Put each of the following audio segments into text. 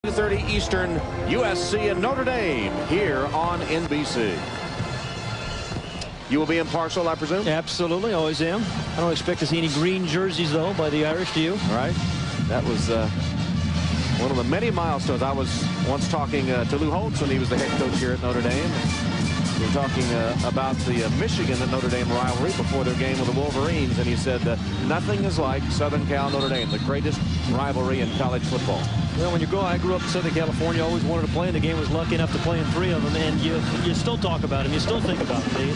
2:30 Eastern, USC and Notre Dame here on NBC. You will be impartial, I presume? Absolutely, always am. I don't expect to see any green jerseys, though, by the Irish, do you? All right. That was one of the many milestones. I was once talking to Lou Holtz when he was the head coach here at Notre Dame. We were talking about the Michigan and Notre Dame rivalry before their game with the Wolverines, and he said nothing is like Southern Cal Notre Dame, the greatest rivalry in college football. Well, when I grew up in Southern California, always wanted to play in the game, was lucky enough to play in 3 of them, and you still talk about them, you still think about it.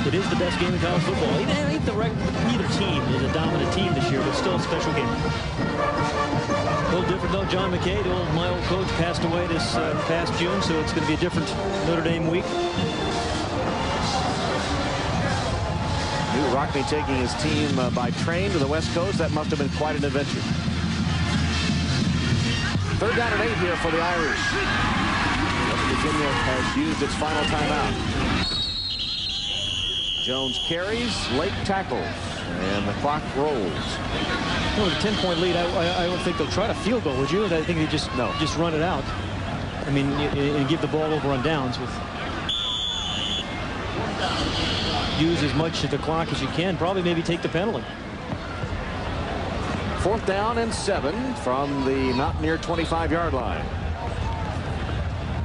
It is the best game in college football. Neither team is a dominant team this year, but still a special game. A little different, though. John McKay, my old coach, passed away this past June, so it's going to be a different Notre Dame week. New Rockne taking his team by train to the West Coast. That must have been quite an adventure. 3rd down and 8 here for the Irish. West Virginia has used its final timeout. Jones carries, Lake tackles, and the clock rolls. With a 10-point lead, I don't think they'll try to field goal, would you? I think they just run it out. I mean, and give the ball over on downs with. Use as much of the clock as you can. Probably maybe take the penalty. 4th down and 7 from the not near 25-yard line.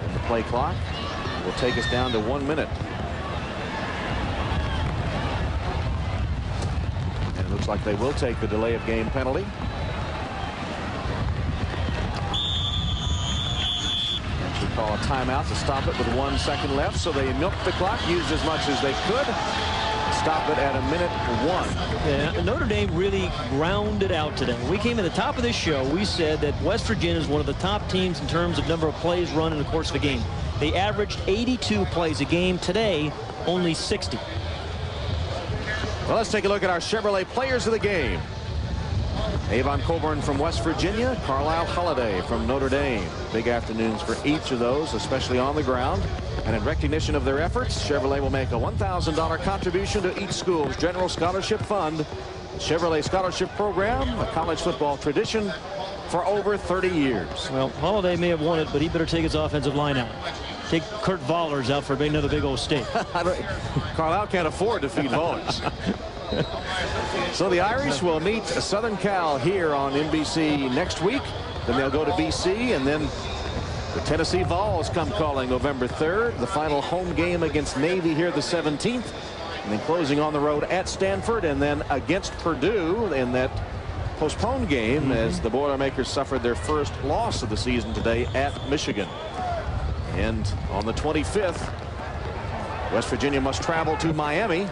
And the play clock will take us down to 1 minute. And it looks like they will take the delay of game penalty. Actually call a timeout to stop it with 1 second left. So they milked the clock, used as much as they could. Stop it at 1:01. Yeah, Notre Dame really grounded out today. We came at the top of this show. We said that West Virginia is one of the top teams in terms of number of plays run in the course of a game. They averaged 82 plays a game. Today, only 60. Well, let's take a look at our Chevrolet players of the game. Avon Coburn from West Virginia, Carlisle Holiday from Notre Dame. Big afternoons for each of those, especially on the ground. And in recognition of their efforts, Chevrolet will make a $1,000 contribution to each school's general scholarship fund. The Chevrolet Scholarship Program, a college football tradition for over 30 years. Well, Holiday may have won it, but he better take his offensive line out. Take Kurt Vollers out for another big old steak. Carlisle can't afford to feed Vollers. So the Irish will meet Southern Cal here on NBC next week. Then they'll go to BC, and then the Tennessee Vols come calling November 3rd. The final home game against Navy here the 17th. And then closing on the road at Stanford, and then against Purdue in that postponed game as the Boilermakers suffered their first loss of the season today at Michigan. And on the 25th, West Virginia must travel to Miami,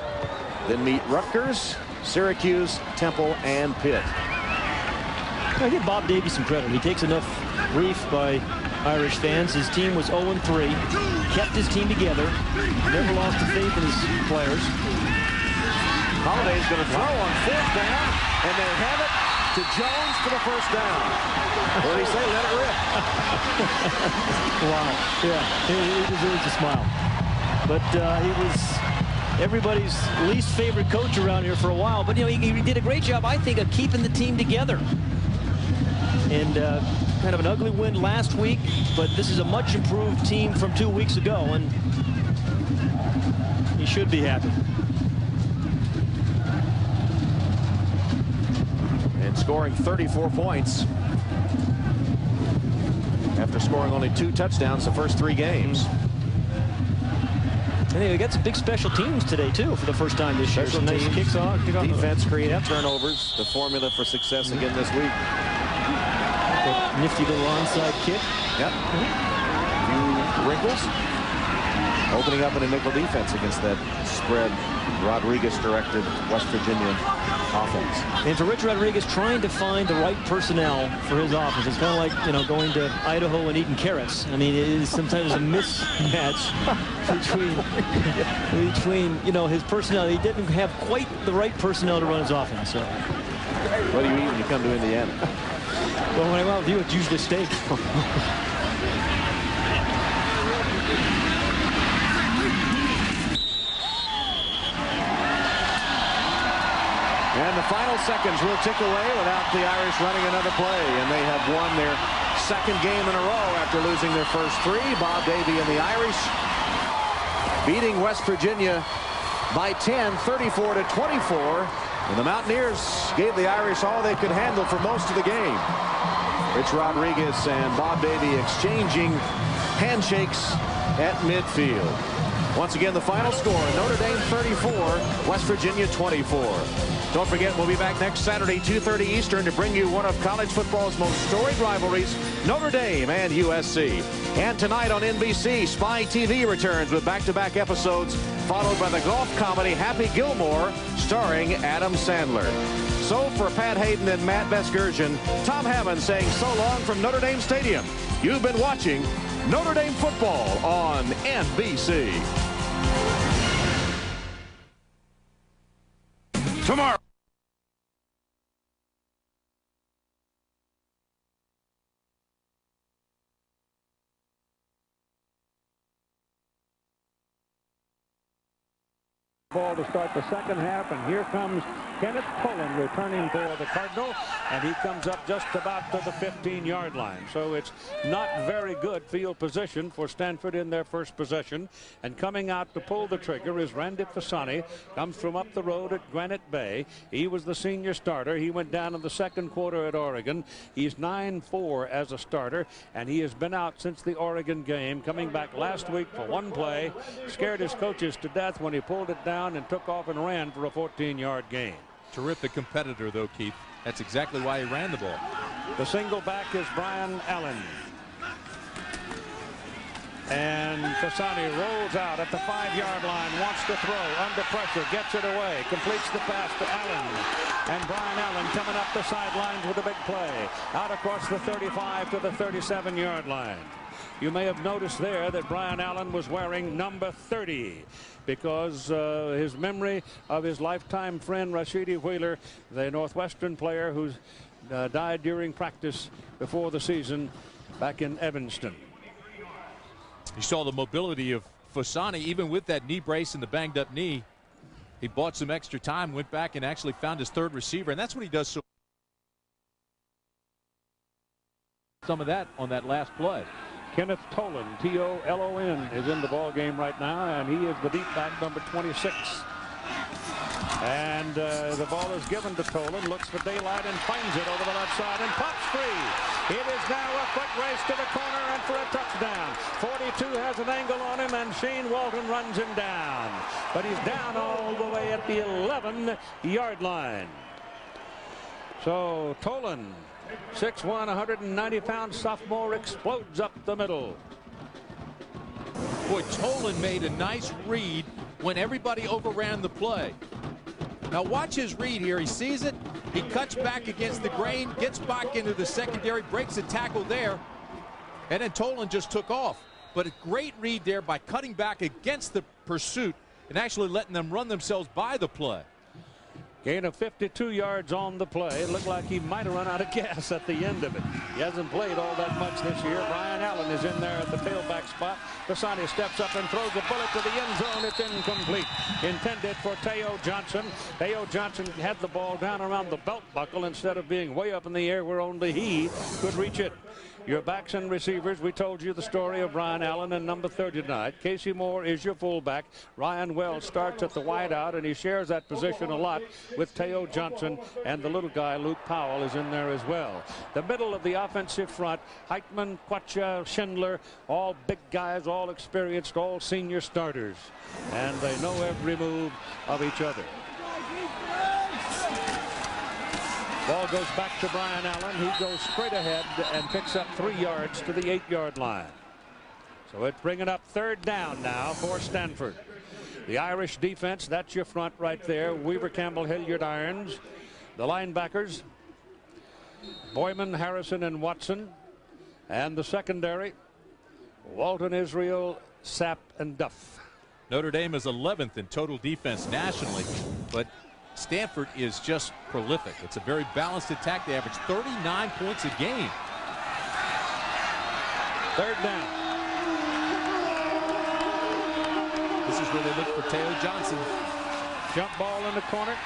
then meet Rutgers, Syracuse, Temple, and Pitt. I give Bob Davie some credit. He takes enough grief by Irish fans. His team was 0-3, kept his team together, never lost the faith in his players. Holiday's going to throw on 4th down, and they have it to Jones for the 1st down. What did he say? Let it rip. Wow. Yeah, he deserves a smile. But he was everybody's least favorite coach around here for a while. But, he did a great job, I think, of keeping the team together. And kind of an ugly win last week, but this is a much improved team from 2 weeks ago, and he should be happy. And scoring 34 points after scoring only 2 touchdowns the first 3 games. And they got some big special teams today, too, for the first time this year. Special Some nice kicks off. Defense creating turnovers, the formula for success again this week. That nifty little onside kick. Yep. Few wrinkles. Opening up in a nickel defense against that spread Rodriguez-directed West Virginia offense. And for Rich Rodriguez, trying to find the right personnel for his offense. It's kind of like, going to Idaho and eating carrots. I mean, it is sometimes a mismatch between his personnel. He didn't have quite the right personnel to run his offense. So. What do you eat when you come to Indiana? Well, when I'm out with you, it's usually steak. And the final seconds will tick away without the Irish running another play. And they have won their second game in a row after losing their first three. Bob Davie and the Irish beating West Virginia by 10, 34-24. And the Mountaineers gave the Irish all they could handle for most of the game. Rich Rodriguez and Bob Davie exchanging handshakes at midfield. Once again, the final score, Notre Dame 34, West Virginia 24. Don't forget, we'll be back next Saturday, 2:30 Eastern, to bring you one of college football's most storied rivalries, Notre Dame and USC. And tonight on NBC, Spy TV returns with back-to-back episodes, followed by the golf comedy Happy Gilmore, starring Adam Sandler. So for Pat Hayden and Matt Vesgersian, Tom Hammond saying so long from Notre Dame Stadium. You've been watching Notre Dame football on NBC. Tomorrow. Ball to start the second half, and here comes Kenneth Pullen returning for the Cardinal, and he comes up just about to the 15-yard line. So it's not very good field position for Stanford in their first possession. And coming out to pull the trigger is Randy Fasani. Comes from up the road at Granite Bay. He was the senior starter. He went down in the second quarter at Oregon. He's 9-4 as a starter, and he has been out since the Oregon game, coming back last week for one play. Scared his coaches to death when he pulled it down and took off and ran for a 14-yard gain. Terrific competitor, though, Keith. That's exactly why he ran the ball. The single back is Brian Allen. And Fasani rolls out at the 5-yard line, wants to throw, under pressure, gets it away, completes the pass to Allen. And Brian Allen coming up the sidelines with a big play. Out across the 35 to the 37-yard line. You may have noticed there that Brian Allen was wearing number 30 because his memory of his lifetime friend Rashidi Wheeler, the Northwestern player who died during practice before the season back in Evanston. You saw the mobility of Fasani, even with that knee brace and the banged up knee. He bought some extra time, went back and actually found his third receiver, and that's what he does. So some of that on that last play. Kenneth Tolan, T-O-L-O-N, is in the ball game right now, and he is the deep back, number 26. And the ball is given to Tolan, looks for daylight and finds it over the left side and pops free. It is now a quick race to the corner and for a touchdown. 42 has an angle on him, and Shane Walton runs him down. But he's down all the way at the 11-yard line. So Tolan, 6'1", 190-pound sophomore, explodes up the middle. Boy, Tolan made a nice read when everybody overran the play. Now watch his read here. He sees it. He cuts back against the grain, gets back into the secondary, breaks a tackle there, and then Tolan just took off. But a great read there by cutting back against the pursuit and actually letting them run themselves by the play. Gain of 52 yards on the play. It looked like he might have run out of gas at the end of it. He hasn't played all that much this year. Brian Allen is in there at the tailback spot. Fasani steps up and throws a bullet to the end zone. It's incomplete. Intended for Teo Johnson. Teo Johnson had the ball down around the belt buckle instead of being way up in the air where only he could reach it. Your backs and receivers, we told you the story of Brian Allen and number 30 tonight. Casey Moore is your fullback. Ryan Wells starts at the wideout, and he shares that position a lot with Teo Johnson, and the little guy, Luke Powell, is in there as well. The middle of the offensive front, Heichman, Quacha, Schindler, all big guys, all experienced, all senior starters. And they know every move of each other. Ball goes back to Brian Allen. He goes straight ahead and picks up 3 yards to the 8-yard line. So it's bringing up third down now for Stanford. The Irish defense, that's your front right there. Weaver, Campbell, Hilliard, Irons. The linebackers, Boyman, Harrison, and Watson. And the secondary, Walton, Israel, Sapp, and Duff. Notre Dame is 11th in total defense nationally, but Stanford is just prolific. It's a very balanced attack. They average 39 points a game. Third down. This is where they look for Teo Johnson. Jump ball in the corner.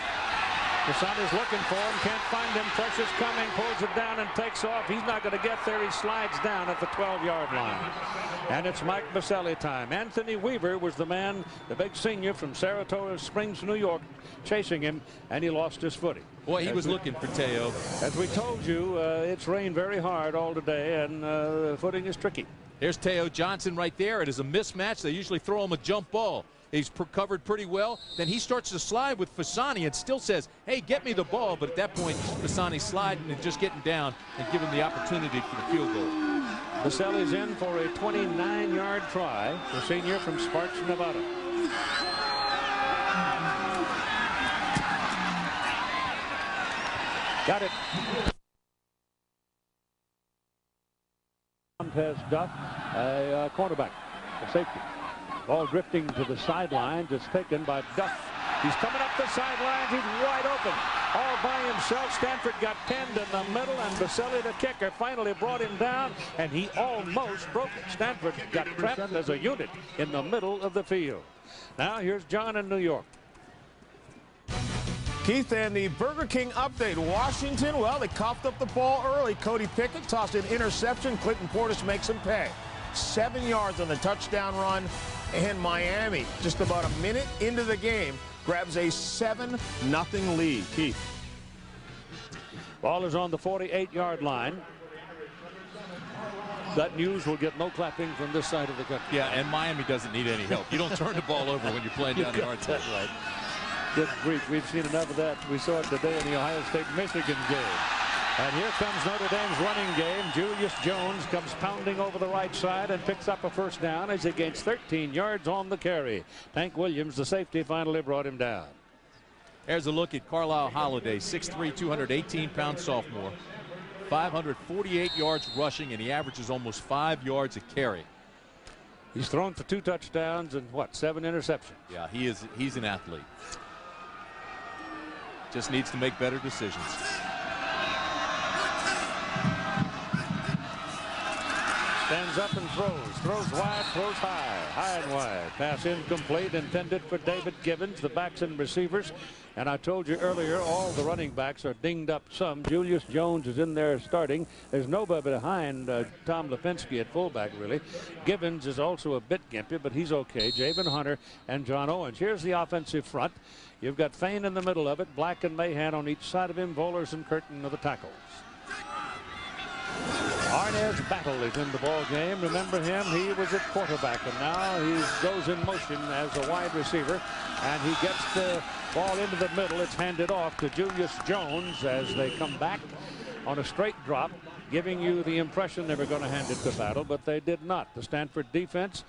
Casani's looking for him, can't find him. Pressure's coming, pulls it down and takes off. He's not going to get there. He slides down at the 12-yard line. And it's Mike Baselli time. Anthony Weaver was the man, the big senior from Saratoga Springs, New York, chasing him, and he lost his footing. Boy, he was looking for Teo. As we told you, it's rained very hard all today, and the footing is tricky. There's Teo Johnson right there. It is a mismatch. They usually throw him a jump ball. He's covered pretty well. Then he starts to slide with Fasani and still says, hey, get me the ball. But at that point, Fasani's sliding and just getting down and giving him the opportunity for the field goal. Baselli's in for a 29-yard try, the senior from Sparks, Nevada. Got it. Montez Duff, a cornerback, a safety. Ball drifting to the sidelines. It's taken by Duff. He's coming up the sidelines. He's wide open. All by himself. Stanford got pinned in the middle, and Baselli, the kicker, finally brought him down, and he almost broke it. Stanford got trapped as a unit in the middle of the field. Now here's John in New York. Keith, and the Burger King update. Washington, well, they coughed up the ball early. Cody Pickett tossed an interception. Clinton Portis makes him pay. 7 yards on the touchdown run. And Miami, just about a minute into the game, grabs a 7-0 lead. Keith. Ball is on the 48-yard line. That news will get no clapping from this side of the country. Yeah, and Miami doesn't need any help. You don't turn the ball over when you're playing down the hard side. Right. Good grief. We've seen enough of that. We saw it today in the Ohio State-Michigan game. And here comes Notre Dame's running game. Julius Jones comes pounding over the right side and picks up a first down as he gains 13 yards on the carry. Tank Williams, the safety, finally brought him down. There's a look at Carlisle Holiday, 6'3", 218-pound sophomore. 548 yards rushing, and he averages almost 5 yards a carry. He's thrown for 2 touchdowns and, what, 7 interceptions. Yeah, he's an athlete. Just needs to make better decisions. Stands up and throws wide, throws high and wide. Pass incomplete, intended for David Gibbons, the backs and receivers. And I told you earlier, all the running backs are dinged up some. Julius Jones is in there starting. There's nobody behind Tom Lipinski at fullback, really. Gibbons is also a bit gimpy, but he's okay. Javen Hunter and John Owens. Here's the offensive front. You've got Fain in the middle of it, Black and Mahan on each side of him, Vollers and Curtin are the tackles. Arnaz Battle is in the ball game. Remember him? He was at quarterback, and now he goes in motion as a wide receiver, and he gets the ball into the middle. It's handed off to Julius Jones as they come back on a straight drop, giving you the impression they were going to hand it to Battle, but they did not. The Stanford defense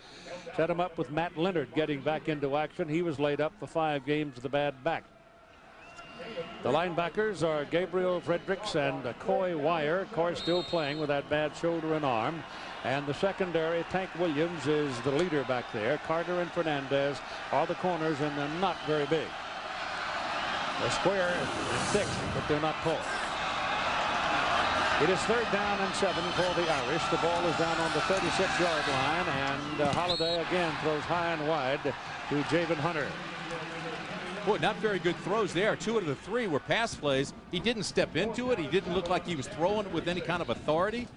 set him up with Matt Leonard getting back into action. He was laid up for 5 games with a bad back. The linebackers are Gabriel Fredericks and Coy Wire. Coy still playing with that bad shoulder and arm. And the secondary, Tank Williams is the leader back there. Carter and Fernandez are the corners, and they're not very big. They're square and thick, but they're not tall. It is 3rd down and 7 for the Irish. The ball is down on the 36-yard line, and Holiday again throws high and wide to Javen Hunter. Boy, not very good throws there. 2 out of the 3 were pass plays. He didn't step into it. He didn't look like he was throwing it with any kind of authority.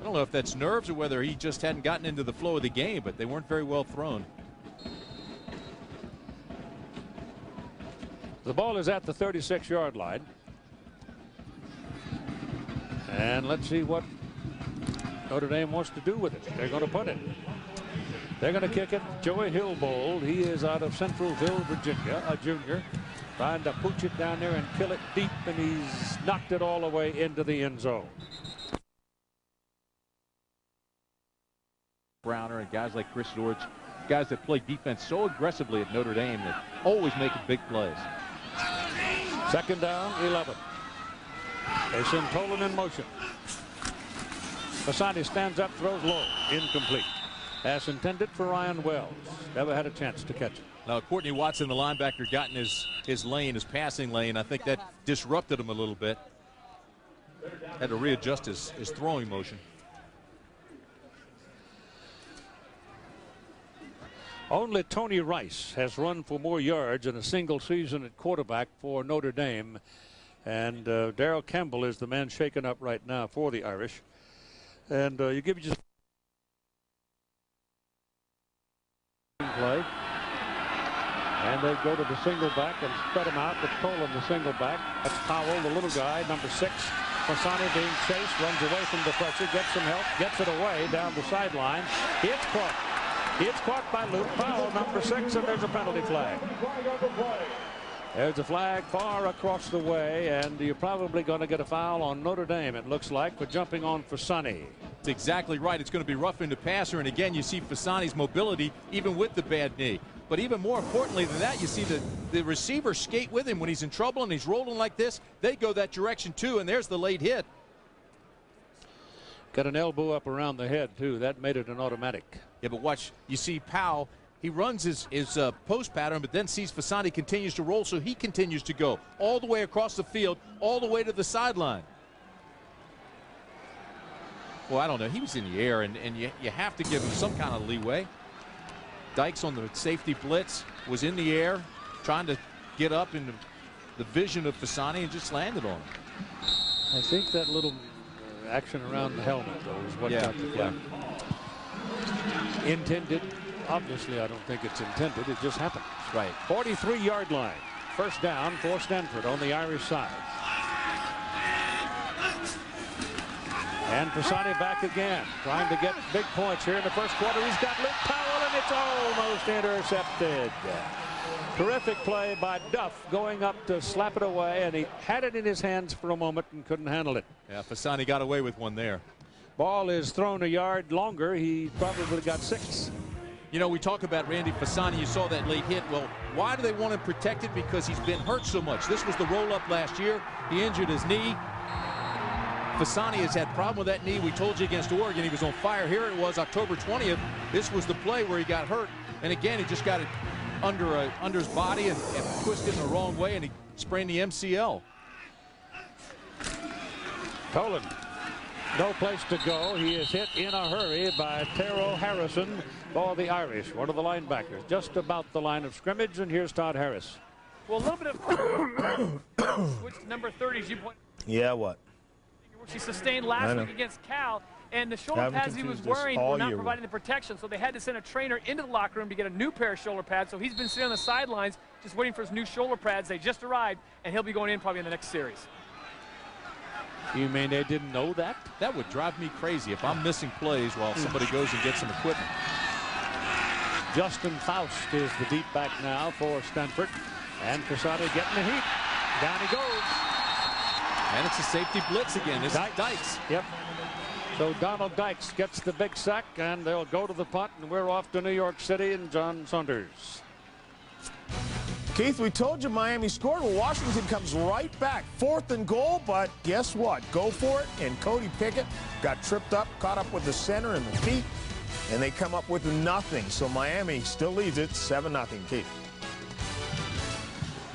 I don't know if that's nerves or whether he just hadn't gotten into the flow of the game, but they weren't very well thrown. The ball is at the 36-yard line. And let's see what Notre Dame wants to do with it. They're going to put it. They're going to kick it. Joey Hillbold, he is out of Centralville, Virginia, a junior, trying to pooch it down there and kill it deep, and he's knocked it all the way into the end zone. Browner and guys like Chris George, guys that play defense so aggressively at Notre Dame that always making big plays. 2nd down, 11. They send Tolan in motion. Fasani stands up, throws low, incomplete. Pass intended for Ryan Wells. Never had a chance to catch it. Now, Courtney Watson, the linebacker, got in his lane, his passing lane. I think that disrupted him a little bit. Had to readjust his throwing motion. Only Tony Rice has run for more yards in a single season at quarterback for Notre Dame. And Darrell Campbell is the man shaken up right now for the Irish. And you give you just play. And they go to the single back and spread him out with Tolan, the single back. That's Powell, the little guy, number 6. Fasani being chased, runs away from the pressure, gets some help, gets it away down the sideline. It's caught. It's caught by Luke Powell, number 6, and there's a penalty flag. There's a flag far across the way, and you're probably going to get a foul on Notre Dame, it looks like, for jumping on Fasani. That's exactly right. It's going to be roughing the passer, and again, you see Fasani's mobility even with the bad knee. But even more importantly than that, you see the receiver skate with him when he's in trouble and he's rolling like this. They go that direction too, and there's the late hit. Got an elbow up around the head too. That made it an automatic. Yeah, but watch. You see Powell. He runs his post pattern, but then sees Fasani continues to roll, so he continues to go all the way across the field, all the way to the sideline. Well, I don't know. He was in the air, and you have to give him some kind of leeway. Dykes on the safety blitz was in the air, trying to get up in the vision of Fasani and just landed on him. I think that little action around the helmet, though, is what got the flag. Intended. Obviously, I don't think it's intended. It just happened. Right. 43-yard line. First down for Stanford on the Irish side. And Fasani back again, trying to get big points here in the first quarter. He's got Luke Powell, and it's almost intercepted. Terrific play by Duff, going up to slap it away, and he had it in his hands for a moment and couldn't handle it. Yeah, Fasani got away with one there. Ball is thrown a yard longer. He probably got 6. You know, we talk about Randy Fasani. You saw that late hit. Well, why do they want him protected? Because he's been hurt so much. This was the roll-up last year. He injured his knee. Fasani has had problem with that knee. We told you against Oregon he was on fire. Here it was October 20th. This was the play where he got hurt. And again, he just got it under his body and twisted in the wrong way, and he sprained the MCL. Tolan, no place to go. He is hit in a hurry by Taro Harrison for the Irish, one of the linebackers, just about the line of scrimmage. And here's Todd Harris. Well, a little bit of switch to number 30, as you point. Yeah, what? She sustained last week against Cal, and the shoulder pads he was wearing were not providing the protection, so they had to send a trainer into the locker room to get a new pair of shoulder pads. So he's been sitting on the sidelines just waiting for his new shoulder pads. They just arrived, and he'll be going in probably in the next series. You mean they didn't know that? That would drive me crazy if I'm missing plays while somebody goes and gets some equipment. Justin Faust is the deep back now for Stanford, and Fasani getting the heat. Down he goes. And it's a safety blitz again. This is Dykes. Yep. So Donald Dykes gets the big sack, and they'll go to the punt, and we're off to New York City and John Saunders. Keith, we told you Miami scored. Well, Washington comes right back. 4th and goal, but guess what? Go for it. And Cody Pickett got tripped up, caught up with the center and the feet, and they come up with nothing. So Miami still leads it 7-0, Keith.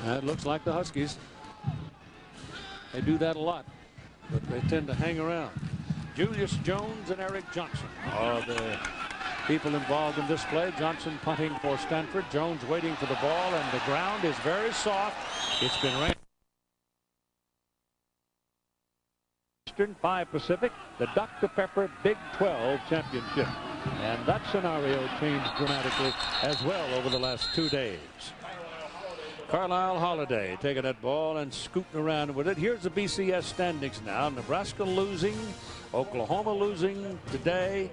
It looks like the Huskies. They do that a lot, but they tend to hang around. Julius Jones and Eric Johnson are the people involved in this play. Johnson punting for Stanford. Jones waiting for the ball, and the ground is very soft. It's been raining. Eastern 5 Pacific, the Dr. Pepper Big 12 Championship. And that scenario changed dramatically as well over the last 2 days. Carlisle Holiday taking that ball and scooting around with it. Here's the BCS standings now. Nebraska losing, Oklahoma losing today.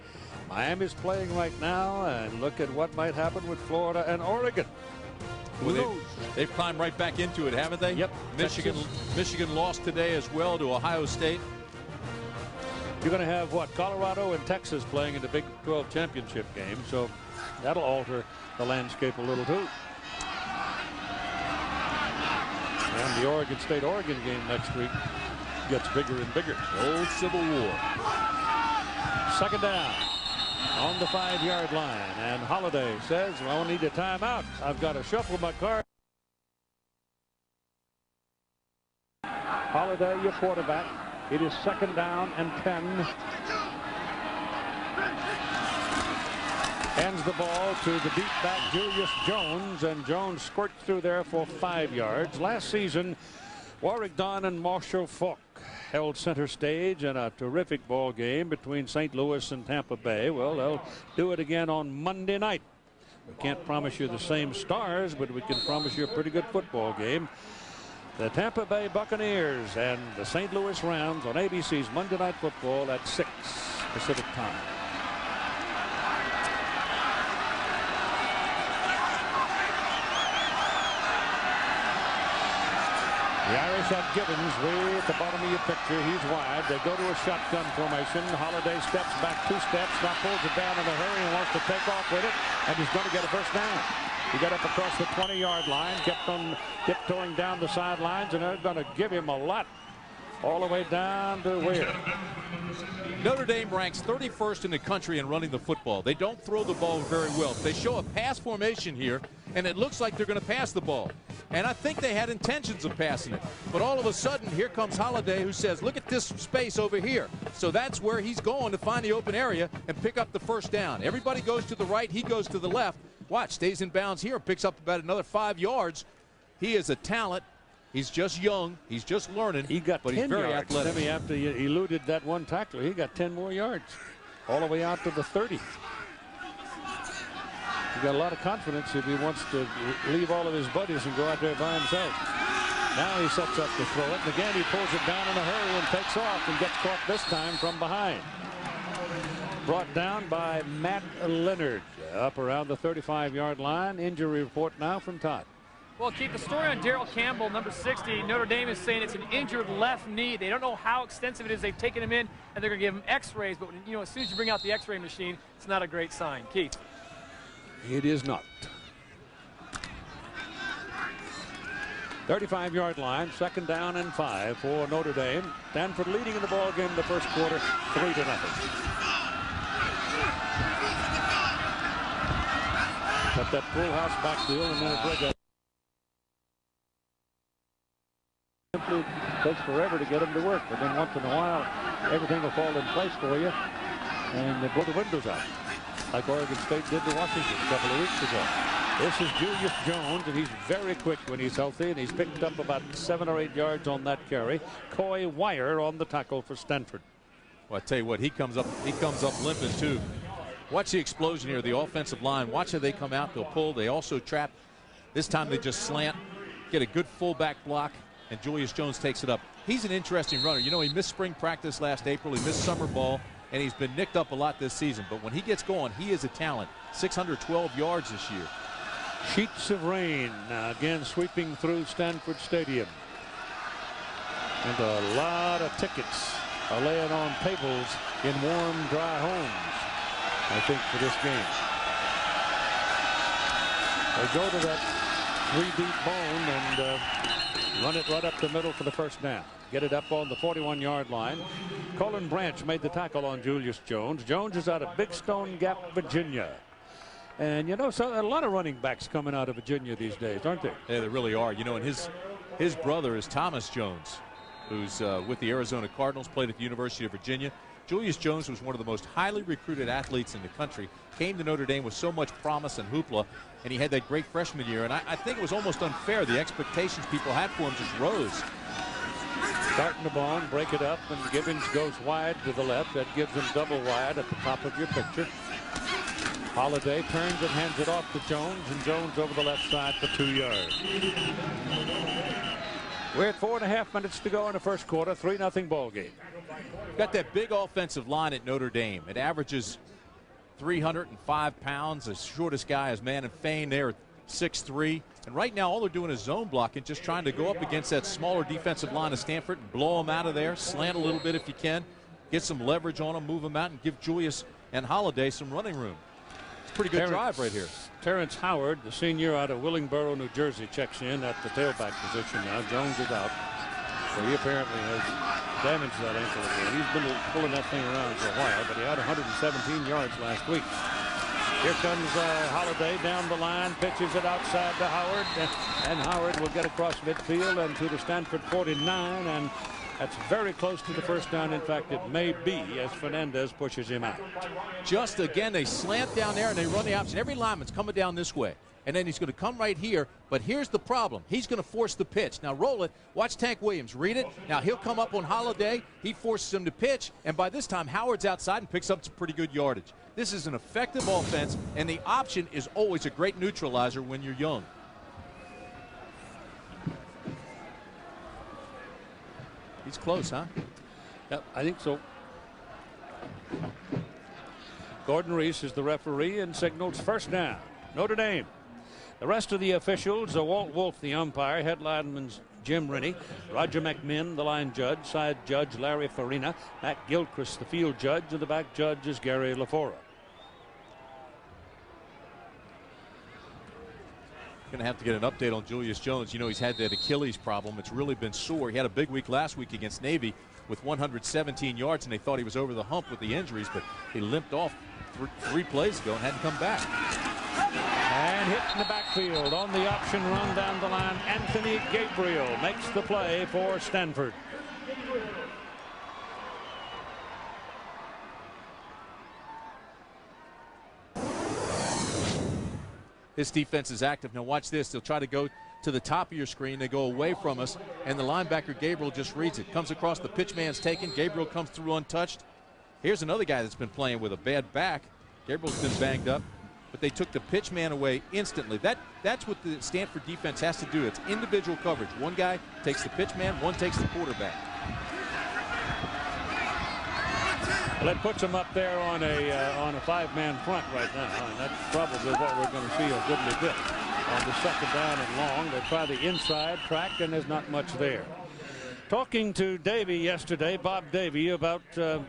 Miami's playing right now, and look at what might happen with Florida and Oregon. Well, they've climbed right back into it, haven't they? Yep. Michigan lost today as well to Ohio State. You're going to have, what, Colorado and Texas playing in the Big 12 championship game, so that'll alter the landscape a little too. And the Oregon State-Oregon game next week gets bigger and bigger. Old Civil War. 2nd down on the 5-yard line. And Holiday says, well, I need a timeout. I've got to shuffle my card. Holiday, your quarterback. It is 2nd down and 10. Hands the ball to the deep back Julius Jones, and Jones squirts through there for 5 yards. Last season, Warwick Dunn and Marshall Falk held center stage in a terrific ball game between St. Louis and Tampa Bay. Well, they'll do it again on Monday night. We can't promise you the same stars, but we can promise you a pretty good football game. The Tampa Bay Buccaneers and the St. Louis Rams on ABC's Monday Night Football at 6 Pacific time. The Irish have Gibbons way at the bottom of your picture. He's wide. They go to a shotgun formation. Holiday steps back 2 steps, now pulls it down in a hurry and wants to take off with it, and he's going to get a first down. He got up across the 20-yard line, kept on tiptoeing down the sidelines, and they're going to give him a lot all the way down to where? Notre Dame ranks 31st in the country in running the football. They don't throw the ball very well. They show a pass formation here, and it looks like they're going to pass the ball. And I think they had intentions of passing it. But all of a sudden, here comes Holiday, who says, look at this space over here. So that's where he's going to find the open area and pick up the first down. Everybody goes to the right. He goes to the left. Watch, stays in bounds here, picks up about another 5 yards. He is a talent. He's just young. He's just learning. He got but 10 he's very yards. athletic. After he eluded that one tackler, he got 10 more yards, all the way out to the 30. He got a lot of confidence if he wants to leave all of his buddies and go out there by himself. Now he sets up to throw it, and again he pulls it down in a hurry and takes off and gets caught this time from behind. Brought down by Matt Leonard up around the 35-yard line. Injury report now from Todd. Well, Keith, the story on Darrell Campbell, number 60, Notre Dame is saying it's an injured left knee. They don't know how extensive it is. They've taken him in, and they're going to give him x-rays. But, you know, as soon as you bring out the x-ray machine, it's not a great sign. Keith. It is not. 35-yard line, 2nd down and 5 for Notre Dame. Stanford leading in the ball game the first quarter, 3-0. Got that full house backfield and then a breakout. Simply takes forever to get them to work, but then once in a while everything will fall in place for you and they blow the windows out, like Oregon State did to Washington a couple of weeks ago. This is Julius Jones, and he's very quick when he's healthy, and he's picked up about 7 or 8 yards on that carry. Coy Wire on the tackle for Stanford. Well, I tell you what, he comes up limping too. Watch the explosion here, the offensive line. Watch how they come out. They'll pull. They also trap. This time they just slant, get a good fullback block, and Julius Jones takes it up. He's an interesting runner. You know, he missed spring practice last April. He missed summer ball, and he's been nicked up a lot this season. But when he gets going, he is a talent. 612 yards this year. Sheets of rain again sweeping through Stanford Stadium. And a lot of tickets are laying on tables in warm, dry homes, I think, for this game. They go to that 3-deep bone and run it right up the middle for the first down. Get it up on the 41-yard line. Colin Branch made the tackle on Julius Jones. Jones is out of Big Stone Gap, Virginia. And, you know, so a lot of running backs coming out of Virginia these days, aren't there? Yeah, they really are. You know, and his brother is Thomas Jones, who's with the Arizona Cardinals, played at the University of Virginia. Julius Jones was one of the most highly recruited athletes in the country, came to Notre Dame with so much promise and hoopla, and he had that great freshman year. And I think it was almost unfair. The expectations people had for him just rose. Starting the ball, break it up, and Gibbons goes wide to the left. That gives him double wide at the top of your picture. Holiday turns and hands it off to Jones, and Jones over the left side for 2 yards. We're at 4.5 minutes to go in the first quarter. 3-0 ball game. Got that big offensive line at Notre Dame. It averages 305 pounds. The shortest guy is Man and Fane there at 6'3". And right now all they're doing is zone blocking, just trying to go up against that smaller defensive line of Stanford and blow them out of there. Slant a little bit if you can. Get some leverage on them, move them out, and give Julius and Holiday some running room. It's a pretty good drive right here. Terrence Howard, the senior out of Willingboro, New Jersey, checks in at the tailback position now. Jones is out. So he apparently has damaged that ankle again. He's been pulling that thing around for a while, but he had 117 yards last week. Here comes Holiday down the line, pitches it outside to Howard, and Howard will get across midfield and to the Stanford 49, and That's very close to the first down. In fact, it may be, as Fernandez pushes him out. Just again, they slant down there and they run the option. Every lineman's coming down this way. And then he's going to come right here. But here's the problem. He's going to force the pitch. Now roll it. Watch Tank Williams. Read it. Now he'll come up on Holiday. He forces him to pitch. And by this time, Howard's outside and picks up some pretty good yardage. This is an effective offense. And the option is always a great neutralizer when you're young. He's close, huh? Yep, I think so. Gordon Reese is the referee and signals first down. Notre Dame. The rest of the officials are Walt Wolf, the umpire, head lineman's Jim Rennie, Roger McMinn, the line judge, side judge Larry Farina, Matt Gilchrist, the field judge, and the back judge is Gary LaFora. Going to have to get an update on Julius Jones. You know, he's had that Achilles problem. It's really been sore. He had a big week last week against Navy with 117 yards, and they thought he was over the hump with the injuries, but he limped off three plays ago and had to come back. And hit in the backfield on the option run down the line. Anthony Gabriel makes the play for Stanford. This defense is active. Now watch this. They'll try to go to the top of your screen. They go away from us, and the linebacker Gabriel just reads it. Comes across, the pitch man's taken. Gabriel comes through untouched. Here's another guy that's been playing with a bad back. Gabriel's been banged up, but they took the pitch man away instantly. That's what the Stanford defense has to do. It's individual coverage. One guy takes the pitch man, one takes the quarterback. Well, it puts them up there on a five-man front right now, and that's probably what we're going to see a goodly bit on the second down and long. They try the inside track, and there's not much there. Talking to Davey yesterday, Bob Davey, about the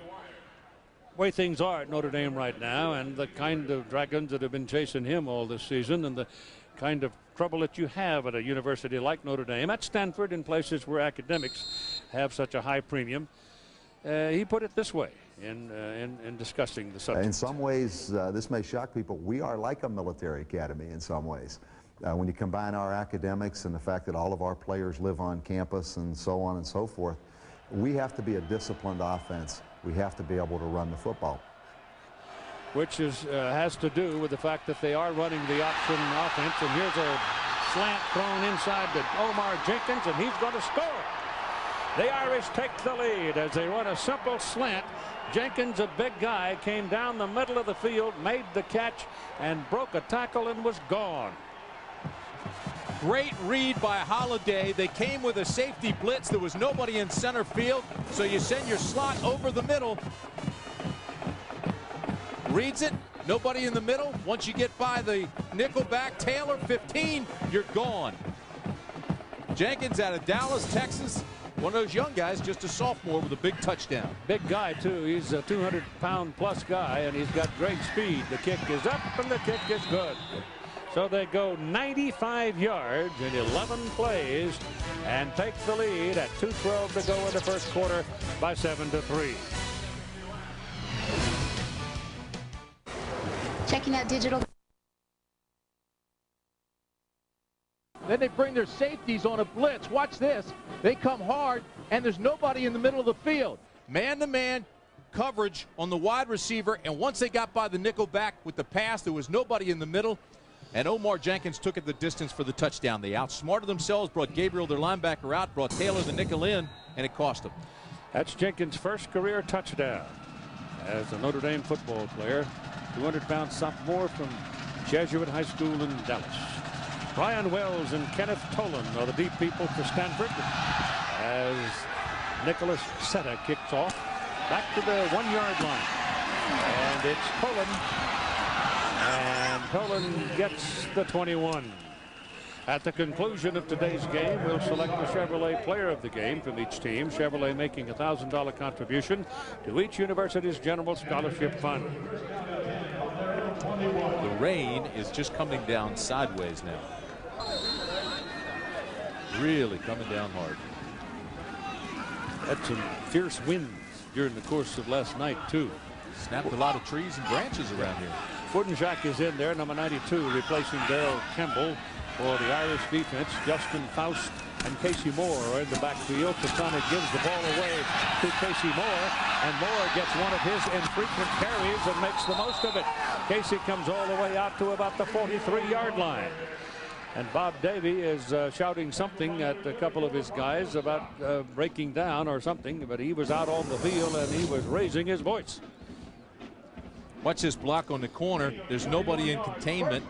way things are at Notre Dame right now and the kind of dragons that have been chasing him all this season and the kind of trouble that you have at a university like Notre Dame, at Stanford, in places where academics have such a high premium. He put it this way in discussing the subject. In some ways, this may shock people. We are like a military academy in some ways. When you combine our academics and the fact that all of our players live on campus and so on and so forth, we have to be a disciplined offense. We have to be able to run the football. Which has to do with the fact that they are running the option offense. And here's a slant thrown inside to Omar Jenkins, and he's going to score. The Irish take the lead as they run a simple slant. Jenkins, a big guy, came down the middle of the field, made the catch, and broke a tackle and was gone. Great read by Holiday. They came with a safety blitz. There was nobody in center field, so you send your slot over the middle. Reads it. Nobody in the middle. Once you get by the nickel back, Taylor, 15, you're gone. Jenkins out of Dallas, Texas. One of those young guys, just a sophomore with a big touchdown. Big guy, too. He's a 200-pound-plus guy, and he's got great speed. The kick is up, and the kick is good. So they go 95 yards in 11 plays and take the lead at 2:12 to go in the first quarter by 7-3. Checking out digital. Then they bring their safeties on a blitz. Watch this. They come hard, and there's nobody in the middle of the field. Man-to-man coverage on the wide receiver, and once they got by the nickel back with the pass, there was nobody in the middle, and Omar Jenkins took it the distance for the touchdown. They outsmarted themselves, brought Gabriel, their linebacker, out, brought Taylor, the nickel, in, and it cost them. That's Jenkins' first career touchdown as a Notre Dame football player. 200-pound sophomore from Jesuit High School in Dallas. Brian Wells and Kenneth Tolan are the deep people for Stanford as Nicholas Setta kicks off back to the 1-yard line. And it's Tolan. And Tolan gets the 21. At the conclusion of today's game, we'll select the Chevrolet player of the game from each team. Chevrolet making a $1,000 contribution to each university's general scholarship fund. The rain is just coming down sideways now. Really coming down hard. Had some fierce winds during the course of last night, too. Snapped a lot of trees and branches around here. Woodenjack is in there, number 92, replacing Darrell Campbell for the Irish defense. Justin Faust and Casey Moore are in the backfield. Pisani gives the ball away to Casey Moore, and Moore gets one of his infrequent carries and makes the most of it. Casey comes all the way out to about the 43-yard line. And Bob Davie is shouting something at a couple of his guys about breaking down or something, but he was out on the field and he was raising his voice. Watch this block on the corner. There's nobody in containment.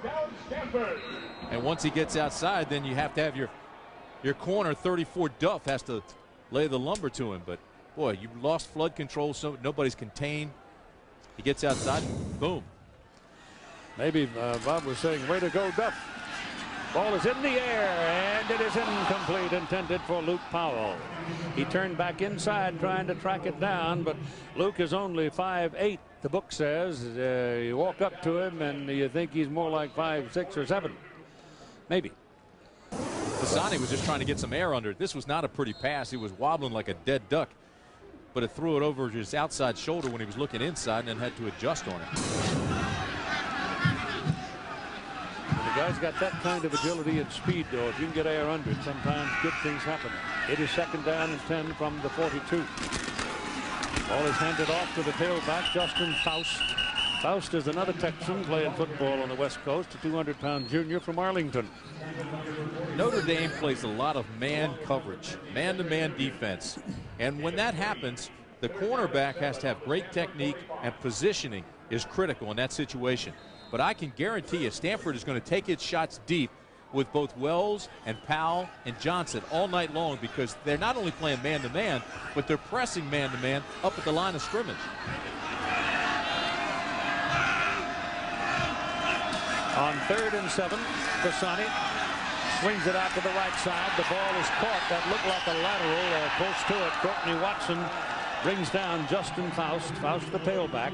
And once he gets outside, then you have to have your corner 34 Duff has to lay the lumber to him. But boy, you lost flood control, so nobody's contained. He gets outside, boom. Maybe Bob was saying, way to go, Duff. Ball is in the air, and it is incomplete, intended for Luke Powell. He turned back inside trying to track it down, but Luke is only 5'8", the book says. You walk up to him, and you think he's more like 5'6" or 7. Maybe. Pisani was just trying to get some air under it. This was not a pretty pass. He was wobbling like a dead duck, but it threw it over his outside shoulder when he was looking inside and then had to adjust on it. The guy's got that kind of agility and speed, though. If you can get air under it, sometimes good things happen. It is 2nd down and 10 from the 42. Ball is handed off to the tailback, Justin Faust. Faust is another Texan playing football on the West Coast, a 200-pound junior from Arlington. Notre Dame plays a lot of man coverage, man-to-man defense. And when that happens, the cornerback has to have great technique, and positioning is critical in that situation. But I can guarantee you Stanford is going to take its shots deep with both Wells and Powell and Johnson all night long, because they're not only playing man-to-man, but they're pressing man-to-man up at the line of scrimmage. On 3rd and 7, Pisani swings it out to the right side. The ball is caught. That looked like a lateral close to it. Courtney Watson brings down Justin Faust. Faust the tailback.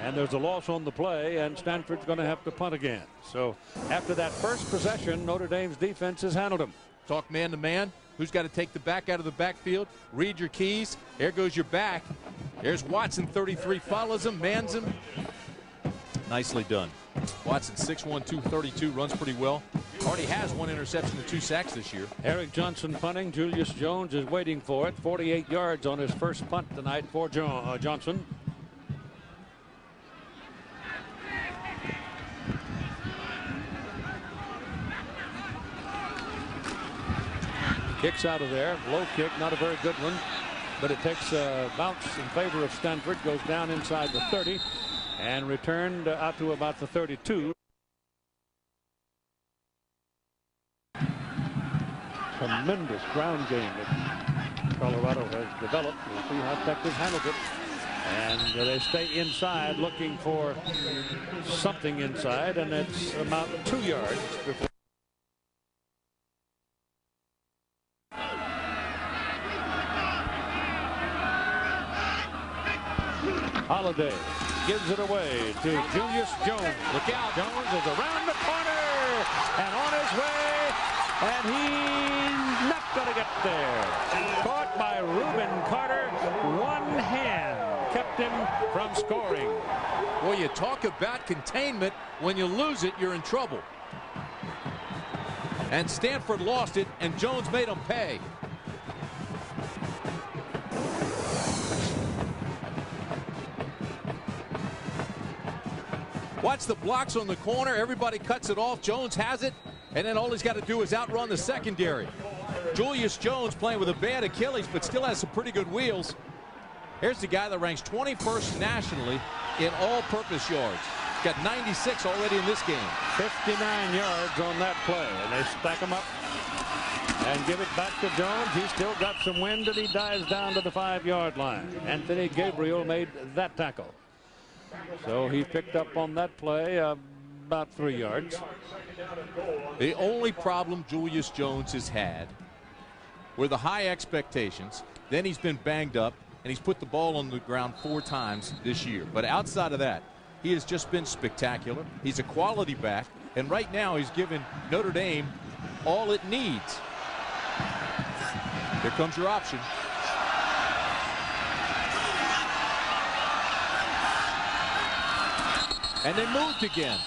And there's a loss on the play, and Stanford's going to have to punt again. So after that first possession, Notre Dame's defense has handled him. Talk man-to-man. Who's got to take the back out of the backfield? Read your keys. There goes your back. There's Watson, 33, follows him, mans him. Nicely done. Watson, 6'1", 232, runs pretty well. Already has 1 interception and 2 sacks this year. Eric Johnson punting. Julius Jones is waiting for it. 48 yards on his first punt tonight for Johnson. Kicks out of there. Low kick, not a very good one, but it takes a bounce in favor of Stanford. Goes down inside the 30 and returned out to about the 32. Tremendous ground game that Colorado has developed. We'll see how Texas handles it. And they stay inside looking for something inside, and it's about 2 yards before. Holiday gives it away to Julius Jones. Look out. Jones is around the corner and on his way, and he's not going to get there. Caught by Reuben Carter. One hand kept him from scoring. Well, you talk about containment. When you lose it, you're in trouble. And Stanford lost it, and Jones made them pay. Watch the blocks on the corner. Everybody cuts it off. Jones has it, and then all he's got to do is outrun the secondary. Julius Jones playing with a bad Achilles, but still has some pretty good wheels. Here's the guy that ranks 21st nationally in all-purpose yards. Got 96 already in this game. 59 yards on that play, and they stack him up and give it back to Jones. He's still got some wind, and he dives down to the 5-yard line. Anthony Gabriel made that tackle. So he picked up on that play about 3 yards. The only problem Julius Jones has had were the high expectations. Then he's been banged up, and he's put the ball on the ground 4 times this year. But outside of that, he has just been spectacular. He's a quality back, and right now he's given Notre Dame all it needs. Here comes your option. And they moved again.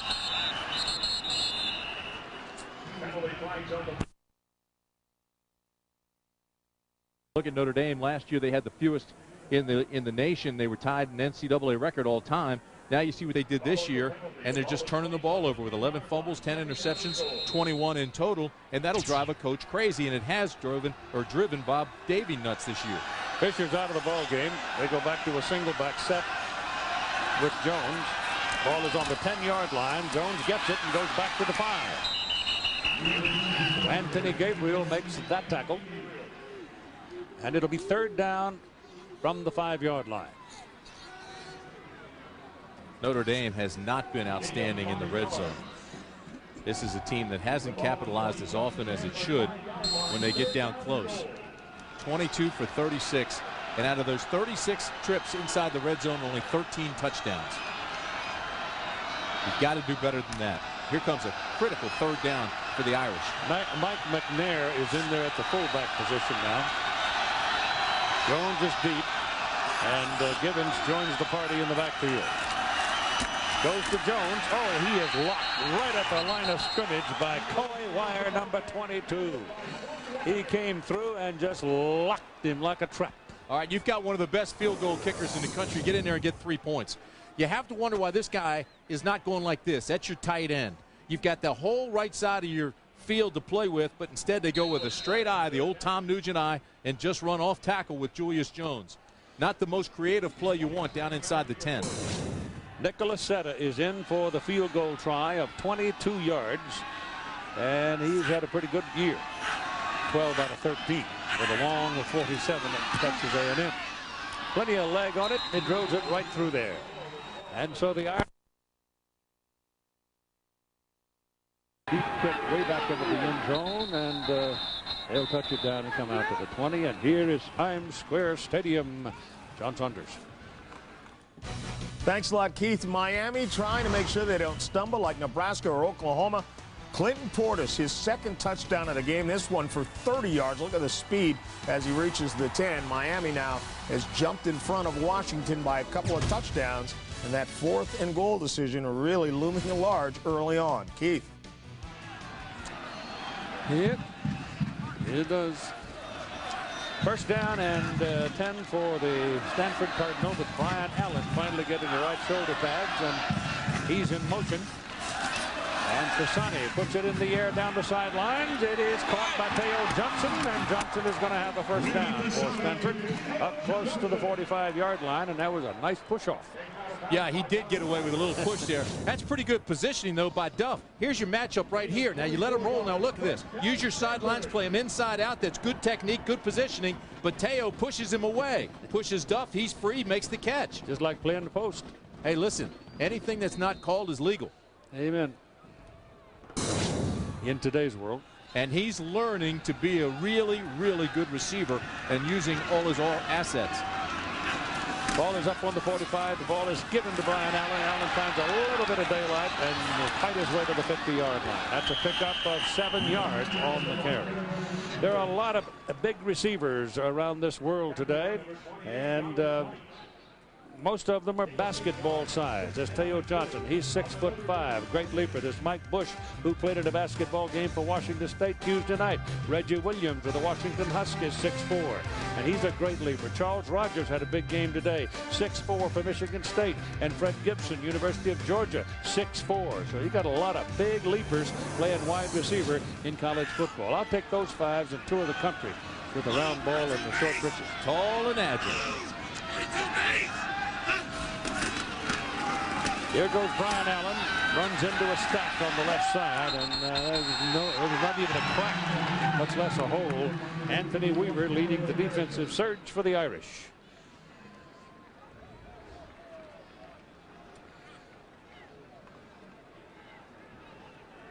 Look at Notre Dame. Last year they had the fewest in the nation. They were tied in NCAA record all time. Now you see what they did this year, and they're just turning the ball over with 11 fumbles, 10 interceptions, 21 in total, and that'll drive a coach crazy, and it has driven Bob Davie nuts this year. Fisher's out of the ball game. They go back to a single back set with Jones. Ball is on the 10-yard line. Jones gets it and goes back to the 5. Anthony Gabriel makes that tackle. And it'll be 3rd down from the 5-yard line. Notre Dame has not been outstanding in the red zone. This is a team that hasn't capitalized as often as it should when they get down close. 22 for 36, and out of those 36 trips inside the red zone, only 13 touchdowns. You've got to do better than that. Here comes a critical 3rd down for the Irish. Mike McNair is in there at the fullback position now. Jones is deep, and Gibbons joins the party in the backfield. Goes to Jones. Oh, he is locked right at the line of scrimmage by Coy Wire, number 22. He came through and just locked him like a trap. All right, you've got one of the best field goal kickers in the country. Get in there and get 3 points. You have to wonder why this guy is not going like this. That's your tight end. You've got the whole right side of your field to play with, but instead they go with a straight eye, the old Tom Nugent eye, and just run off tackle with Julius Jones. Not the most creative play you want down inside the 10. Nicholas Setta is in for the field goal try of 22 yards, and he's had a pretty good year. 12 out of 13 with a long of 47 at Texas A&M. Plenty of leg on it. It drills it right through there. And so the Irish deep kick way back into the end zone, and they'll touch it down and come out to the 20. And here is Times Square Stadium. John Saunders. Thanks a lot, Keith. Miami trying to make sure they don't stumble like Nebraska or Oklahoma. Clinton Portis, his 2nd touchdown of the game. This one for 30 yards. Look at the speed as he reaches the 10. Miami now has jumped in front of Washington by a couple of touchdowns, and that 4th and goal decision really looming large early on. Keith. Yep, it does. 1st down and 10 for the Stanford Cardinal, with Brian Allen finally getting the right shoulder pads, and he's in motion. And Fasani puts it in the air down the sidelines. It is caught by Teo Johnson, and Johnson is going to have a 1st down for Stanford up close to the 45-yard line, and that was a nice push-off. Yeah, he did get away with a little push there. That's pretty good positioning, though, by Duff. Here's your matchup right here. Now, you let him roll. Now, look at this. Use your sidelines, play him inside out. That's good technique, good positioning. But Teo pushes him away. Pushes Duff. He's free, makes the catch. Just like playing the post. Hey, listen, anything that's not called is legal. Amen. In today's world. And he's learning to be a really, really good receiver and using all his assets. Ball is up on the 45. The ball is given to Brian Allen. Allen finds a little bit of daylight and will fight his way to the 50-yard line. That's a pickup of 7 yards on the carry. There are a lot of big receivers around this world today, and most of them are basketball size. There's Teo Johnson. He's 6'5", great leaper. There's Mike Bush, who played in a basketball game for Washington State Tuesday night. Reggie Williams of the Washington Huskies, 6'4", and he's a great leaper. Charles Rogers had a big game today, 6'4" for Michigan State. And Fred Gibson, University of Georgia, 6'4". So you got a lot of big leapers playing wide receiver in college football. I'll take those 5s and tour the country with the round ball and the short britches. Tall and agile. Here goes Brian Allen, runs into a stack on the left side, and there was not even a crack, much less a hole. Anthony Weaver leading the defensive surge for the Irish.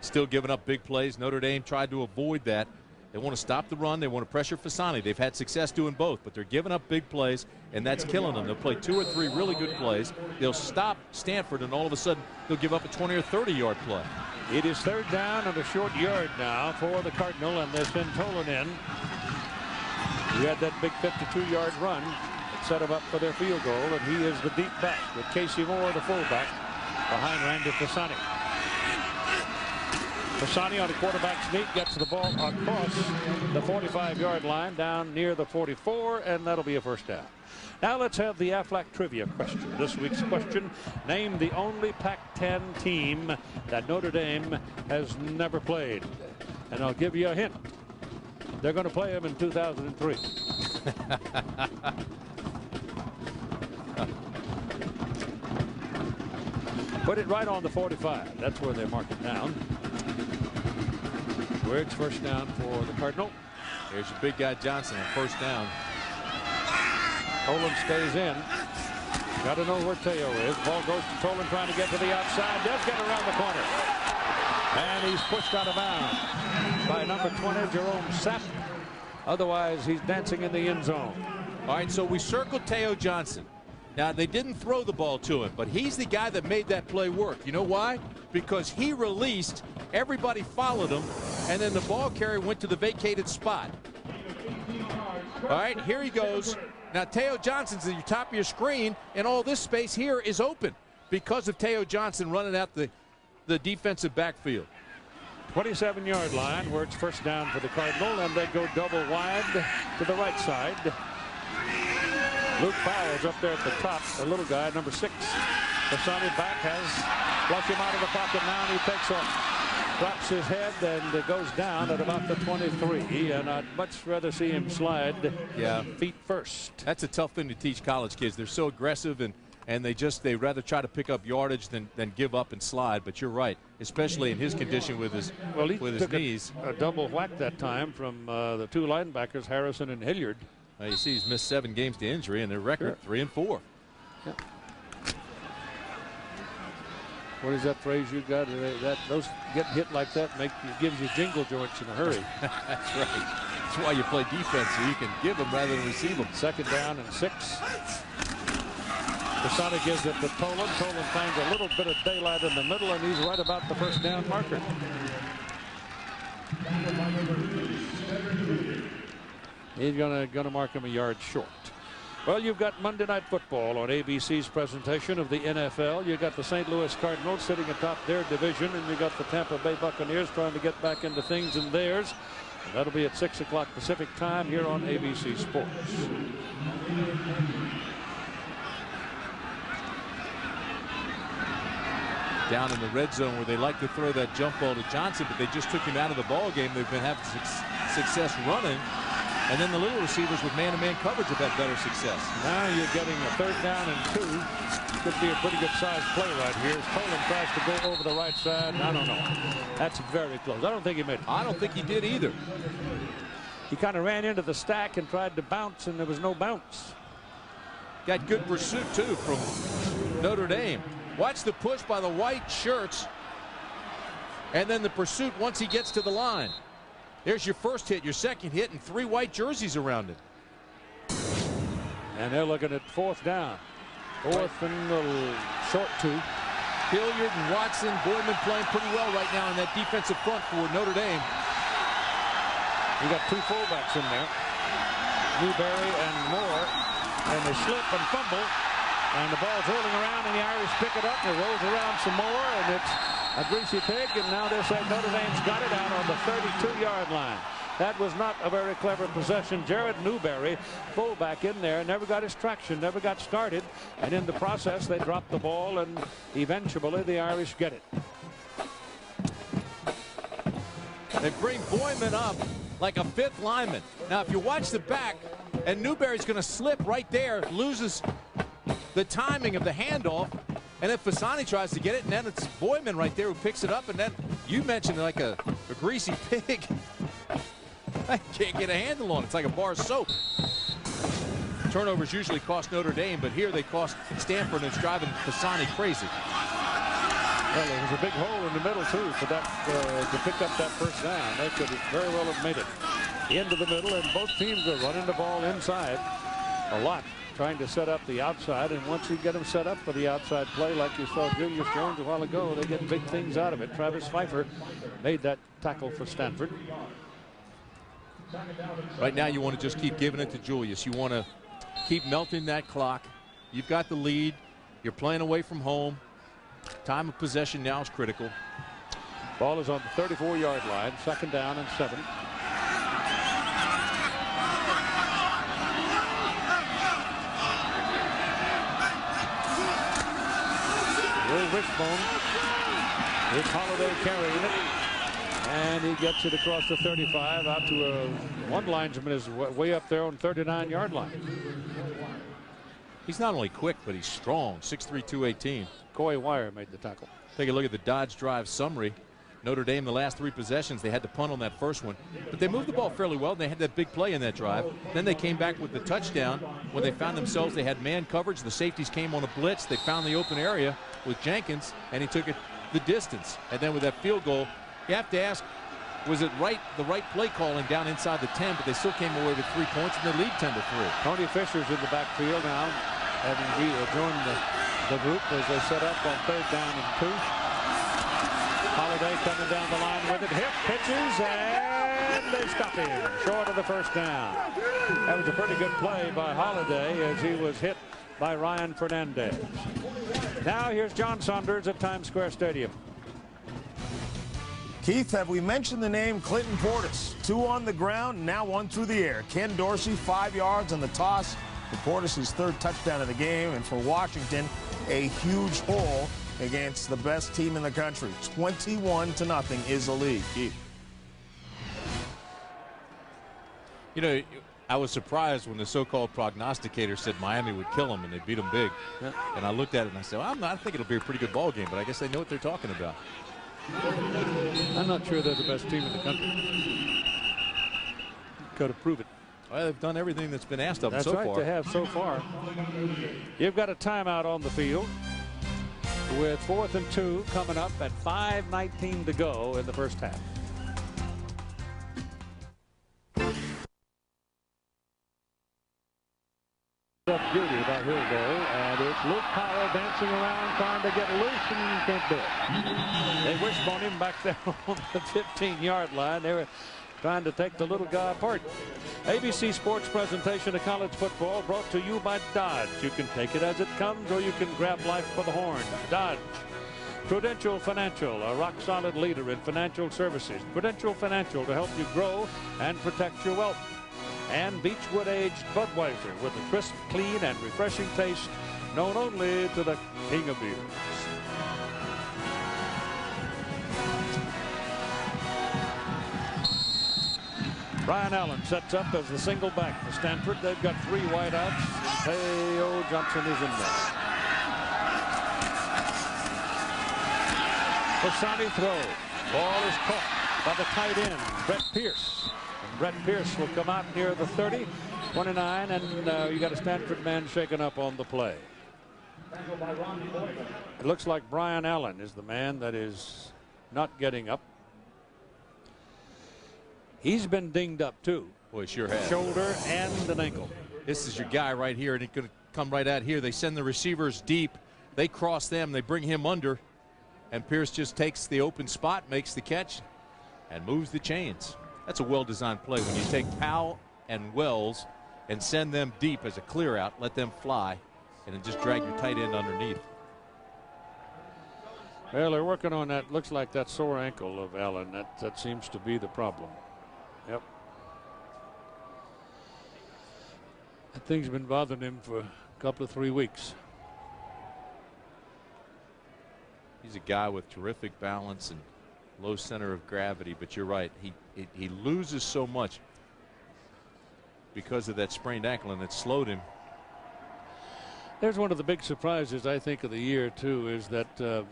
Still giving up big plays. Notre Dame tried to avoid that. They want to stop the run. They want to pressure Fasani. They've had success doing both, but they're giving up big plays, and that's killing them. They'll play 2 or 3 really good plays. They'll stop Stanford, and all of a sudden they'll give up a 20 or 30-yard play. It is 3rd down and a short yard now for the Cardinal, and there's been Tolonen. He had that big 52-yard run that set him up for their field goal, and he is the deep back with Casey Moore, the fullback, behind Randy Fasani. Fasani on the quarterback sneak gets the ball across the 45-yard line down near the 44, and that'll be a first down. Now let's have the Aflac trivia question. This week's question: name the only Pac-10 team that Notre Dame has never played. And I'll give you a hint. They're going to play them in 2003. Put it right on the 45. That's where they mark it down. Where it's first down for the Cardinal. There's your big guy Johnson on first down. Tolan stays in. Got to know where Teo is. Ball goes to Tolan trying to get to the outside. Does get around the corner. And he's pushed out of bounds by number 20, Jerome Sapp. Otherwise, he's dancing in the end zone. All right, so we circled Teo Johnson. Now, they didn't throw the ball to him, but he's the guy that made that play work. You know why? Because he released, everybody followed him, and then the ball carrier went to the vacated spot. All right, here he goes. Now, Teo Johnson's at the top of your screen, and all this space here is open because of Teo Johnson running out the defensive backfield. 27-yard line where it's first down for the Cardinal, and they go double wide to the right side. Luke Powell's up there at the top, the little guy, number 6. Fasani back, has flushed him out of the pocket now, and he takes off. Drops his head and goes down at about the 23, and I'd much rather see him slide feet first. That's a tough thing to teach college kids. They're so aggressive, and they rather try to pick up yardage than give up and slide. But you're right, especially in his condition with his knees. A double whack that time from the 2 linebackers, Harrison and Hilliard. You see he's missed 7 games to injury, and their record 3-4. Yeah. What is that phrase you got? Those getting hit like that gives you jingle joints in a hurry. That's right. That's why you play defense, so you can give them rather than receive them. Second down and 6. Fasani gives it to Tolan. Tolan finds a little bit of daylight in the middle, and he's right about the first down marker. He's gonna mark him a yard short. Well, you've got Monday Night Football on ABC's presentation of the NFL. You've got the St. Louis Cardinals sitting atop their division, and you've got the Tampa Bay Buccaneers trying to get back into things in theirs. And that'll be at 6 o'clock Pacific time here on ABC Sports. Down in the red zone where they like to throw that jump ball to Johnson, but they just took him out of the ball game. They've been having success running. And then the little receivers with man-to-man coverage have had better success. Now you're getting a 3rd down and 2. Could be a pretty good sized play right here. Tolan tries to go over the right side. I don't know. That's very close. I don't think he made it. I don't think he did either. He kind of ran into the stack and tried to bounce, and there was no bounce. Got good pursuit, too, from Notre Dame. Watch the push by the white shirts. And then the pursuit once he gets to the line. There's your first hit, your second hit, and 3 white jerseys around it. And they're looking at 4th down. 4th and a short 2. Hilliard and Watson, Boydman playing pretty well right now in that defensive front for Notre Dame. You got 2 fullbacks in there, Newberry and Moore, and they slip and fumble, and the ball's rolling around, and the Irish pick it up, and it rolls around some more, and it's a greasy pig, and now they're saying Notre Dame's got it out on the 32-yard line. That was not a very clever possession. Jared Newberry, fullback in there, never got his traction, never got started, and in the process they dropped the ball, and eventually the Irish get it. They bring Boydman up like a 5th lineman. Now, if you watch the back, and Newberry's going to slip right there, loses the timing of the handoff, and then Fasani tries to get it, and then it's Boydman right there who picks it up, and then you mentioned like a greasy pig. I can't get a handle on it. It's like a bar of soap. Turnovers usually cost Notre Dame, but here they cost Stanford, and it's driving Fasani crazy. Well, there was a big hole in the middle, too, for that to pick up that first down. They could very well have made it into the middle, and both teams are running the ball inside a lot, trying to set up the outside, and once you get them set up for the outside play, like you saw Julius Jones a while ago, they get big things out of it. Travis Pfeiffer made that tackle for Stanford. Right now you want to just keep giving it to Julius. You want to keep melting that clock. You've got the lead. You're playing away from home. Time of possession now is critical. Ball is on the 34-yard line, 2nd down and 7. Will Wishbone. It's Holiday carrying it. And he gets it across the 35 out to one linesman is way up there on 39-yard line. He's not only quick, but he's strong. 6'3", 218. Coy Wire made the tackle. Take a look at the Dodge Drive summary. Notre Dame, the last 3 possessions, they had to punt on that first one. But they moved the ball fairly well, and they had that big play in that drive. Then they came back with the touchdown when they found themselves, they had man coverage. The safeties came on a blitz. They found the open area with Jenkins, and he took it the distance. And then with that field goal, you have to ask, was it the right play calling down inside the 10, but they still came away with 3 points, and they lead 10-3. Tony Fisher's in the backfield now, having joined the group as they set up on 3rd down and 2. Holiday coming down the line with it. Hip pitches, and they stop him short of the 1st down. That was a pretty good play by Holiday as he was hit by Ryan Fernandez. Now here's John Saunders at Times Square Stadium. Keith, have we mentioned the name Clinton Portis? 2 on the ground, now 1 through the air. Ken Dorsey, 5 yards on the toss for Portis' 3rd touchdown of the game. And for Washington, a huge hole against the best team in the country. 21-0 is the lead. Keith. You know, I was surprised when the so-called prognosticator said Miami would kill them and they beat them big. Yeah. And I looked at it and I said, well, I think it'll be a pretty good ball game, but I guess they know what they're talking about. I'm not sure they're the best team in the country. Got to prove it. Well, they've done everything that's been asked of them so far. That's right, they have so far. You've got a timeout on the field with 4th and 2 coming up at 5:19 to go in the 1st half. Beauty by Hillsbury, and it's Luke Powell dancing around trying to get loose and can't do it. They wishbone him back there on the 15-yard line. They were trying to take the little guy apart. ABC Sports presentation of college football brought to you by Dodge. You can take it as it comes, or you can grab life by the horn. Dodge. Prudential Financial, a rock-solid leader in financial services. Prudential Financial to help you grow and protect your wealth. And Beechwood aged Budweiser with a crisp, clean, and refreshing taste known only to the king of beers. Brian Allen sets up as the single back for Stanford. They've got 3 wideouts. Teo Johnson is in there. Fasani throw. Ball is caught by the tight end, Brett Pierce. Brett Pierce will come out near the 30, 29, and you got a Stanford man shaken up on the play. It looks like Brian Allen is the man that is not getting up. He's been dinged up too. Boy, sure has. Shoulder and an ankle. This is your guy right here, and he's going to come right out here. They send the receivers deep. They cross them. They bring him under, and Pierce just takes the open spot, makes the catch, and moves the chains. That's a well-designed play when you take Powell and Wells and send them deep as a clear out, let them fly, and then just drag your tight end underneath. Well, they're working on that. Looks like that sore ankle of Allen. That seems to be the problem. Yep. That thing's been bothering him for a couple of 3 weeks. He's a guy with terrific balance and low center of gravity, but you're right. He loses so much because of that sprained ankle, and it slowed him. There's one of the big surprises, I think, of the year, too, is that, that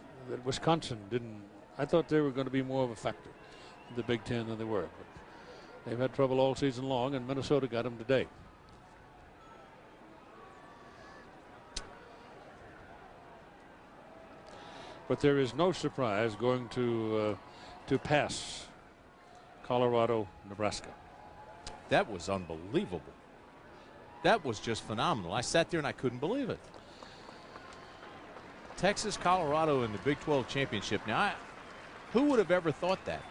Wisconsin didn't. I thought they were going to be more of a factor in the Big Ten than they were. But they've had trouble all season long, and Minnesota got them today. But there is no surprise going to pass Colorado, Nebraska. That was unbelievable. That was just phenomenal. I sat there and I couldn't believe it. Texas, Colorado in the Big 12 championship. Now, who would have ever thought that?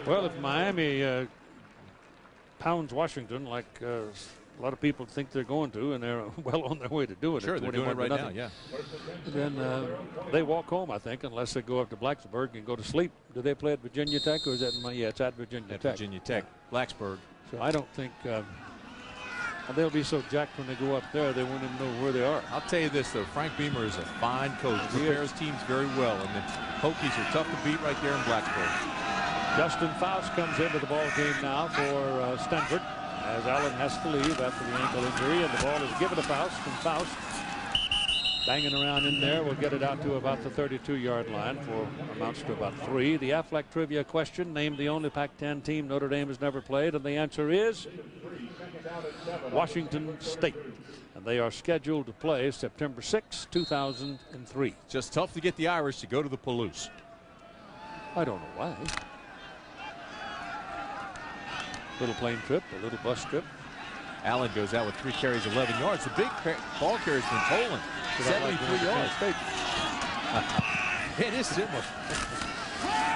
Well, if Miami pounds Washington like A lot of people think they're going to, and they're well on their way to doing it. Sure, they're doing it right now, yeah. Then they walk home, I think, unless they go up to Blacksburg and go to sleep. Do they play at Virginia Tech, or is that yeah, it's at Virginia Tech. Virginia Tech, Blacksburg. So I don't think they'll be so jacked when they go up there they won't even know where they are. I'll tell you this, though, Frank Beamer is a fine coach. Prepares teams very well, and the Hokies are tough to beat right there in Blacksburg. Justin Faust comes into the ball game now for Stanford, as Allen has to leave after the ankle injury, and the ball is given to Faust, and Faust banging around in there will get it out to about the 32-yard line for amounts to about 3. The Aflac trivia question: name the only Pac-10 team Notre Dame has never played, and the answer is Washington State. And they are scheduled to play September 6, 2003. Just tough to get the Irish to go to the Palouse. I don't know why. Little plane trip, a little bus trip. Allen goes out with 3 carries, 11 yards. The big ball carrier's been Tolan, 73 yards. It is similar.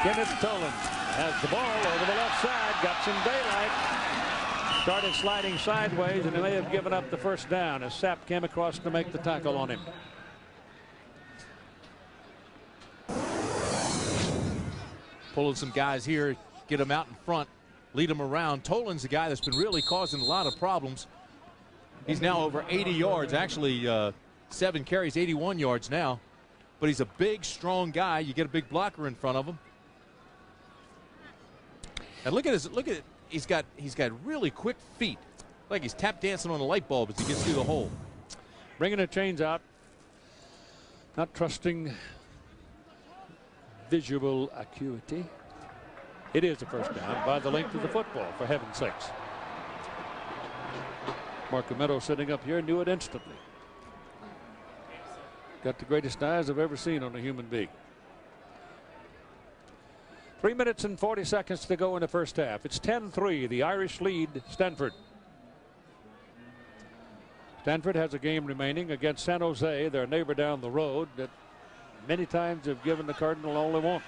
Kenneth Tolan has the ball over the left side, got some daylight. Started sliding sideways, and he may have given up the first down as Sapp came across to make the tackle on him. Pulling some guys here, get them out in front, lead them around. Tolan's the guy that's been really causing a lot of problems. He's now over 80 yards, actually 7 carries, 81 yards now. But he's a big, strong guy. You get a big blocker in front of him. And look at he's got really quick feet. Like he's tap dancing on a light bulb as he gets through the hole. Bringing the chains out. Not trusting visual acuity. It is a first down by the length of the football, for heaven's sakes. Mark Meadow sitting up here knew it instantly. Got the greatest eyes I've ever seen on a human being. 3 minutes and 40 seconds to go in the first half. It's 10-3. The Irish lead Stanford. Stanford has a game remaining against San Jose, their neighbor down the road, that many times have given the Cardinal all they want.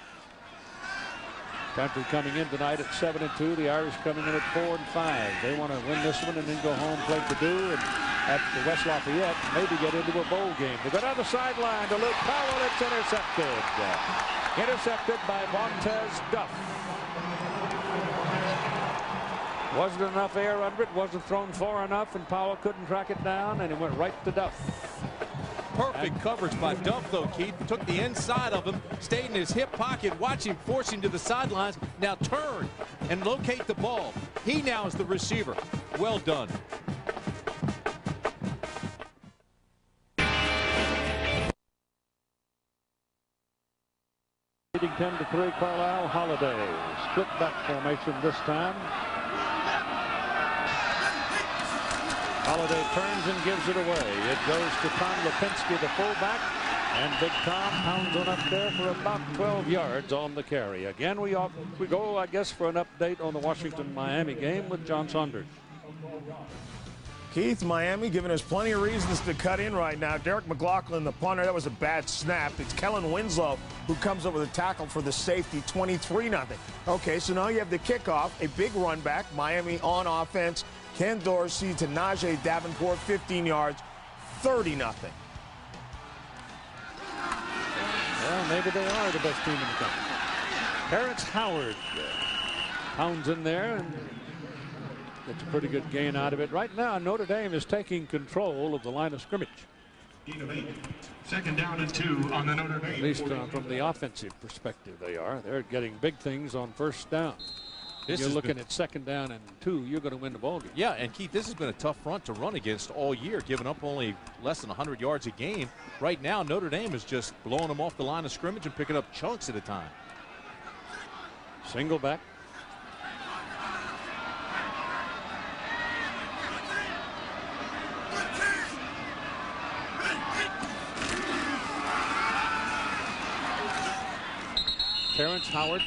Stanford coming in tonight at 7-2. The Irish coming in at 4-5. They want to win this one and then go home, play Purdue, and at the West Lafayette, maybe get into a bowl game. They go down the sideline to Luke Powell. It's intercepted. Intercepted by Vontez Duff. Wasn't enough air under it. Wasn't thrown far enough, and Powell couldn't track it down, and it went right to Duff. Perfect coverage by Duff, though, Keith. Took the inside of him, stayed in his hip pocket, watch him force him to the sidelines. Now turn and locate the ball. He now is the receiver. Well done. Leading 10-3, Carlisle Holiday. Split back formation this time. Holiday turns and gives it away. It goes to Tom Lipinski, the fullback, and Big Tom pounds on up there for about 12 yards on the carry. Again, we go, I guess, for an update on the Washington-Miami game with John Saunders. Keith, Miami giving us plenty of reasons to cut in right now. Derek McLaughlin, the punter, that was a bad snap. It's Kellen Winslow who comes up with a tackle for the safety, 23-0. Okay, so now you have the kickoff, a big run back. Miami on offense. Ken Dorsey to Najee Davenport, 15 yards, 30-0. Well, maybe they are the best team in the country. Terrence Howard pounds in there and gets a pretty good gain out of it. Right now, Notre Dame is taking control of the line of scrimmage. Second down and 2 on the Notre Dame. At least from the offensive perspective, they are. They're getting big things on first down. You're looking at second down and 2, you're going to win the ball game. Yeah, and Keith, this has been a tough front to run against all year, giving up only less than 100 yards a game. Right now, Notre Dame is just blowing them off the line of scrimmage and picking up chunks at a time. Single back. Terrence Howard,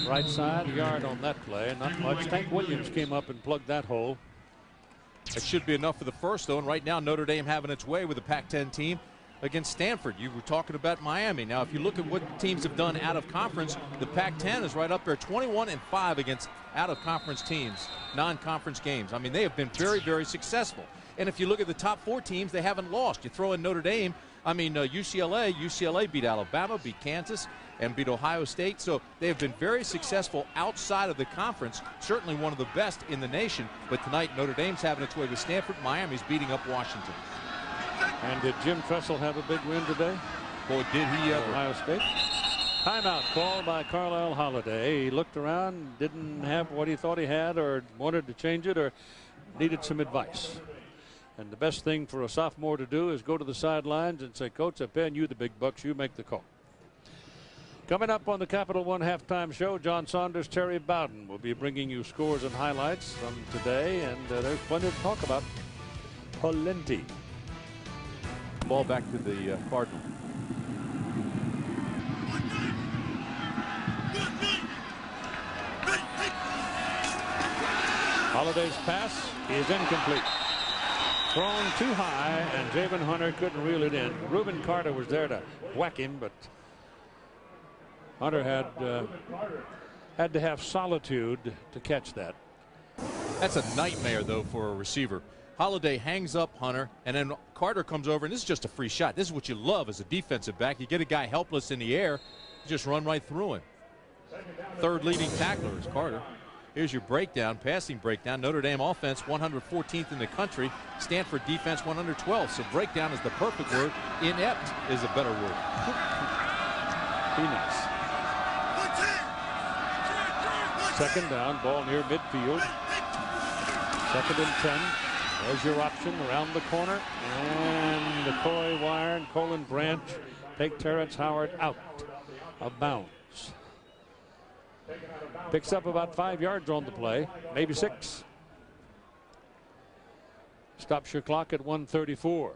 right side, yard on that play. Not much. Tank Williams came up and plugged that hole. That should be enough for the first, though. And right now, Notre Dame having its way with the Pac-10 team against Stanford. You were talking about Miami. Now, if you look at what teams have done out of conference, the Pac-10 is right up there, 21-5 against out-of-conference teams, non-conference games. I mean, they have been very, very successful. And if you look at the top 4 teams, they haven't lost. You throw in Notre Dame, UCLA beat Alabama, beat Kansas, and beat Ohio State. So they have been very successful outside of the conference, certainly one of the best in the nation. But tonight, Notre Dame's having its way with Stanford. Miami's beating up Washington. And did Jim Tressel have a big win today? Boy, did he ever. Ohio State. Timeout called by Carlisle Holiday. He looked around, didn't have what he thought he had, or wanted to change it, or needed some advice. And the best thing for a sophomore to do is go to the sidelines and say, Coach, I'm paying you the big bucks. You make the call. Coming up on the Capital One halftime show, John Saunders, Terry Bowden will be bringing you scores and highlights from today. And there's plenty to talk about. Plenty. Ball back to the Cardinal. Holiday's pass is incomplete. Thrown too high, and Javen Hunter couldn't reel it in. Reuben Carter was there to whack him, but Hunter had to have solitude to catch that. That's a nightmare, though, for a receiver. Holiday hangs up Hunter, and then Carter comes over, and this is just a free shot. This is what you love as a defensive back. You get a guy helpless in the air, you just run right through him. Third leading tackler is Carter. Here's your breakdown, passing breakdown. Notre Dame offense 114th in the country. Stanford defense 112th. So breakdown is the perfect word. Inept is a better word. Be nice. Second down, ball near midfield. 2nd and 10. There's your option around the corner. And the Coy Wire and Colin Branch take Terrence Howard out of bounds. Picks up about 5 yards on the play, maybe 6. Stops your clock at 1:34.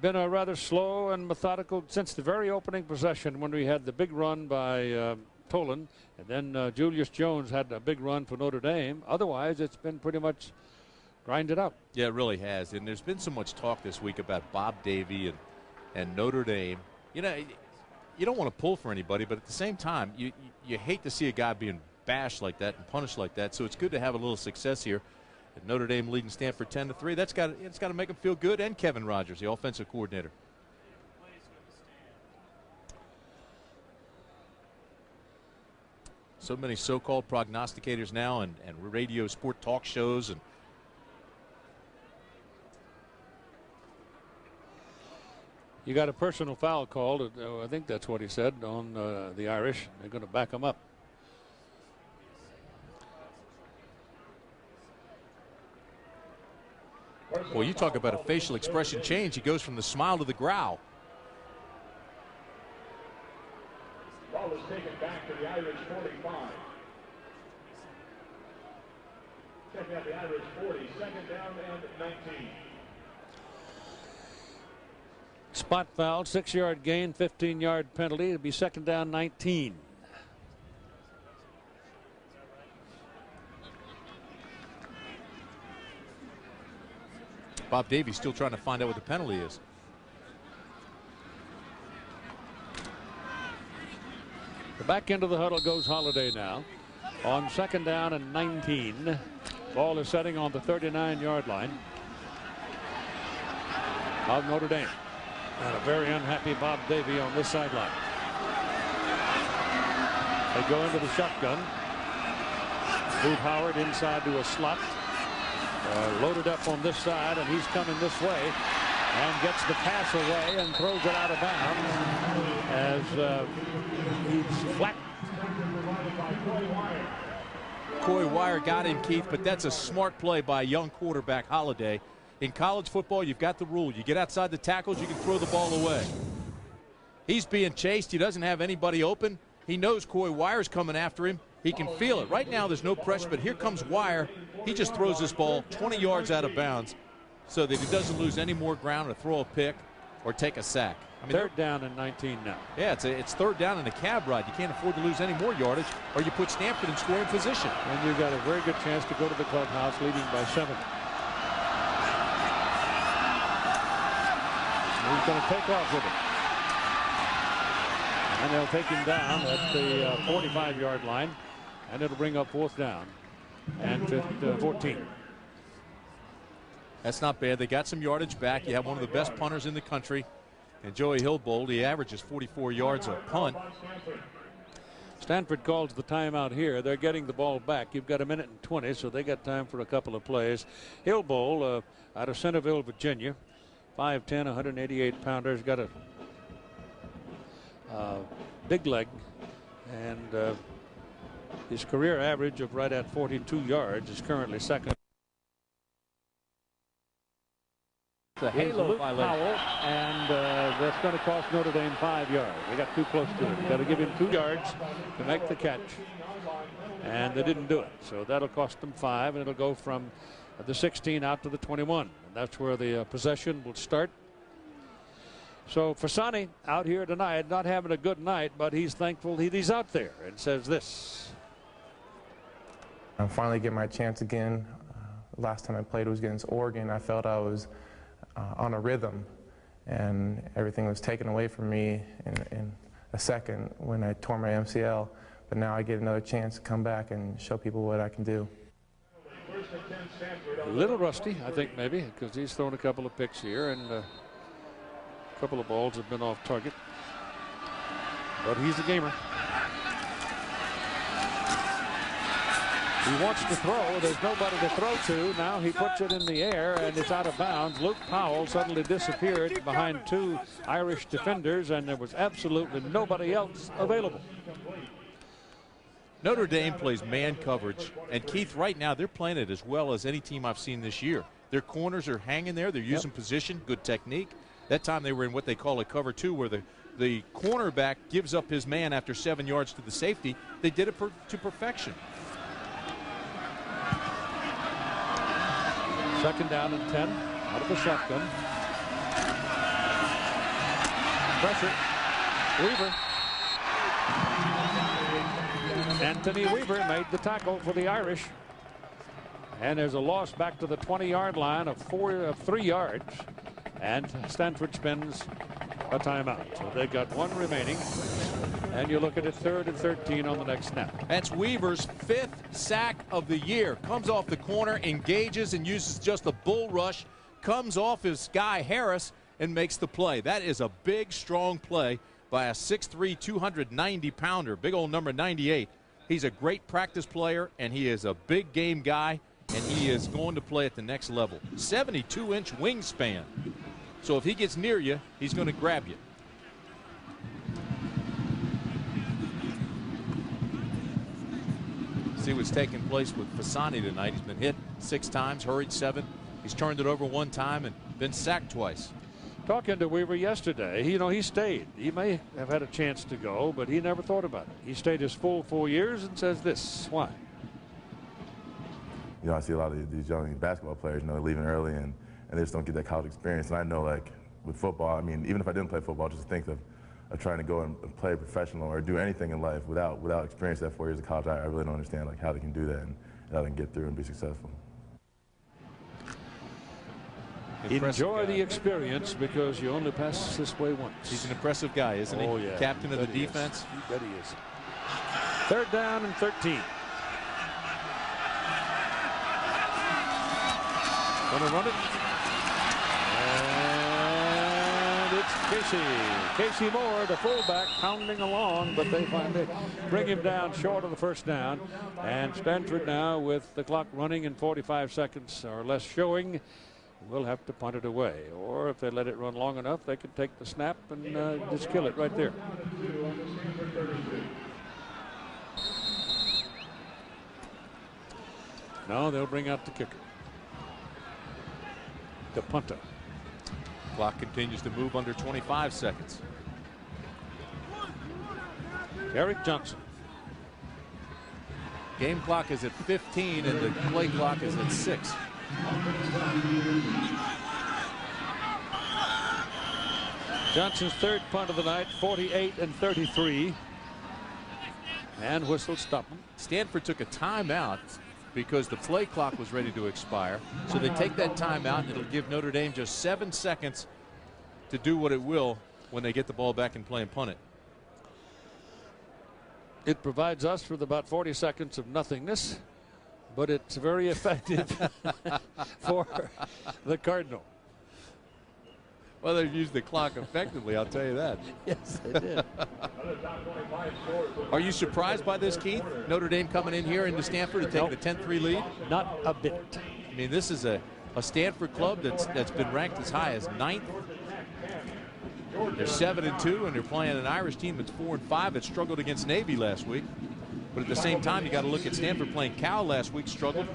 Been a rather slow and methodical since the very opening possession when we had the big run by Tolan, and then Julius Jones had a big run for Notre Dame. Otherwise, it's been pretty much grinded up. Yeah, it really has. And there's been so much talk this week about Bob Davie and Notre Dame. You know, you don't want to pull for anybody, but at the same time, you hate to see a guy being bashed like that and punished like that. So it's good to have a little success here. And Notre Dame leading Stanford 10-3. It's got to make them feel good. And Kevin Rogers, the offensive coordinator. So many so-called prognosticators now, and radio sport talk shows, and you got a personal foul called. I think that's what he said on the Irish. They're going to back him up. Well, you talk about a facial expression change. He goes from the smile to the growl. Ball is taken back to the Irish 45. Checking out the Irish 40. 2nd down and 19. Spot foul, 6-yard gain, 15-yard penalty. It'll be 2nd down, 19. Bob Davie still trying to find out what the penalty is. The back end of the huddle goes Holiday now. On 2nd down and 19. Ball is setting on the 39-yard line of Notre Dame. And a very unhappy Bob Davie on this sideline. They go into the shotgun. Move Howard inside to a slot. Loaded up on this side, and he's coming this way and gets the pass away and throws it out of bounds as he's flat. Coy Wire got him, Keith, but that's a smart play by a young quarterback, Holiday. In college football, you've got the rule. You get outside the tackles, you can throw the ball away. He's being chased. He doesn't have anybody open. He knows Coy Wire's coming after him. He can feel it. Right now, there's no pressure, but here comes Wire. He just throws this ball 20 yards out of bounds so that he doesn't lose any more ground or throw a pick or take a sack. I mean, 3rd down and 19 now. Yeah, it's 3rd down in a cab ride. You can't afford to lose any more yardage, or you put Stanford in scoring position. And you've got a very good chance to go to the clubhouse leading by 7. He's going to take off with it. And they'll take him down at the 45-yard line And it'll bring up 4th down and 14. That's not bad. They got some yardage back. You have one of the best punters in the country. And Joey Hilbold, he averages 44 yards a punt. Stanford calls the timeout here. They're getting the ball back. You've got 1:20, so they got time for a couple of plays. Hilbold out of Centerville, Virginia, 5'10", 188-pounder. He's got a big leg, and his career average of right at 42 yards is currently second. The Halo Powell, and that's going to cost Notre Dame 5 yards. They got too close to it. Got to give him 2 yards to make the catch, and they didn't do it. So that'll cost them 5, and it'll go from the 16 out to the 21. And that's where the possession will start. So Fasani out here tonight, not having a good night, but he's thankful he's out there, and says this. I'm finally getting my chance again. Last time I played was against Oregon. I felt I was on a rhythm, and everything was taken away from me in a second when I tore my MCL. But now I get another chance to come back and show people what I can do. A little rusty, I think, maybe, because he's thrown a couple of picks here, and a couple of balls have been off target. But he's a gamer. He wants to throw. There's nobody to throw to. Now he puts it in the air, and it's out of bounds. Luke Powell suddenly disappeared behind 2 Irish defenders, and there was absolutely nobody else available. Notre Dame plays man coverage, and Keith, right now they're playing it as well as any team I've seen this year. Their corners are hanging there. They're using position, good technique. That time they were in what they call a cover 2, where the cornerback gives up his man after 7 yards to the safety. They did it to perfection. 2nd down and 10 out of the shotgun. Pressure. Weaver. Anthony Weaver made the tackle for the Irish. And there's a loss back to the 20-yard line of 3 yards. And Stanford spends a timeout. So they've got 1 remaining. And you look at it, 3rd and 13 on the next snap. That's Weaver's 5th sack of the year. Comes off the corner, engages, and uses just a bull rush. Comes off his guy Harris and makes the play. That is a big, strong play by a 6'3", 290-pounder. Big old number 98. He's a great practice player, and he is a big game guy, and he is going to play at the next level. 72-inch wingspan. So if he gets near you, he's going to grab you. See what's taking place with Fasani tonight. He's been hit 6 times, hurried 7. He's turned it over 1 time and been sacked twice. Talking to Weaver yesterday, he stayed. He may have had a chance to go, but he never thought about it. He stayed his full 4 years and says this. Why? You know, I see a lot of these young basketball players, leaving early and they just don't get that college experience. And I know, like, with football, I mean, even if I didn't play football, just think of trying to go and play professional or do anything in life without experience that 4 years of college. I really don't understand, like, how they can do that and how they can get through and be successful. Enjoy the experience because you only pass this way once. He's an impressive guy, isn't he? Oh, yeah. Captain of the defense. You bet he is. 3rd down and 13. Gonna run it. And it's Casey Moore, the fullback, pounding along, but they finally bring him down short of the 1st down. And Stanford now, with the clock running and 45 seconds or less showing, will have to punt it away. Or if they let it run long enough, they can take the snap and just kill it right there. Now they'll bring out the kicker. The punter. Clock continues to move under 25 seconds. Eric Johnson. Game clock is at 15 and the play clock is at 6. Johnson's 3rd punt of the night, 48 and 33. And whistle stop him. Stanford took a timeout because the play clock was ready to expire. So they take that timeout, and it'll give Notre Dame just 7 seconds to do what it will when they get the ball back in play and punt it. It provides us with about 40 seconds of nothingness, but it's very effective for the Cardinal. Well, they've used the clock effectively, I'll tell you that. Yes, they did. Are you surprised by this, Keith? Notre Dame coming in here into Stanford and taking a 10-3 lead? Not a bit. I mean, this is a Stanford club that's been ranked as high as 9th. They're 7-2, and they're playing an Irish team that's 4-5 that struggled against Navy last week. But at the same time, you got to look at Stanford playing Cal last week, struggled.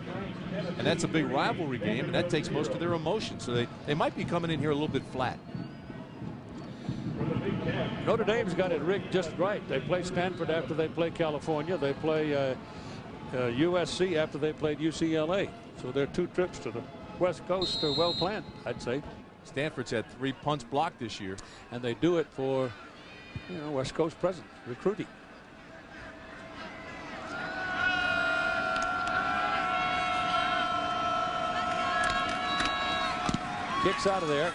And that's a big rivalry game, and that takes most of their emotion. So they might be coming in here a little bit flat. Notre Dame's got it rigged just right. They play Stanford after they play California. They play USC after they played UCLA. So their 2 trips to the West Coast are well planned, I'd say. Stanford's had 3 punts blocked this year. And they do it for, West Coast presence, recruiting. Kicks out of there.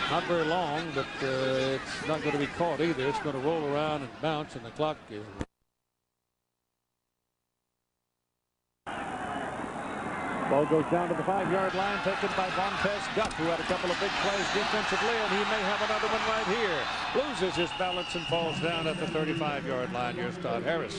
Not very long, but it's not going to be caught either. It's going to roll around and bounce, and the clock is. Ball goes down to the 5-yard line, taken by Montez Gutt, who had a couple of big plays defensively, and he may have another one right here. Loses his balance and falls down at the 35-yard line. Here's Todd Harris.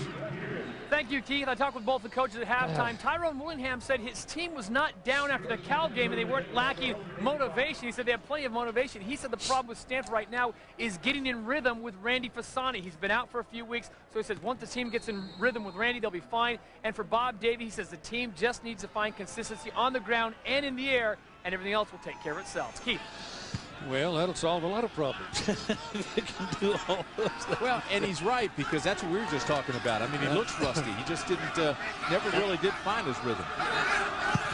Thank you, Keith. I talked with both the coaches at halftime. Tyrone Willingham said his team was not down after the Cal game and they weren't lacking motivation. He said they have plenty of motivation. He said the problem with Stanford right now is getting in rhythm with Randy Fasani. He's been out for a few weeks, so he says once the team gets in rhythm with Randy, they'll be fine. And for Bob Davie, he says the team just needs to find consistency on the ground and in the air, and everything else will take care of itself. Keith. Well, that'll solve a lot of problems. They can do all those things. Well, and he's right, because that's what we were just talking about. I mean, he looks rusty. He just never really did find his rhythm.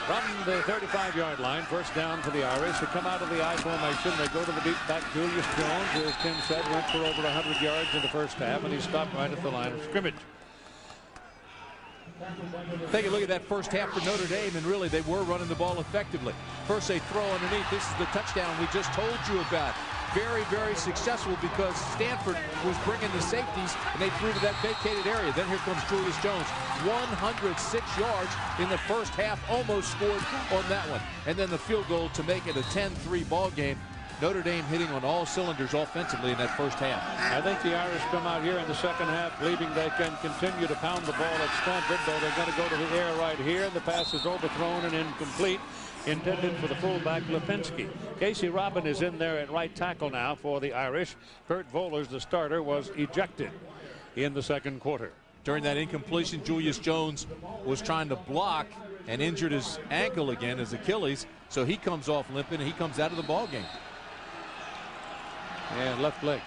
From the 35-yard line, first down for the Irish. They come out of the I formation. They go to the deep back. Julius Jones, as Tim said, went for over 100 yards in the first half, and he stopped right at the line of scrimmage. Take a look at that first half for Notre Dame, and really they were running the ball effectively. First they throw underneath. This is the touchdown we just told you about. Very, very successful because Stanford was bringing the safeties, and they threw to that vacated area. Then here comes Julius Jones. 106 yards in the first half, almost scored on that one. And then the field goal to make it a 10-3 ball game. Notre Dame hitting on all cylinders offensively in that first half. I think the Irish come out here in the second half believing they can continue to pound the ball at Stanford, though they're going to go to the air right here. The pass is overthrown and incomplete, intended for the fullback Lipinski. Casey Robin is in there at right tackle now for the Irish. Kurt Vollers, the starter, was ejected in the second quarter. During that incompletion, Julius Jones was trying to block and injured his ankle again, his Achilles, so he comes off limping and he comes out of the ball game. And left leg.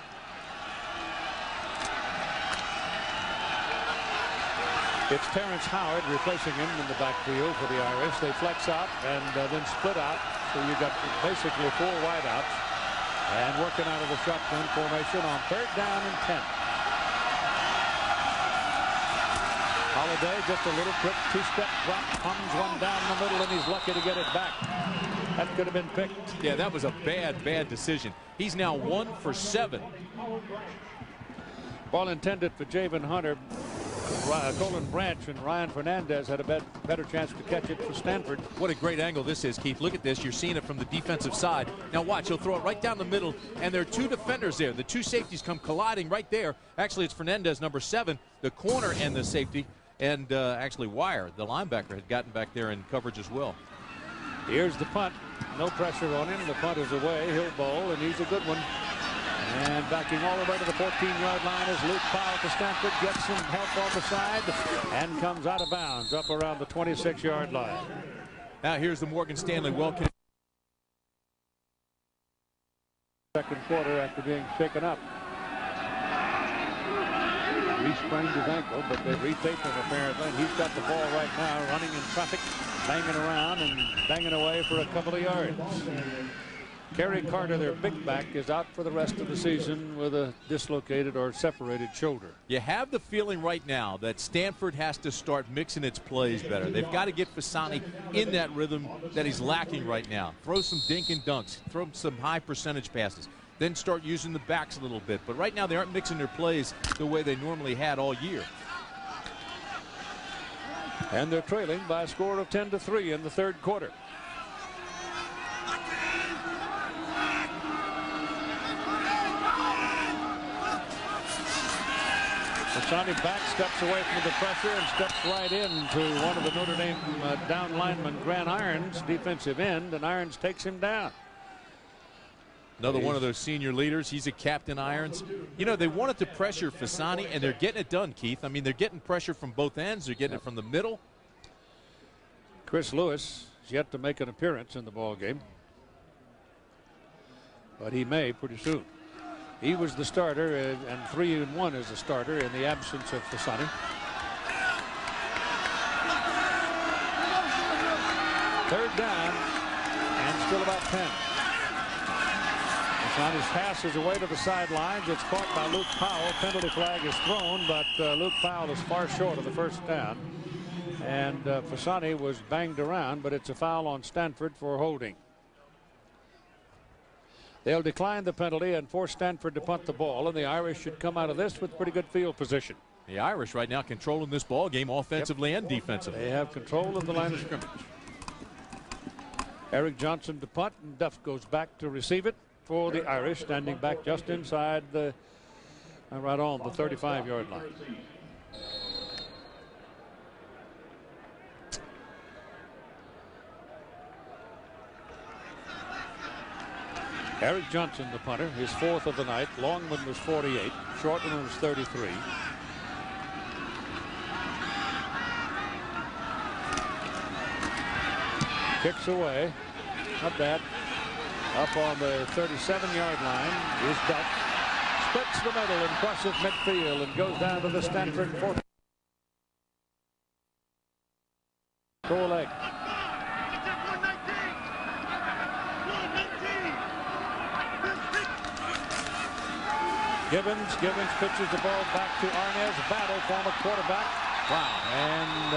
It's Terrence Howard replacing him in the backfield for the Irish. They flex out and then split out. So you got basically 4 wideouts. And working out of the shotgun formation on 3rd down and 10. Holiday, just a little quick 2-step drop, comes one down the middle, and he's lucky to get it back. That could have been picked. Yeah, that was a bad decision. He's now 1 for 7. Ball intended for Javen Hunter. Colin Branch and Ryan Fernandez had a better chance to catch it for Stanford. What a great angle this is, Keith. Look at this. You're seeing it from the defensive side. Now watch, he'll throw it right down the middle, and there are 2 defenders there. The 2 safeties come colliding right there. Actually, it's Fernandez, number 7, the corner and the safety, and actually Wire, the linebacker, had gotten back there in coverage as well. Here's the punt. No pressure on him. The punt is away. He'll bowl, and he's a good one. And backing all the way to the 14-yard line is Luke Powell to Stanford. Gets some help on the side and comes out of bounds up around the 26-yard line. Now here's the Morgan Stanley Welkin. Second quarter after being shaken up. Re-sprained his ankle, but they retaped him apparently. And he's got the ball right now, running in traffic, banging around and banging away for a couple of yards. Kerry Carter, their big back, is out for the rest of the season with a dislocated or separated shoulder. You have the feeling right now that Stanford has to start mixing its plays better. They've got to get Fasani in that rhythm that he's lacking right now. Throw some dink and dunks, throw some high percentage passes, then start using the backs a little bit. But right now they aren't mixing their plays the way they normally had all year. And they're trailing by a score of 10-3 in the third quarter. Fasani back, steps away from the pressure and steps right into one of the Notre Dame down linemen, Grant Irons, defensive end, and Irons takes him down. Another one of those senior leaders. He's a captain, Irons. You know, they wanted to pressure Fasani, and they're getting it done, Keith. I mean, they're getting pressure from both ends. They're getting it from the middle. Chris Lewis is yet to make an appearance in the ball game, but he may pretty soon. He was the starter, and 3-1 as a starter in the absence of Fasani. Third down, and still about 10. Fasani's pass is away to the sidelines. It's caught by Luke Powell. Penalty flag is thrown, but Luke Powell is far short of the first down. And Fasani was banged around, but it's a foul on Stanford for holding. They'll decline the penalty and force Stanford to punt the ball, and the Irish should come out of this with pretty good field position. The Irish right now controlling this ball game offensively and defensively. They have control of the line of scrimmage. Eric Johnson to punt, and Duff goes back to receive it for the Irish, standing back just inside the, right on the 35-yard line. Eric Johnson, the punter, his fourth of the night. Longman was 48. Shortman was 33. Kicks away. Not bad. Up on the 37-yard line is Duck. Splits the middle and crosses midfield and goes down to the Stanford 40. Goal leg. Gibbons pitches the ball back to Arnez Battle, former quarterback. Wow. And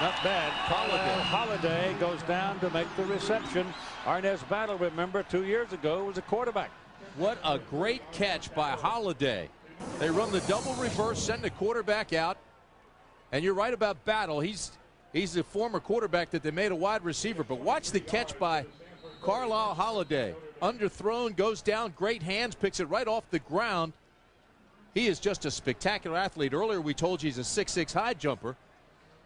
not bad. Holiday goes down to make the reception. Arnez Battle, remember, 2 years ago was a quarterback. What a great catch by Holiday. They run the double reverse, send the quarterback out. And you're right about Battle. He's the former quarterback that they made a wide receiver. But watch the catch by Carlisle Holiday. Underthrown, goes down, great hands, picks it right off the ground. He is just a spectacular athlete. Earlier we told you he's a 6'6" high jumper.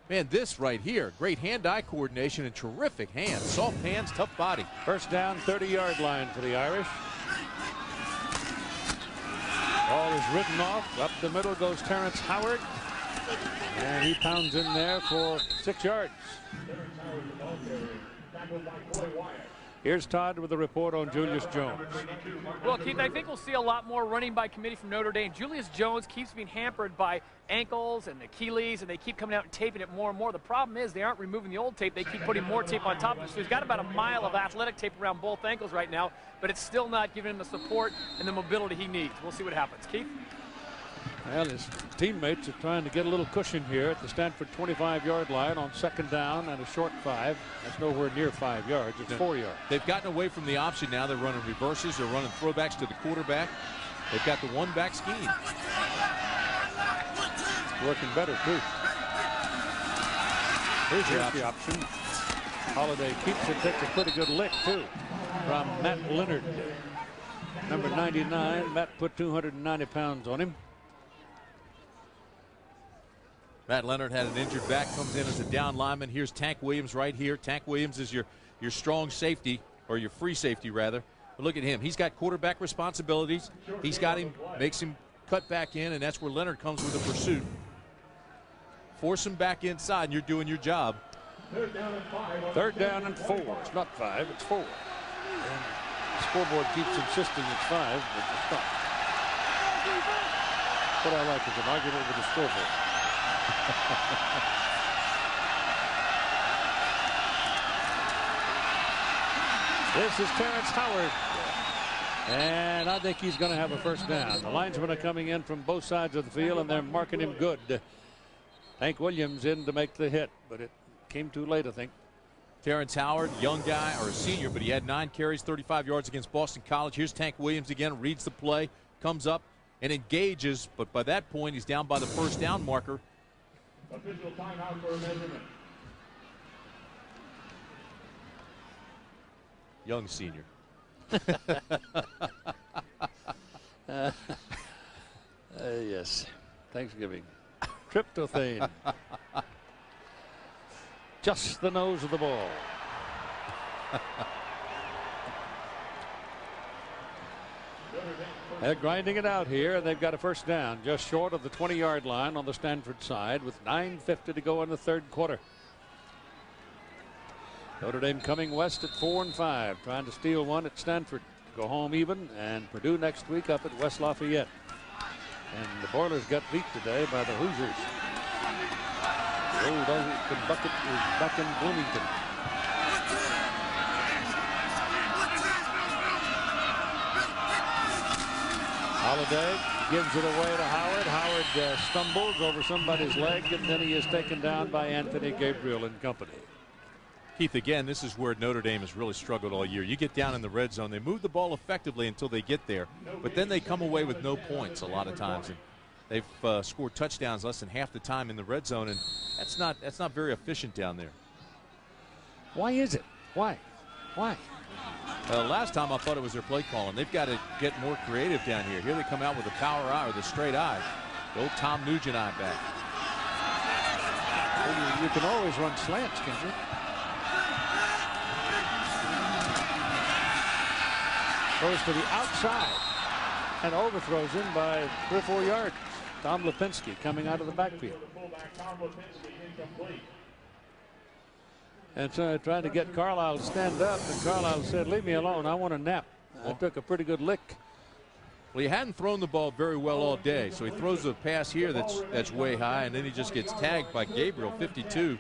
Man, this right here, great hand-eye coordination and terrific hands. Soft hands, tough body. First down, 30-yard line for the Irish. Ball is ridden off. Up the middle goes Terrence Howard. And he pounds in there for 6 yards. Here's Todd with a report on Julius Jones. Well, Keith, I think we'll see a lot more running by committee from Notre Dame. Julius Jones keeps being hampered by ankles and Achilles, and they keep coming out and taping it more and more. The problem is they aren't removing the old tape. They keep putting more tape on top of it. So he's got about a mile of athletic tape around both ankles right now, but it's still not giving him the support and the mobility he needs. We'll see what happens. Keith? Well, his teammates are trying to get a little cushion here at the Stanford 25-yard line on second down and a short 5. That's nowhere near 5 yards. It's 4 yards. They've gotten away from the option now. They're running reverses. They're running throwbacks to the quarterback. They've got the one-back scheme. It's working better, too. Here's the option. Holiday keeps it, takes a pretty good lick, too, from Matt Leonard. Number 99. Matt put 290 pounds on him. Matt Leonard had an injured back, comes in as a down lineman. Here's Tank Williams right here. Tank Williams is your strong safety, or your free safety, rather. But look at him. He's got quarterback responsibilities. He's got him, makes him cut back in, and that's where Leonard comes with the pursuit. Force him back inside, and you're doing your job. Third down and 4. It's not 5, it's 4. And the scoreboard keeps insisting it's 5, but it's not. What I like is an argument with the scoreboard. This is Terrence Howard, and I think he's going to have a first down. The linesmen are coming in from both sides of the field, and they're marking him good. Hank Williams in to make the hit, but it came too late, I think. Terrence Howard, young guy, or a senior, but he had 9 carries, 35 yards against Boston College. Here's Tank Williams again, reads the play, comes up and engages, but by that point he's down by the first down marker. Official timeout for a measurement. Young senior. Yes. Thanksgiving. Tryptophan. Just the nose of the ball. They're grinding it out here, and they've got a first down just short of the 20-yard line on the Stanford side with 9:50 to go in the third quarter. Notre Dame coming west at 4-5, trying to steal one at Stanford to go home even, and Purdue next week up at West Lafayette. And the Boilers got beat today by the Hoosiers. The old Elgin Bucket is back in Bloomington. Holiday gives it away to Howard. Howard stumbles over somebody's leg, and then he is taken down by Anthony Gabriel and company. Keith, again, this is where Notre Dame has really struggled all year. You get down in the red zone, they move the ball effectively until they get there, but then they come away with no points a lot of times. And they've scored touchdowns less than half the time in the red zone, and that's not very efficient down there. Why is it? Why? Last time I thought it was their play calling. They've got to get more creative down here. Here they come out with a power eye or the straight eye. The old Tom Nugent eye back. Well, you can always run slants, can't you? Goes to the outside and overthrows him by 3 or 4 yards. Tom Lipinski coming out of the backfield. And so trying to get Carlisle to stand up, and Carlisle said, "Leave me alone. I want a nap." I took a pretty good lick. Well, he hadn't thrown the ball very well all day, so he throws a pass here that's way high, and then he just gets tagged by Gabriel, 52.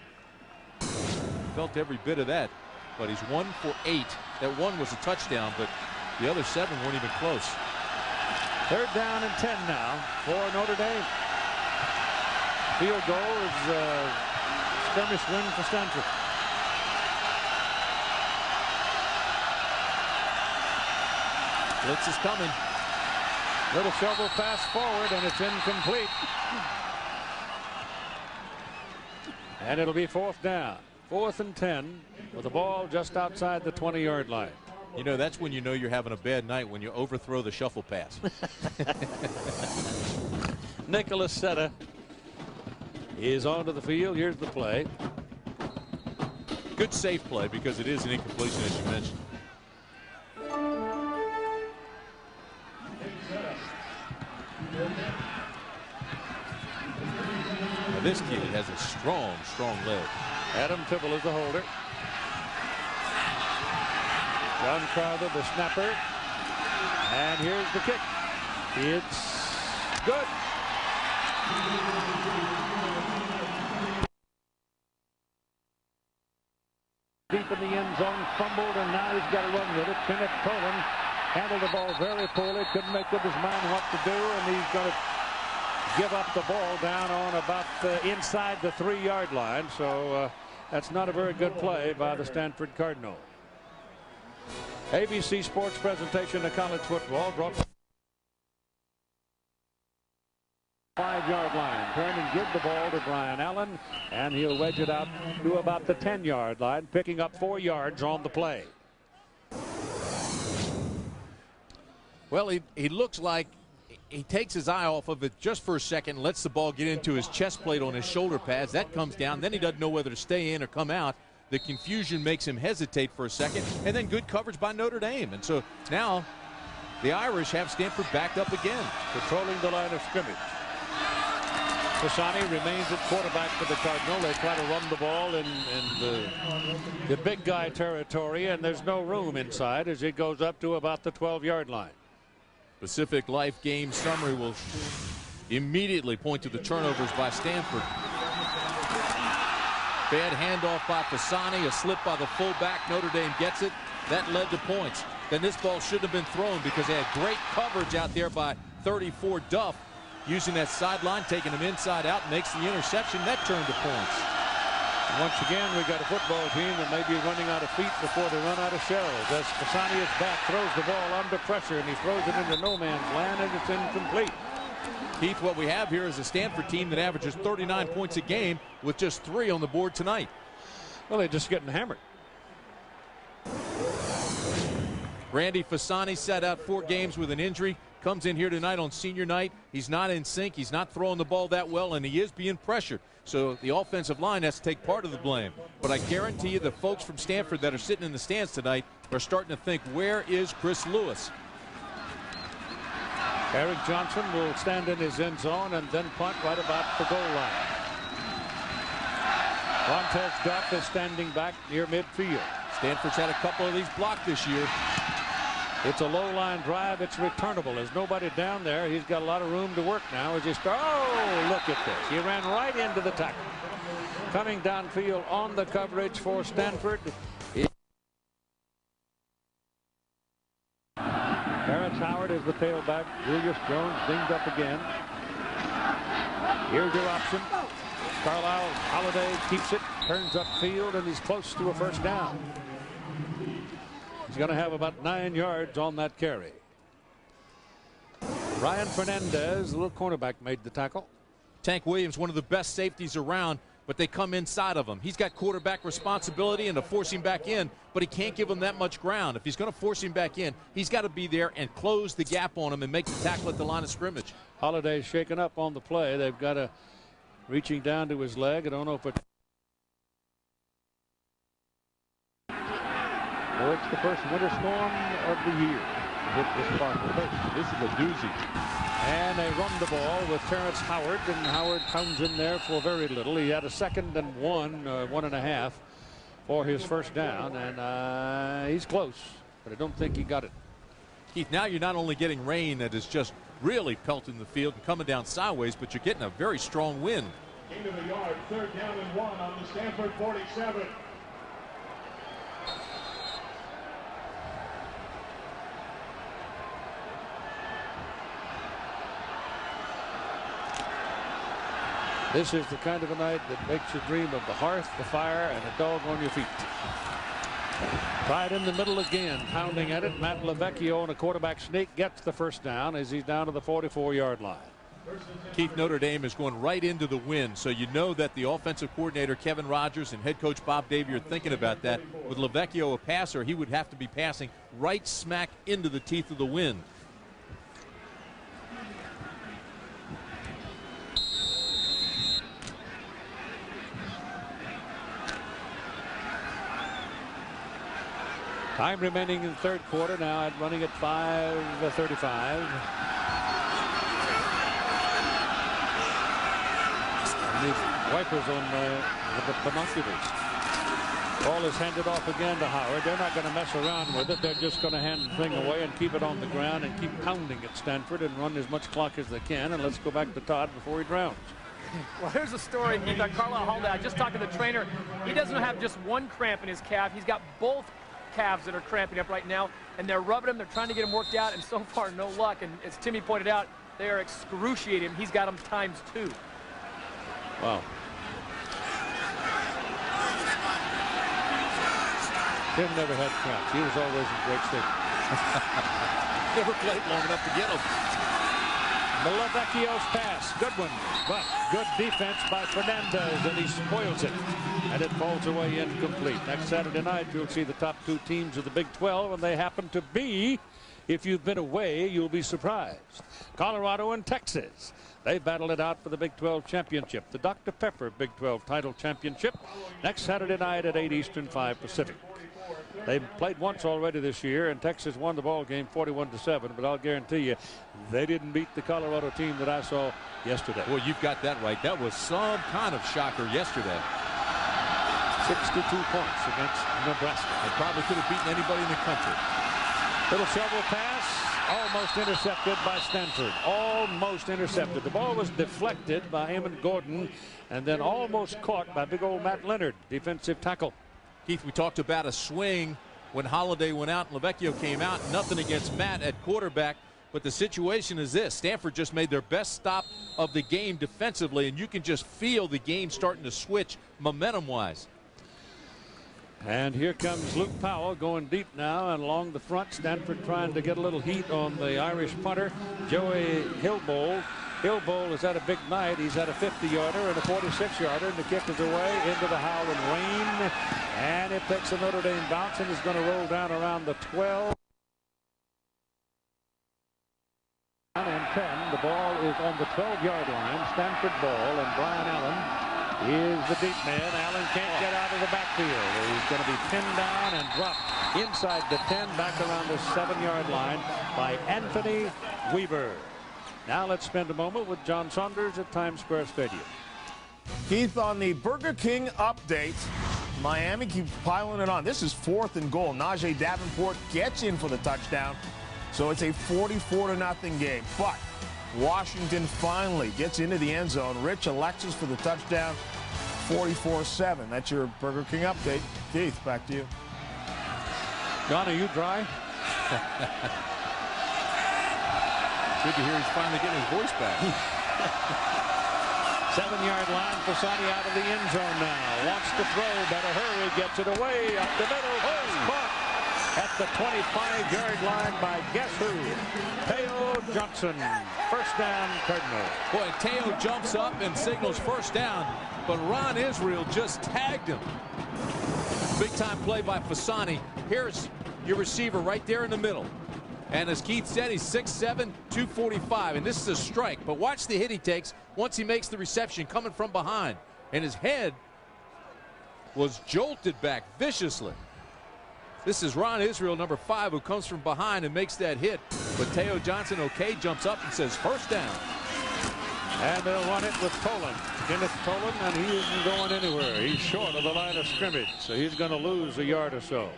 Felt every bit of that, but he's 1 for 8. That one was a touchdown, but the other 7 weren't even close. Third down and 10 now for Notre Dame. Field goal is a skirmish win for Stanford. Blitz is coming. Little shovel pass forward, and it's incomplete. And it'll be 4th down. 4th and 10 with the ball just outside the 20-yard line. You know, that's when you know you're having a bad night, when you overthrow the shuffle pass. Nicholas Setta is onto the field. Here's the play. Good safe play because it is an incompletion, as you mentioned. Now this kid has a strong leg. Adam Tibble is the holder. John Crowther, the snapper. And here's the kick. It's good. Deep in the end zone, fumbled, and now he's got to run with it. Kenneth Cohen handled the ball very poorly, couldn't make up his mind what to do, and he's going to give up the ball down on about inside the 3-yard line. So that's not a very good play by the Stanford Cardinal. ABC Sports presentation of college football brought 5-yard line. Turn and give the ball to Brian Allen, and he'll wedge it out to about the 10-yard line, picking up 4 yards on the play. Well, he looks like he takes his eye off of it just for a second, lets the ball get into his chest plate on his shoulder pads. That comes down. Then he doesn't know whether to stay in or come out. The confusion makes him hesitate for a second, and then good coverage by Notre Dame. And so now the Irish have Stanford backed up again, patrolling the line of scrimmage. Pisani remains at quarterback for the Cardinal. They try to run the ball in the big guy territory, and there's no room inside as it goes up to about the 12-yard line. Pacific Life game summary will immediately point to the turnovers by Stanford. Bad handoff by Pisani, a slip by the fullback. Notre Dame gets it. That led to points. Then this ball shouldn't have been thrown because they had great coverage out there by 34 Duff. Using that sideline, taking him inside out, makes the interception. That turned to points. Once again, we got a football team that may be running out of feet before they run out of shells. As Pisani is back, throws the ball under pressure, and he throws it into no man's land, and it's incomplete. Keith, what we have here is a Stanford team that averages 39 points a game with just 3 on the board tonight. Well, they're just getting hammered. Randy Fasani sat out 4 games with an injury. Comes in here tonight on senior night. He's not in sync. He's not throwing the ball that well, and he is being pressured. So the offensive line has to take part of the blame. But I guarantee you the folks from Stanford that are sitting in the stands tonight are starting to think, where is Chris Lewis? Eric Johnson will stand in his end zone and then punt right about the goal line. Montez Duff is standing back near midfield. Stanford's had a couple of these blocked this year. It's a low line drive. It's returnable. There's nobody down there. He's got a lot of room to work now as he starts. Oh, look at this. He ran right into the tackle. Coming downfield on the coverage for Stanford. Terrence Howard is the tailback. Julius Jones dinged up again. Here's your option. Carlisle Holiday keeps it, turns upfield, and he's close to a first down. He's going to have about 9 yards on that carry. Ryan Fernandez, the little cornerback, made the tackle. Tank Williams, one of the best safeties around, but they come inside of him. He's got quarterback responsibility and to force him back in, but he can't give him that much ground. If he's going to force him back in, he's got to be there and close the gap on him and make the tackle at the line of scrimmage. Holiday's shaken up on the play. They've got a reaching down to his leg. I don't know if it. Well, it's the first winter storm of the year. Hit this part of the This is a doozy. And they run the ball with Terrence Howard, and Howard comes in there for very little. He had a 2nd and 1.5 for his first down, and he's close, but I don't think he got it. Keith, now you're not only getting rain that is just really pelting the field and coming down sideways, but you're getting a very strong wind. Into the yard, 3rd down and 1 on the Stanford 47. This is the kind of a night that makes you dream of the hearth, the fire, and a dog on your feet. Right in the middle again, pounding at it. Matt Lavecchio on a quarterback sneak gets the first down as he's down to the 44-yard line. Keith, Notre Dame is going right into the wind, so you know that the offensive coordinator Kevin Rogers and head coach Bob Davie are thinking about that. With Lavecchio a passer, he would have to be passing right smack into the teeth of the wind. Time remaining in the 3rd quarter now, running at 5:35. These wipers on the binoculars. Ball is handed off again to Howard. They're not going to mess around with it. They're just going to hand the thing away and keep it on the ground and keep pounding at Stanford and run as much clock as they can. And let's go back to Todd before he drowns. Well, here's a story about Carlisle Holiday. I just talked to the trainer. He doesn't have just one cramp in his calf. He's got both calves that are cramping up right now, and they're rubbing him. They're trying to get him worked out, and so far, no luck. And as Timmy pointed out, they are excruciating. He's got them ×2. Wow. Tim never had cramps. He was always in great shape. Never played long enough to get him. Lavecchio's pass, good one, but good defense by Fernandez, and he spoils it, and it falls away incomplete. Next Saturday night, you'll see the top 2 teams of the Big 12, and they happen to be, if you've been away, you'll be surprised. Colorado and Texas. They battled it out for the Big 12 championship, the Dr. Pepper Big 12 title championship, next Saturday night at 8 Eastern, 5 Pacific. They've played once already this year, and Texas won the ball game 41-7. But I'll guarantee you, they didn't beat the Colorado team that I saw yesterday. Well, you've got that right. That was some kind of shocker yesterday. 62 points against Nebraska. They probably could have beaten anybody in the country. Little shovel pass, almost intercepted by Stanford. Almost intercepted. The ball was deflected by Eamon Gordon, and then almost caught by big old Matt Leonard, defensive tackle. Keith, we talked about a swing when Holiday went out and Lavecchio came out. Nothing against Matt at quarterback, but the situation is this. Stanford just made their best stop of the game defensively, and you can just feel the game starting to switch momentum-wise. And here comes Luke Powell going deep now and along the front. Stanford trying to get a little heat on the Irish punter, Joey Hilbold. Hill Bowl has had a big night. He's had a 50-yarder and a 46-yarder, and the kick is away into the howling rain. And it takes a Notre Dame bounce and is going to roll down around the 12. And 10. The ball is on the 12-yard line. Stanford ball, and Brian Allen is the deep man. Allen can't get out of the backfield. He's going to be pinned down and dropped inside the 10, back around the 7-yard line by Anthony Weaver. Now let's spend a moment with John Saunders at Times Square Stadium. Keith, on the Burger King update, Miami keeps piling it on. This is 4th and goal. Najee Davenport gets in for the touchdown, so it's a 44-0 game. But Washington finally gets into the end zone. Rich Alexis for the touchdown, 44-7. That's your Burger King update. Keith, back to you. John, are you dry? Good to hear he's finally getting his voice back. 7-yard line. Fasani out of the end zone now. Wants to throw. Better hurry. Gets it away up the middle. Caught at the 25-yard line by guess who? Teo Johnson. First down, Cardinal. Boy, Teo jumps up and signals first down, but Ron Israel just tagged him. Big-time play by Fasani. Here's your receiver right there in the middle. And as Keith said, he's 6'7", 245, and this is a strike. But watch the hit he takes once he makes the reception coming from behind. And his head was jolted back viciously. This is Ron Israel, number 5, who comes from behind and makes that hit. But Teo Johnson, jumps up and says first down. And they'll run it with Tolan. Kenneth Tolan, and he isn't going anywhere. He's short of the line of scrimmage, so he's going to lose a yard or so.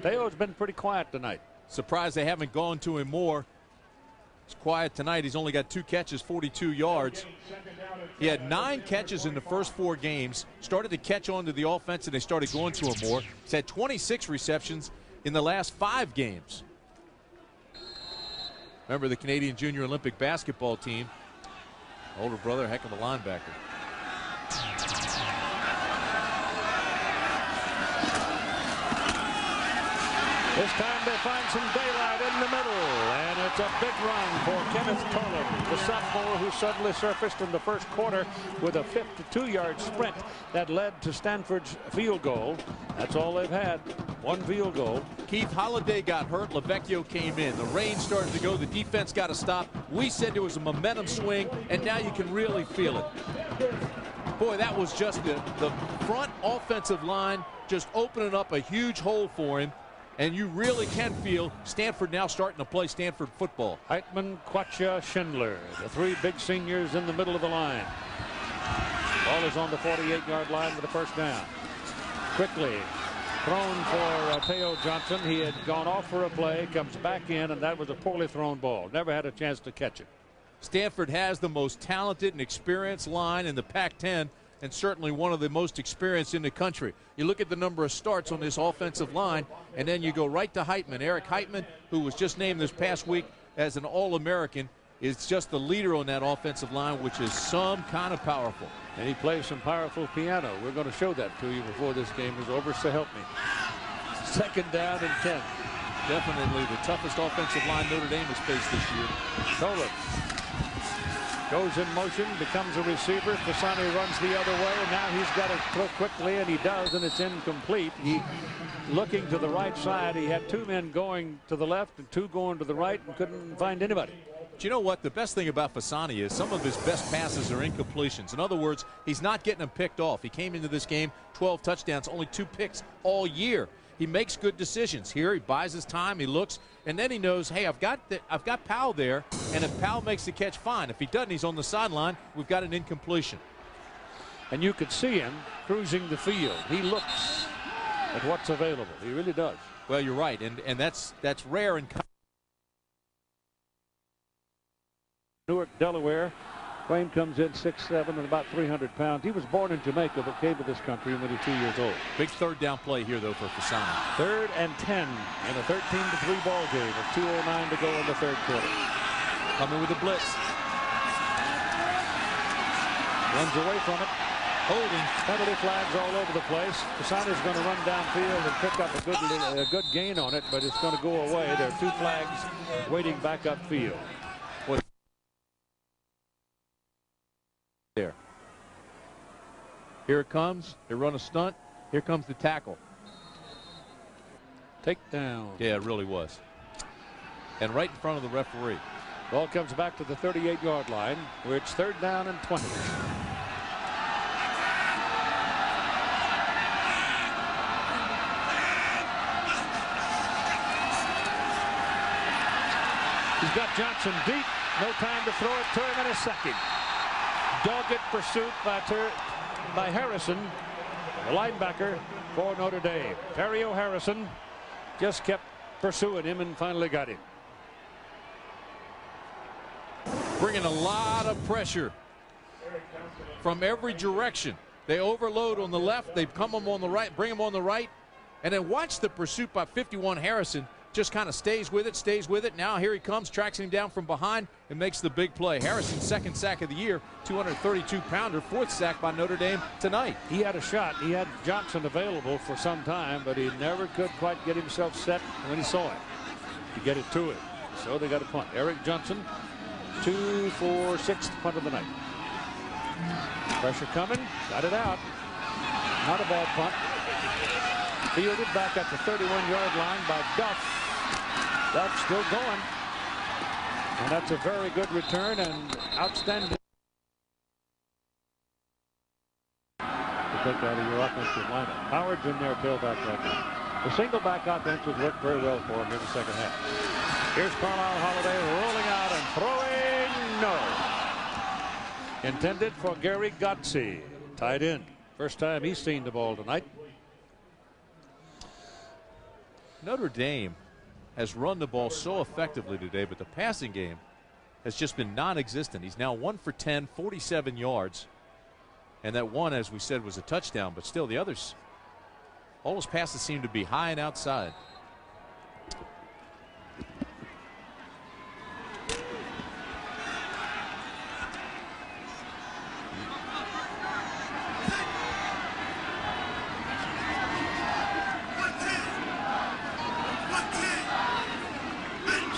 Teo's been pretty quiet tonight. Surprised they haven't gone to him more. It's quiet tonight. He's only got 2 catches, 42 yards. He had 9 catches in the first 4 games. Started to catch on to the offense, and they started going to him more. He's had 26 receptions in the last 5 games. Remember the Canadian Junior Olympic basketball team. Older brother, heck of a linebacker. This time they find some daylight in the middle, and it's a big run for Kenneth Tolan, the sophomore who suddenly surfaced in the first quarter with a 52-yard sprint that led to Stanford's field goal. That's all they've had, 1 field goal. Keith, Holiday got hurt. LaVecchio came in. The rain started to go. The defense got to stop. We said there was a momentum swing, and now you can really feel it. Boy, that was just the front offensive line just opening up a huge hole for him. And you really can feel Stanford now starting to play Stanford football. Heitman, Quacha, Schindler, the 3 big seniors in the middle of the line. Ball is on the 48-yard line with a first down. Quickly thrown for Teo Johnson. He had gone off for a play, comes back in, and that was a poorly thrown ball. Never had a chance to catch it. Stanford has the most talented and experienced line in the Pac-10, and certainly one of the most experienced in the country. You look at the number of starts on this offensive line, and then you go right to Heitman. Eric Heitman, who was just named this past week as an All-American, is just the leader on that offensive line, which is some kind of powerful. And he plays some powerful piano. We're going to show that to you before this game is over, so help me. Second down and 10. Definitely the toughest offensive line Notre Dame has faced this year. Tolan goes in motion, becomes a receiver. Fasani runs the other way, and now he's got to throw quickly, and he does, and it's incomplete. He looking to the right side. He had 2 men going to the left and 2 going to the right and couldn't find anybody. But you know what? The best thing about Fasani is some of his best passes are incompletions. In other words, he's not getting them picked off. He came into this game 12 touchdowns, only 2 picks all year. He makes good decisions. Here he buys his time, he looks, and then he knows, hey, I've got Powell there, and if Powell makes the catch, fine. If he doesn't, he's on the sideline. We've got an incompletion. And you could see him cruising the field. He looks at what's available. He really does. Well, you're right, and that's rare in Newark, Delaware. Wayne comes in 6'7" and about 300 pounds. He was born in Jamaica but came to this country when he was 2 years old. Big 3rd down play here, though, for Fasani. 3rd and 10 in a 13-3 ball game with 2:09 to go in the 3rd quarter. Coming with the blitz. Runs away from it. Holding. Penalty flags all over the place. Fasani's going to run downfield and pick up a good gain on it, but it's going to go away. There are 2 flags waiting back upfield. Here it comes. They run a stunt. Here comes the tackle. Takedown. Yeah, it really was. And right in front of the referee. Ball comes back to the 38-yard line, where it's 3rd down and 20. He's got Johnson deep. No time to throw it to him in a second. Dogged pursuit by Harrison, the linebacker for Notre Dame. Terrio Harrison just kept pursuing him and finally got him. Bringing a lot of pressure from every direction. They overload on the left. They come them on the right, bring them on the right. And then watch the pursuit by 51 Harrison. Just kind of stays with it. Now here he comes, tracks him down from behind and makes the big play. Harrison's 2nd sack of the year, 232-pounder, 4th sack by Notre Dame tonight. He had a shot. He had Johnson available for some time, but he never could quite get himself set when he saw it to get it to him. So they got a punt. Eric Johnson, 2 for 6th punt of the night. Pressure coming, got it out. Not a bad punt. Fielded back at the 31-yard line by Duff. Duff still going. And that's a very good return and outstanding. To take out of your offensive lineup. Howard's in there, tailback right now. The single back offense has worked very well for him in the second half. Here's Carlisle Holiday rolling out and throwing. No. Intended for Gary Gotze, tight end. First time he's seen the ball tonight. Notre Dame has run the ball so effectively today, but the passing game has just been non-existent. He's now 1 for 10, 47 yards. And that one, as we said, was a touchdown, but still the others, all those passes seem to be high and outside.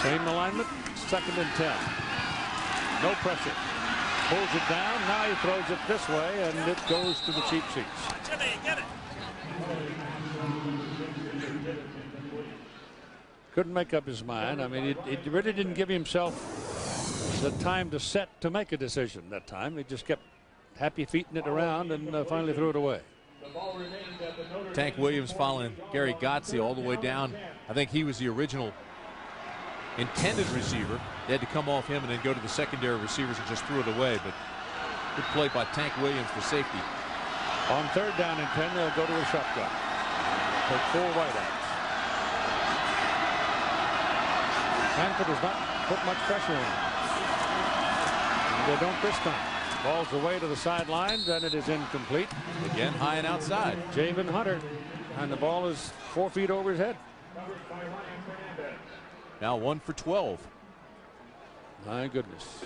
Same alignment, 2nd and 10. No pressure. Pulls it down. Now he throws it this way, and it goes to the cheap seats. Jimmy, get it. Couldn't make up his mind. I mean, he really didn't give himself the time to set to make a decision that time. He just kept happy feeting it around and finally threw it away. Tank Williams following Gary Gotze all the way down. I think he was the original intended receiver. They had to come off him and then go to the secondary receivers and just threw it away. But good play by Tank Williams for safety. On 3rd down and 10, they'll go to a shotgun. Take 4 wideouts. Stanford has not put much pressure on him. They don't this time. Ball's away to the sidelines, and it is incomplete. Again, high and outside. Javen Hunter, and the ball is 4 feet over his head. Now 1 for 12. My goodness.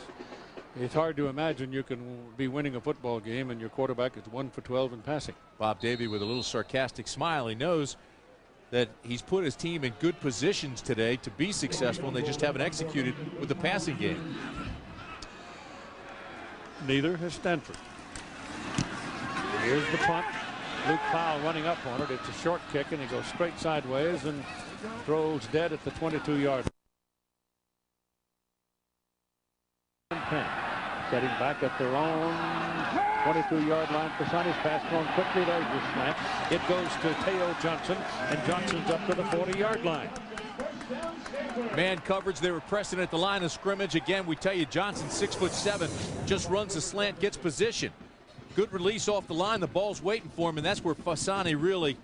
It's hard to imagine you can be winning a football game and your quarterback is 1 for 12 in passing. Bob Davie with a little sarcastic smile. He knows that he's put his team in good positions today to be successful, and they just haven't executed with the passing game. Neither has Stanford. Here's the punt. Luke Powell running up on it. It's a short kick, and he goes straight sideways and throws dead at the 22-yard line. Setting back at their own 22-yard line. Casani's pass thrown quickly. There's the snap. It goes to Teo Johnson, and Johnson's up to the 40-yard line. Man coverage. They were pressing at the line of scrimmage. Again, we tell you, Johnson, 6'7", just runs the slant, gets position. Good release off the line. The ball's waiting for him, and that's where Fasani really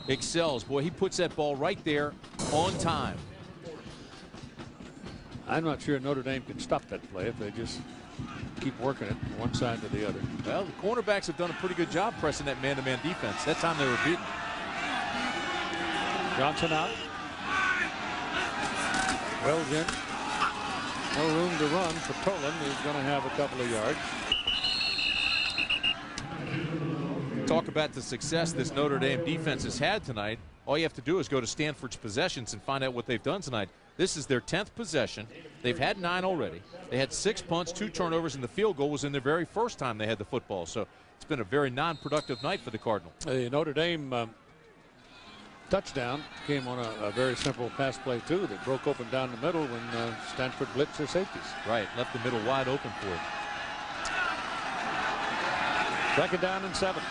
excels. Boy, he puts that ball right there on time. I'm not sure Notre Dame can stop that play if they just keep working it from one side to the other. Well, the cornerbacks have done a pretty good job pressing that man-to-man defense. That time they were beaten. Johnson out. Wells in. No room to run for Tolan. He's going to have a couple of yards. Talk about the success this Notre Dame defense has had tonight. All you have to do is go to Stanford's possessions and find out what they've done tonight. This is their 10th possession. They've had 9 already. They had 6 punts, 2 turnovers, and the field goal was in their very first time they had the football. So it's been a very non-productive night for the Cardinals. The Notre Dame touchdown came on a very simple pass play, too, that broke open down the middle when Stanford blitzed their safeties. Right, left the middle wide open for it. 2nd down and 7.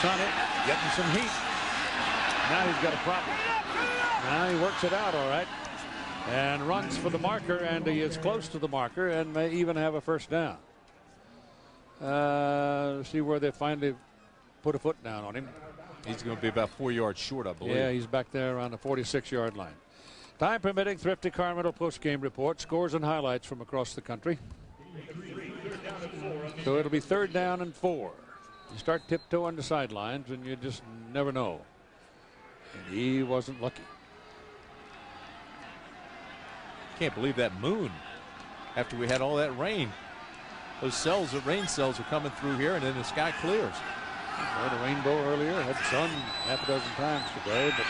Sonny getting some heat. Now he's got a problem. Now he works it out all right and runs for the marker, and he is close to the marker and may even have a first down. See where they finally put a foot down on him. He's going to be about 4 yards short, I believe. Yeah, he's back there around the 46-yard line. Time permitting, Thrifty Carmichael post-game report, scores and highlights from across the country. So it'll be 3rd down and 4. You start tiptoeing the sidelines and you just never know. And he wasn't lucky. Can't believe that moon after we had all that rain. Those cells, the rain cells are coming through here, and then the sky clears. We had a rainbow earlier, had sun half a dozen times today, but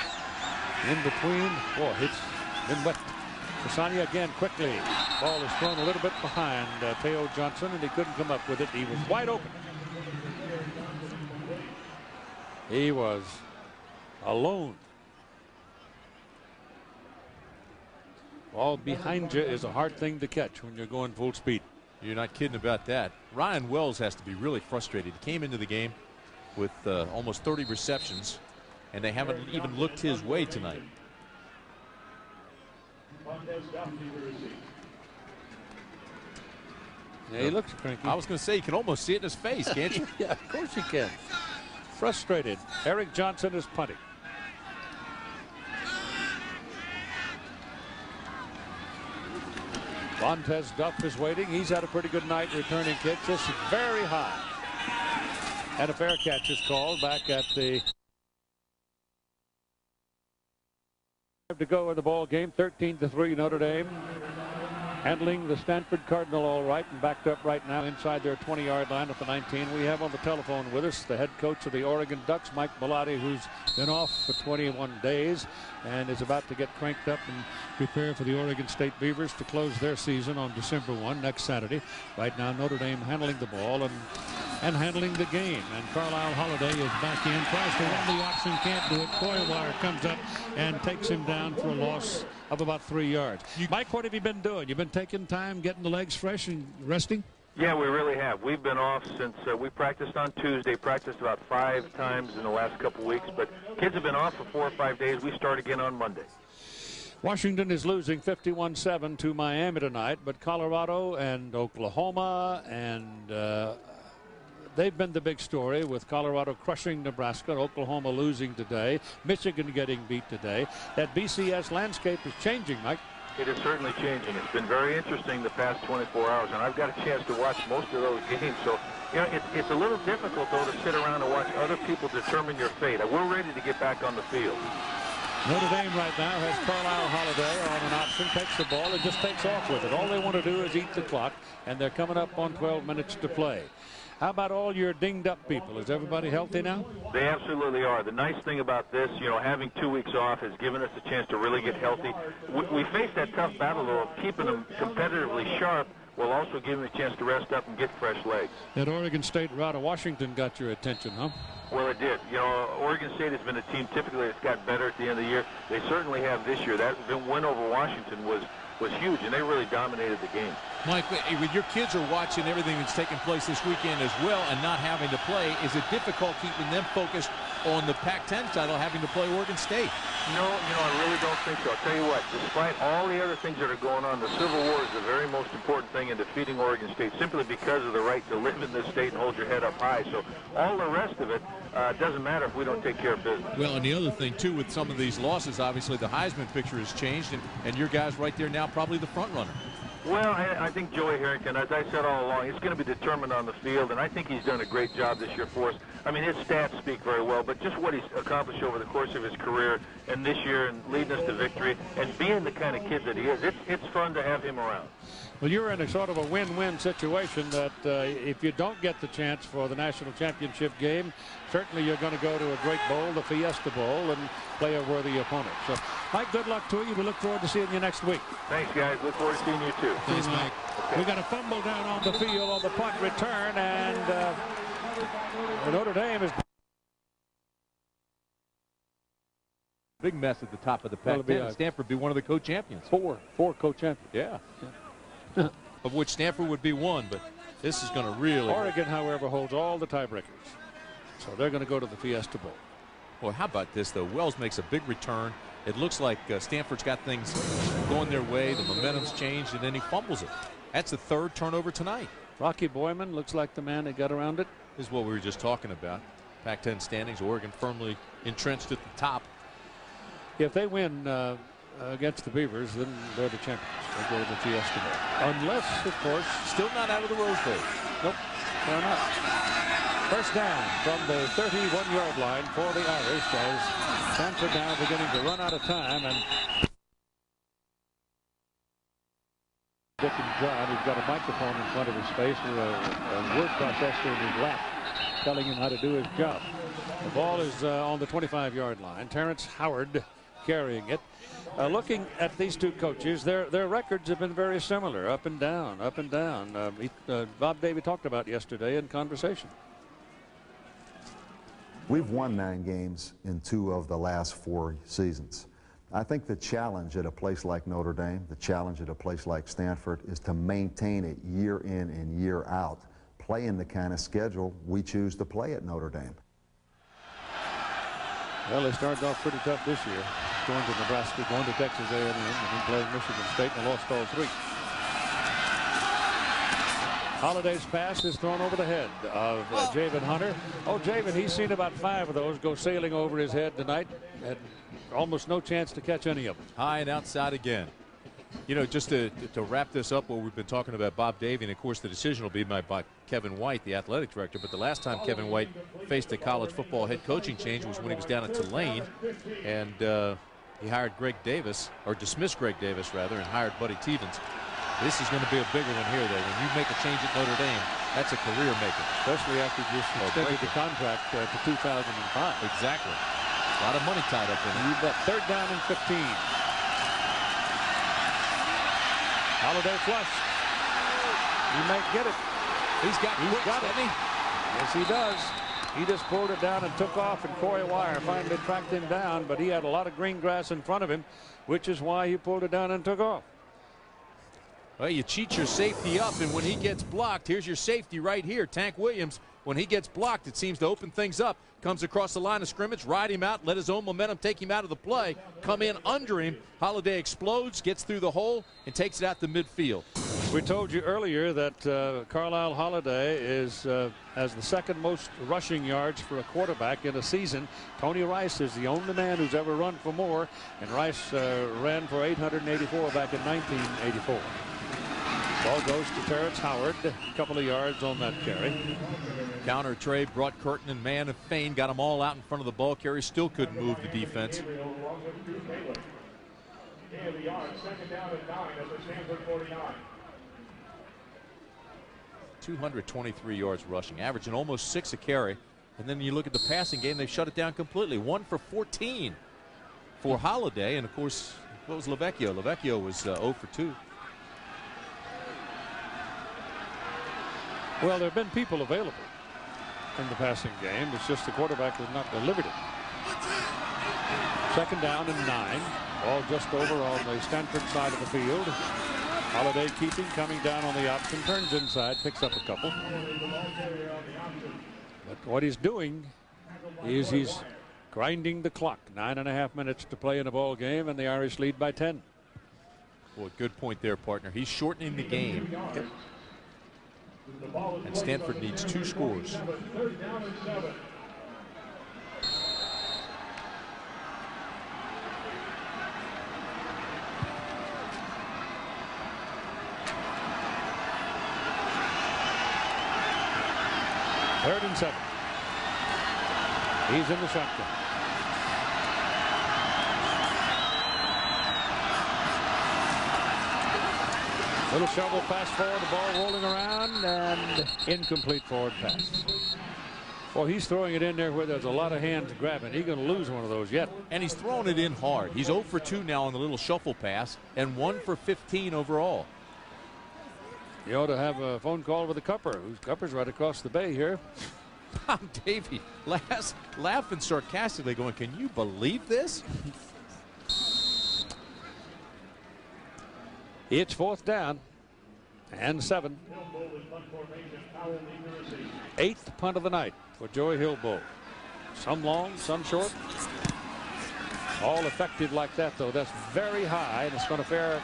in between, boy, it's been wet. Casania again quickly. Ball is thrown a little bit behind Teo Johnson, and he couldn't come up with it. He was wide open. He was alone. Ball behind you is a hard thing to catch when you're going full speed. You're not kidding about that. Ryan Wells has to be really frustrated. He came into the game with almost 30 receptions, and they haven't even looked his way tonight. Yeah, he looks cranky. I was going to say, you can almost see it in his face, can't you? Yeah, of course you can. Frustrated. Eric Johnson is punting. Vontez Duff is waiting. He's had a pretty good night returning kicks. This is very high. And a fair catch is called back at the to go in the ball game. 13-3 Notre Dame. Handling the Stanford Cardinal all right and backed up right now inside their 20-yard line at the 19. We have on the telephone with us the head coach of the Oregon Ducks, Mike Bellotti, who's been off for 21 days and is about to get cranked up and prepare for the Oregon State Beavers to close their season on December 1 next Saturday. Right now Notre Dame handling the ball and handling the game. And Carlisle Holiday is back in. Tries to run the option, can't do it. Coyewire comes up and takes him down for a loss of about 3 yards. Mike, what have you been doing? You've been taking time, getting the legs fresh and resting? Yeah, we really have. We've been off since we practiced on Tuesday, practiced about 5 times in the last couple weeks, but kids have been off for 4 or 5 days. We start again on Monday. Washington is losing 51-7 to Miami tonight, but Colorado and Oklahoma and they've been the big story, with Colorado crushing Nebraska, Oklahoma losing today, Michigan getting beat today. That BCS landscape is changing, Mike. It is certainly changing. It's been very interesting the past 24 hours, and I've got a chance to watch most of those games. So, you know, it's a little difficult, though, to sit around and watch other people determine your fate. We're ready to get back on the field. Notre Dame right now has Carlisle Holiday on an option, takes the ball, and just takes off with it. All they want to do is eat the clock, and they're coming up on 12 minutes to play. How about all your dinged-up people? Is everybody healthy now? They absolutely are. The nice thing about this, you know, having 2 weeks off has given us a chance to really get healthy. We face that tough battle, though, of keeping them competitively sharp while also giving them a chance to rest up and get fresh legs. That Oregon State route of Washington got your attention, huh? Well, it did. You know, Oregon State has been a team typically that's got better at the end of the year. They certainly have this year. That win over Washington was huge, and they really dominated the game. Mike, when your kids are watching everything that's taking place this weekend as well and not having to play, is it difficult keeping them focused on the Pac-10 title, having to play Oregon State? No, you know, I really don't think so. I'll tell you what, despite all the other things that are going on, the Civil War is the very most important thing in defeating Oregon State, simply because of the right to live in this state and hold your head up high. So all the rest of it doesn't matter if we don't take care of business. Well, and the other thing, too, with some of these losses, obviously the Heisman picture has changed, and your guy's right there now probably the front runner. Well, I think Joey Harrington, as I said all along, he's going to be determined on the field, and I think he's done a great job this year for us. I mean, his stats speak very well, but just what he's accomplished over the course of his career and this year and leading us to victory and being the kind of kid that he is, it's fun to have him around. Well, you're in a sort of a win-win situation that if you don't get the chance for the national championship game, certainly you're going to go to a great bowl, the Fiesta Bowl, and play a worthy opponent. So, Mike, good luck to you. We look forward to seeing you next week. Thanks, guys. Look forward to seeing you, too. Thanks, Mike. We got a fumble down on the field on the punt return, and Notre Dame is... Big mess at the top of the Pac-10. Stanford would be one of the co-champions. Four co-champions. Yeah. Of which Stanford would be one, but this is going to really... Oregon, however, holds all the tiebreakers. So they're going to go to the Fiesta Bowl. Well, how about this, though? Wells makes a big return. It looks like Stanford's got things going their way. The momentum's changed, and then he fumbles it. That's the third turnover tonight. Rocky Boyman looks like the man that got around it. This is what we were just talking about. Pac-10 standings, Oregon firmly entrenched at the top. If they win against the Beavers, then they're the champions. They go to the Fiesta Bowl. Unless, of course... Still not out of the Rose Bowl. Nope, they're not. First down from the 31-yard line for the Irish as Stanford now beginning to run out of time. And Dick and John, he's got a microphone in front of his face with a word processor in his lap telling him how to do his job. The ball is on the 25-yard line. Terrence Howard carrying it. Looking at these two coaches, their records have been very similar, up and down, up and down. Bob Davie talked about yesterday in conversation. We've won 9 games in 2 of the last 4 seasons. I think the challenge at a place like Notre Dame, the challenge at a place like Stanford, is to maintain it year in and year out, playing the kind of schedule we choose to play at Notre Dame. Well, they started off pretty tough this year, going to Nebraska, going to Texas A&M, and then playing Michigan State, and lost all 3. Holiday's pass is thrown over the head of Javen Hunter. Oh, Javen, he's seen about 5 of those go sailing over his head tonight. Had almost no chance to catch any of them. High and outside again. You know, just to wrap this up, what we've been talking about Bob Davie, and of course the decision will be made by Kevin White, the athletic director. But the last time Kevin White faced a college football head coaching change was when he was down at Tulane, and he hired Greg Davis, or dismissed Greg Davis rather, and hired Buddy Tevens. This is going to be a bigger one here, though. When you make a change at Notre Dame, that's a career maker. Especially after just extended the contract to 2005. Exactly. A lot of money tied up in it. You bet. Third down and 15. Holiday flush. He might get it. He's got it, hasn't he? Yes, he does. He just pulled it down and took off, and Corey Wire finally tracked him down, but he had a lot of green grass in front of him, which is why he pulled it down and took off. Well, you cheat your safety up, and when he gets blocked, here's your safety right here. Tank Williams, when he gets blocked, it seems to open things up. Comes across the line of scrimmage, ride him out, let his own momentum take him out of the play, come in under him. Holiday explodes, gets through the hole, and takes it out to midfield. We told you earlier that Carlisle Holiday is has the second most rushing yards for a quarterback in a season. Tony Rice is the only man who's ever run for more, and Rice ran for 884 back in 1984. Ball goes to Terrence Howard, a couple of yards on that carry. Counter Trey brought Curtin and man of Fain, got them all out in front of the ball carrier, still couldn't move the defense. 223 yards rushing, averaging almost 6 a carry. And then you look at the passing game, they shut it down completely. 1 for 14 for Holiday. And of course, what was Lavecchio? Lavecchio was 0 for 2. Well, there have been people available in the passing game. It's just the quarterback has not delivered it. Second down and 9. Ball just over on the Stanford side of the field. Holiday keeping, coming down on the option, turns inside, picks up a couple. But what he's doing is he's grinding the clock. 9.5 minutes to play in a ball game, and the Irish lead by 10. Well, good point there, partner. He's shortening the game. Yep. And Stanford needs 2 scores. Third and 7. He's in the shotgun. Little shovel pass forward, the ball rolling around, and incomplete forward pass. Well, he's throwing it in there where there's a lot of hands grabbing. He's going to lose one of those yet. And he's throwing it in hard. He's 0 for 2 now on the little shuffle pass and 1 for 15 overall. You ought to have a phone call with the Cupper. Cupper's right across the bay here. Tom Davey laughing sarcastically going, can you believe this? It's 4th down and 7. 8th punt of the night for Joey Hillbo. Some long, some short. All effective like that, though. That's very high, and it's going to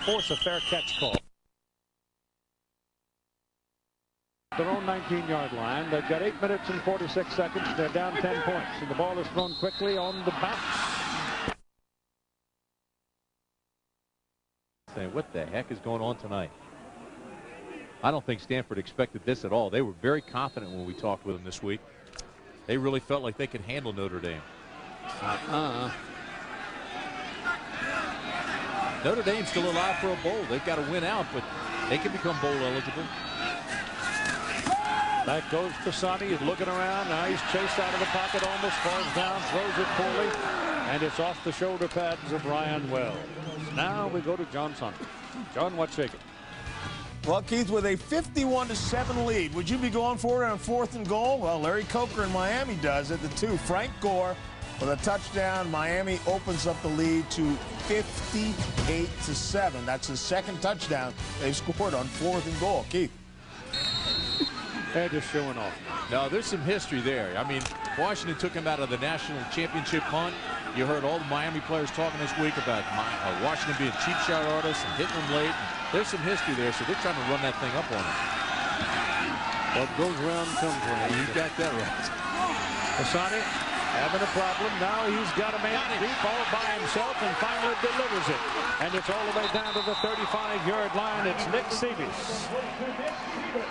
force a fair catch call. Their own 19-yard line. They've got 8 minutes and 46 seconds. They're down 10 points, and the ball is thrown quickly on the bounce. Saying, what the heck is going on tonight? I don't think Stanford expected this at all. They were very confident when we talked with them this week. They really felt like they could handle Notre Dame. Notre Dame's still alive for a bowl. They've got to win out, but they can become bowl eligible. Back goes Pisani. He's looking around. Now he's chased out of the pocket, almost falls down, throws it poorly, and it's off the shoulder pads of Ryan Wells. Now we go to John Saunders. John, what's shaking? Well, Keith, with a 51-7 lead, would you be going for it on 4th and goal? Well, Larry Coker in Miami does at the 2. Frank Gore with a touchdown. Miami opens up the lead to 58-7. That's the 2nd touchdown they've scored on 4th and goal. Keith. They're just showing off. No, there's some history there. I mean, Washington took him out of the national championship hunt. You heard all the Miami players talking this week about Washington being cheap shot artists and hitting them late. There's some history there, so they're trying to run that thing up on him. What goes around comes around. You got that right. Pisani having a problem. Now he's got a man deep all by himself and finally delivers it. And it's all the way down to the 35-yard line. It's Nick Sebis.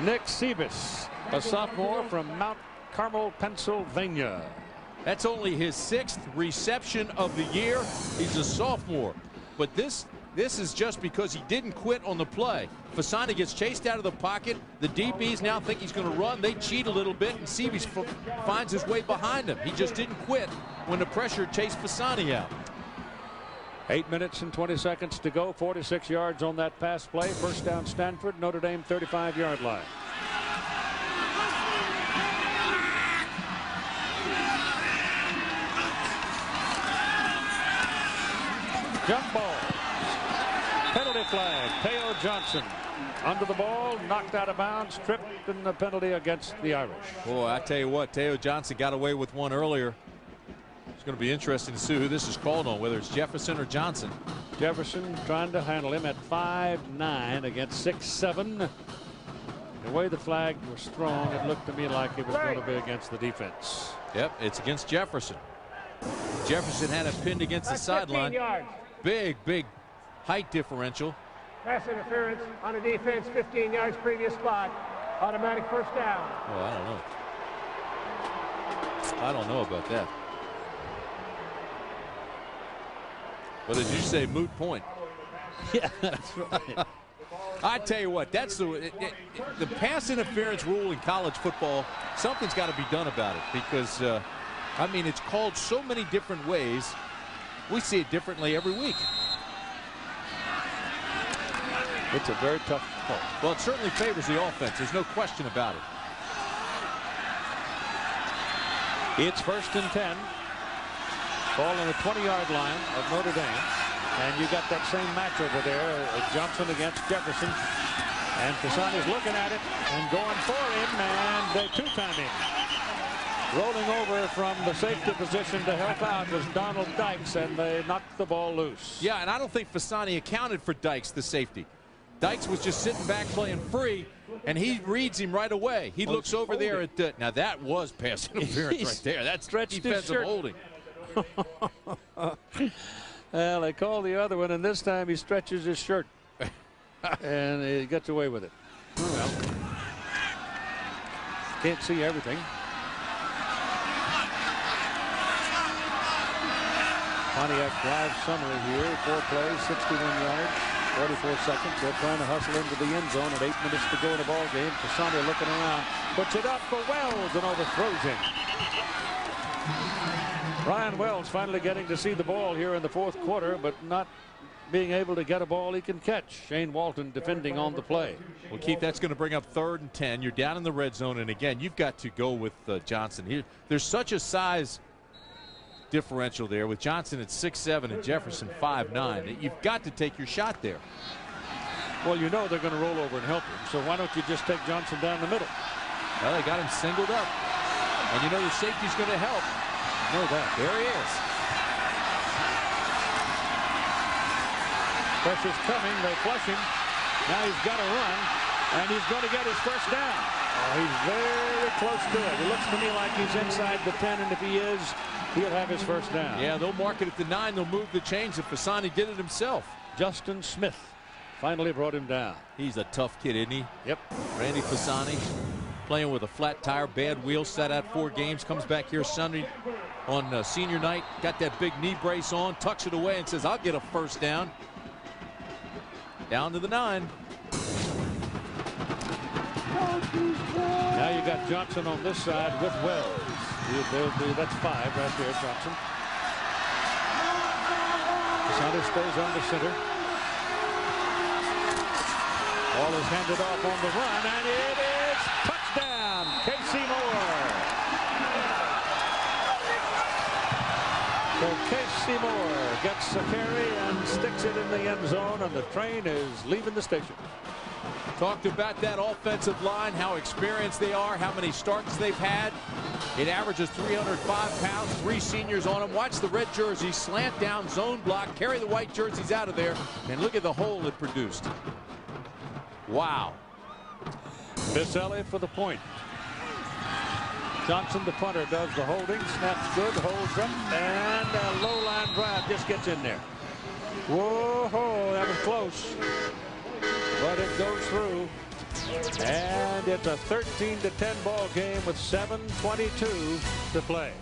Nick Sebis, a sophomore from Mount Carmel, Pennsylvania. That's only his 6th reception of the year. He's a sophomore. But this is just because he didn't quit on the play. Pisani gets chased out of the pocket. The DBs now think he's going to run. They cheat a little bit, and Sebis finds his way behind him. He just didn't quit when the pressure chased Pisani out. 8 minutes and 20 seconds to go. 46 yards on that pass play. First down Stanford. Notre Dame 35-yard line. Jump ball. Penalty flag. Teo Johnson under the ball, knocked out of bounds, tripped, and the penalty against the Irish. Boy, I tell you what, Teo Johnson got away with one earlier. It's going to be interesting to see who this is called on, whether it's Jefferson or Johnson. Jefferson trying to handle him at 5'9" against 6'7". The way the flag was thrown, it looked to me like it was going to be against the defense. Yep, it's against Jefferson. Jefferson had it pinned against the sideline. Big height differential. Pass interference on a defense, 15 yards previous spot. Automatic first down. Oh, I don't know. I don't know about that. But as you say, moot point. Yeah, that's right. I tell you what, that's the pass interference rule in college football. Something's got to be done about it because, I mean, it's called so many different ways. We see it differently every week. It's a very tough call. Well, it certainly favors the offense. There's no question about it. It's 1st and 10. Ball on the 20-yard line of Notre Dame. And you got that same match over there, Johnson against Jefferson. And Pisani's looking at it and going for him, and they two-time him. Rolling over from the safety position to help out was Donald Dykes, and they knocked the ball loose. Yeah, and I don't think Pisani accounted for Dykes, the safety. Dykes was just sitting back playing free, and he reads him right away. He looks over there at the, now that was pass interference right there. That's defensive holding. Well, they call the other one, and this time he stretches his shirt, and he gets away with it. Well, can't see everything. Pontiac drive summary here. 4 plays, 61 yards, 44 seconds. They're trying to hustle into the end zone at 8 minutes to go in the ball game. Fasani looking around, puts it up for Wells and overthrows him. Brian Wells finally getting to see the ball here in the 4th quarter, but not being able to get a ball he can catch. Shane Walton defending on the play. Well, Keith, that's going to bring up 3rd and 10. You're down in the red zone, and again, you've got to go with Johnson here. There's such a size differential there with Johnson at 6'7" and Jefferson 5'9". You've got to take your shot there. Well, you know they're going to roll over and help him, so why don't you just take Johnson down the middle? Well, they got him singled up, and you know the safety's going to help. Know that. There he is. Pressure's coming. They flush him. Now he's got to run, and he's going to get his first down. Oh, he's very close to it. It looks to me like he's inside the 10, and if he is, he'll have his first down. Yeah, they'll mark it at the 9. They'll move the chains if Fasani did it himself. Justin Smith finally brought him down. He's a tough kid, isn't he? Yep. Randy Fasani playing with a flat tire, bad wheel, sat out 4 games, comes back here Sunday on senior night, got that big knee brace on, tucks it away and says, I'll get a first down. Down to the 9. Now you got Johnson on this side with Wells. That's 5 right there, Johnson. Fasani stays under center. Ball is handed off on the run, and it is touchdown, Casey Moore. So Casey Moore gets a carry and sticks it in the end zone, and the train is leaving the station. Talked about that offensive line, how experienced they are, how many starts they've had. It averages 305 pounds, 3 seniors on them. Watch the red jerseys slant down, zone block, carry the white jerseys out of there, and look at the hole it produced. Wow. Biselli for the point. Johnson, the punter, does the holding. Snaps good, holds up, and a low line drive just gets in there. Whoa, that was close. But it goes through. And it's a 13-10 ball game with 7:22 to play.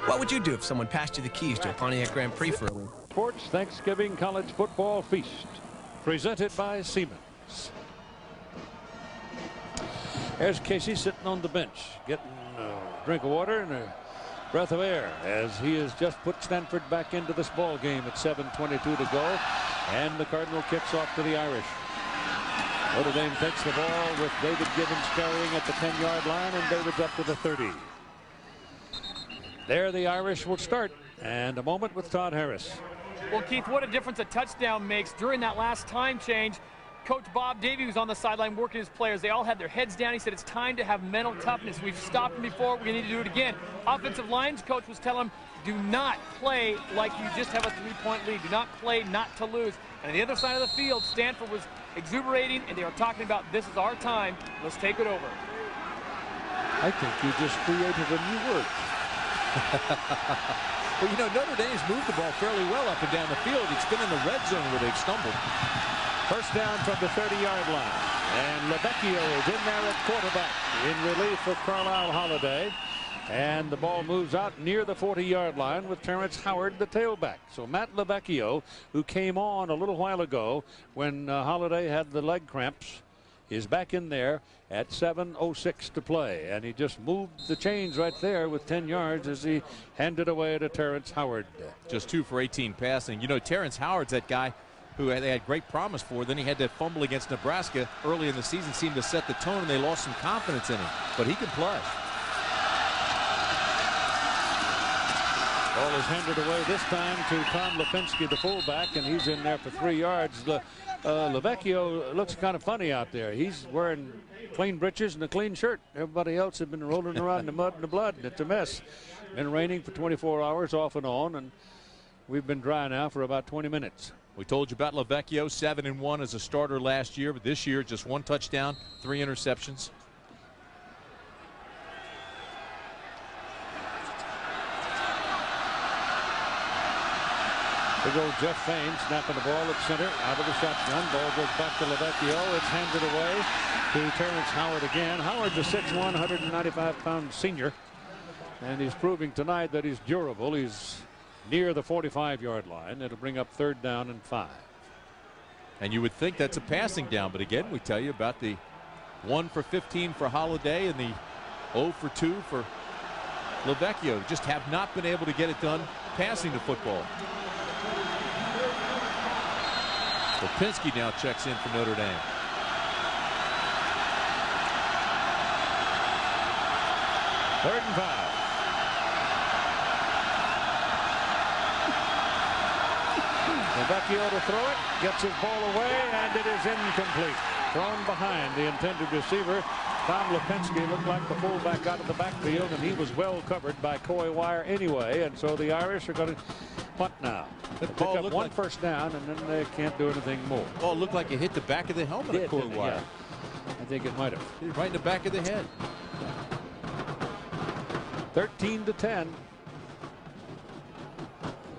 What would you do if someone passed you the keys to a Pontiac Grand Prix for a win? Sports Thanksgiving College Football Feast, presented by Siemens. There's Casey sitting on the bench, getting a drink of water and a breath of air, as he has just put Stanford back into this ball game at 7:22 to go, and the Cardinal kicks off to the Irish. Notre Dame takes the ball with David Gibbons carrying at the 10-yard line, and David's up to the 30. There the Irish will start, and a moment with Todd Harris. Well, Keith, what a difference a touchdown makes. During that last time change, Coach Bob Davie was on the sideline working his players. They all had their heads down. He said, it's time to have mental toughness. We've stopped them before. We need to do it again. Offensive lines coach was telling them, do not play like you just have a 3-point lead. Do not play not to lose. And on the other side of the field, Stanford was exuberating, and they were talking about, this is our time. Let's take it over. I think you just created a new word. Well, you know, Notre Dame's moved the ball fairly well up and down the field. It's been in the red zone where they've stumbled. First down from the 30-yard line. And Lavecchio is in there at quarterback in relief of Carlisle Holiday. And the ball moves out near the 40-yard line with Terrence Howard, the tailback. So Matt Lavecchio, who came on a little while ago when Holiday had the leg cramps, is back in there at 7:06 to play. And he just moved the chains right there with 10 yards as he handed away to Terrence Howard. Just 2 for 18 passing. You know, Terrence Howard's that guy who they had great promise for. Then he had that fumble against Nebraska early in the season, seemed to set the tone, and they lost some confidence in him. But he can play. Ball is handed away this time to Tom Lipinski, the fullback, and he's in there for 3 yards. Lavecchio looks kind of funny out there. He's wearing clean breeches and a clean shirt. Everybody else has been rolling around in the mud and the blood, and it's a mess. Been raining for 24 hours off and on, and we've been dry now for about 20 minutes. We told you about Lavecchio, 7-1 as a starter last year, but this year just 1 touchdown, 3 interceptions. Big old Jeff Fain snapping the ball at center, out of the shotgun. Ball goes back to Lavecchio. It's handed away to Terrence Howard again. Howard's a 6'1", 195-pound senior. And he's proving tonight that he's durable. He's near the 45-yard line. It'll bring up 3rd down and 5. And you would think that's a passing down, but again, we tell you about the 1 for 15 for Holiday and the 0 for 2 for Lavecchio. Just have not been able to get it done passing the football. Lipinski now checks in for Notre Dame. Third and 5. Lavecchio to throw it, gets his ball away, and it is incomplete. Thrown behind the intended receiver. Tom Lipinski looked like the fullback out of the backfield, and he was well covered by Coy Wire anyway, and so the Irish are going to punt now. Pick up one like first down, and then they can't do anything more. Oh, it looked like it hit the back of the helmet of Coy Wire. Yeah. I think it might have. Right in the back of the head. 13-10.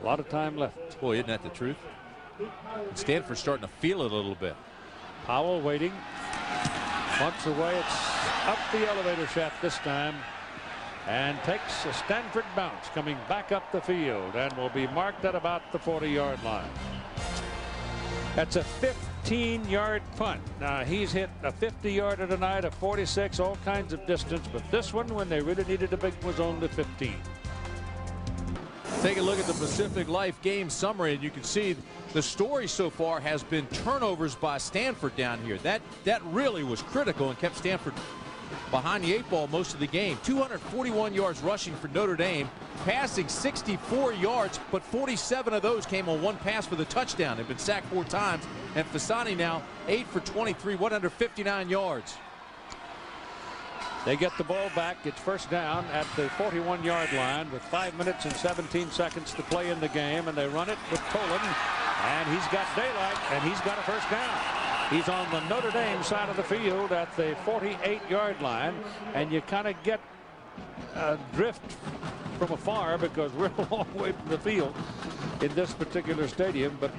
A lot of time left. Boy, isn't that the truth? Stanford's starting to feel it a little bit. Powell waiting. Bunts away. It's up the elevator shaft this time. And takes a Stanford bounce coming back up the field and will be marked at about the 40-yard line. That's a 15-yard punt. Now he's hit a 50-yarder tonight, a 46, all kinds of distance, but this one, when they really needed a big, was on the 15. Take a look at the Pacific Life game summary, and you can see the story so far has been turnovers by Stanford down here. That really was critical and kept Stanford behind the 8 ball most of the game. 241 yards rushing for Notre Dame, passing 64 yards, but 47 of those came on one pass for the touchdown. They've been sacked 4 times, and Fasani now 8 for 23, 159 yards. They get the ball back. It's first down at the 41-yard line with 5 minutes and 17 seconds to play in the game, and they run it with Tolan, and he's got daylight, and he's got a first down. He's on the Notre Dame side of the field at the 48-yard line, and you kind of get a drift from afar because we're a long way from the field in this particular stadium, but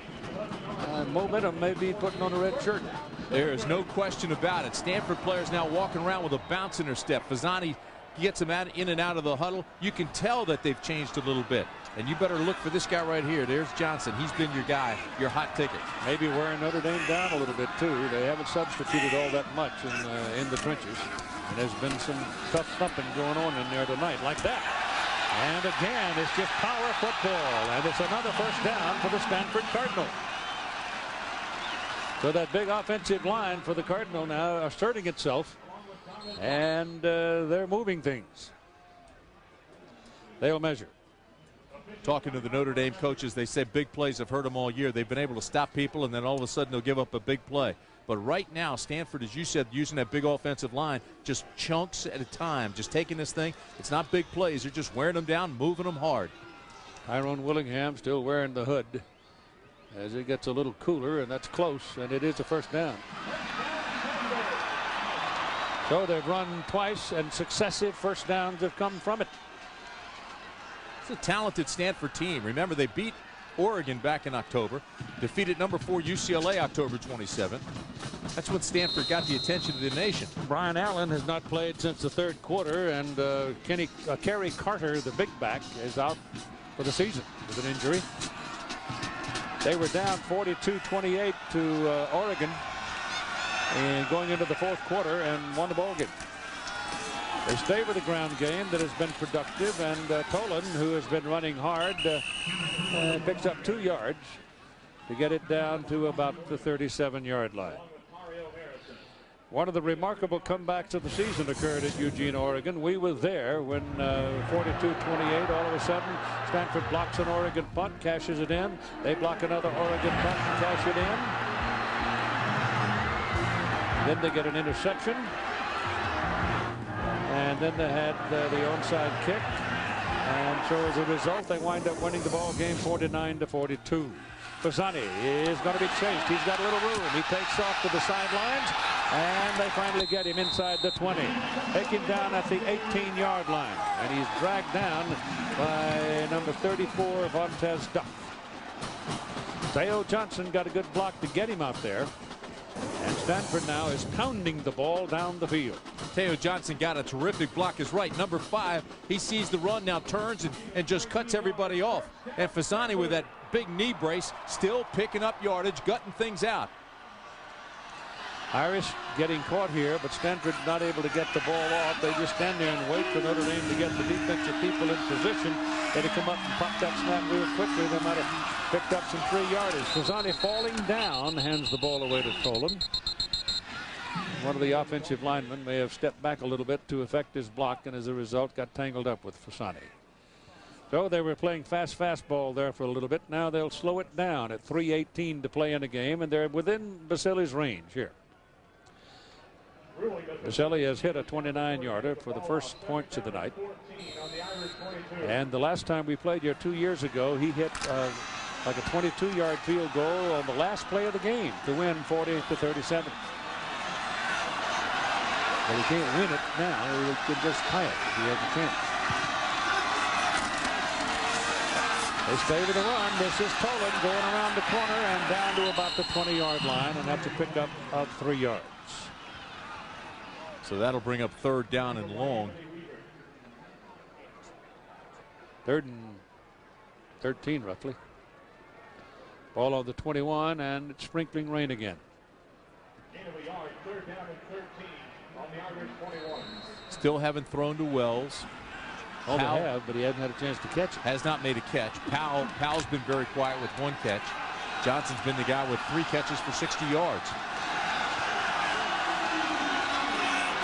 momentum may be putting on a red shirt. There is no question about it. Stanford players now walking around with a bounce in their step. Fasani gets them in and out of the huddle. You can tell that they've changed a little bit. And you better look for this guy right here. There's Johnson. He's been your guy, your hot ticket. Maybe wearing Notre Dame down a little bit, too. They haven't substituted all that much in the trenches. And there's been some tough thumping going on in there tonight like that. And again, it's just power football. And it's another first down for the Stanford Cardinal. So that big offensive line for the Cardinal now asserting itself, and they're moving things. They'll measure. Talking to the Notre Dame coaches, they say big plays have hurt them all year. They've been able to stop people, and then all of a sudden they'll give up a big play. But right now, Stanford, as you said, using that big offensive line, just chunks at a time, just taking this thing. It's not big plays. They're just wearing them down, moving them hard. Tyrone Willingham still wearing the hood as it gets a little cooler, and that's close, and it is a first down. So they've run twice, and successive first downs have come from it. It's a talented Stanford team. Remember, they beat Oregon back in October, defeated number 4 UCLA October 27th. That's when Stanford got the attention of the nation. Brian Allen has not played since the 3rd quarter, and Kerry Carter, the big back, is out for the season with an injury. They were down 42-28 to Oregon and going into the 4th quarter and won the ball game. They stay with the ground game that has been productive, and Tolan, who has been running hard, picks up 2 yards to get it down to about the 37-yard line. One of the remarkable comebacks of the season occurred at Eugene, Oregon. We were there when 42-28, all of a sudden, Stanford blocks an Oregon punt, cashes it in. They block another Oregon punt and cash it in. Then they get an interception. And then they had the onside kick. And so as a result, they wind up winning the ball game 49-42. Fasani is going to be chased. He's got a little room. He takes off to the sidelines, and they finally get him inside the 20. Take him down at the 18-yard line, and he's dragged down by number 34, Vontez Duff. Theo Johnson got a good block to get him out there, and Stanford now is pounding the ball down the field. Teo Johnson got a terrific block. His right, number 5. He sees the run, now turns and just cuts everybody off. And Fasani with that big knee brace, still picking up yardage, gutting things out. Irish getting caught here, but Stanford not able to get the ball off. They just stand there and wait for Notre Dame to get the defensive people in position. They to come up and pop that snap real quickly. They might have picked up some 3 yardage. Fasani falling down, hands the ball away to Tolan. One of the offensive linemen may have stepped back a little bit to effect his block, and as a result got tangled up with Fasani. So they were playing fastball there for a little bit. Now they'll slow it down at 3:18 to play in the game, and they're within Baselli's range here. Baselli has hit a 29-yarder for the first points of the night. And the last time we played here 2 years ago, he hit like a 22-yard field goal on the last play of the game to win 40-37. But he can't win it now. He can just tie it if he has a chance. They stay with the run. This is Tolan going around the corner and down to about the 20-yard line, and have to pick up 3 yards. So that'll bring up 3rd down and long. 3rd and 13 roughly. Ball on the 21, and it's sprinkling rain again. Still haven't thrown to Wells. Oh, they have, but he hasn't had a chance to catch it. Has not made a catch. Powell's been very quiet with 1 catch. Johnson's been the guy with 3 catches for 60 yards.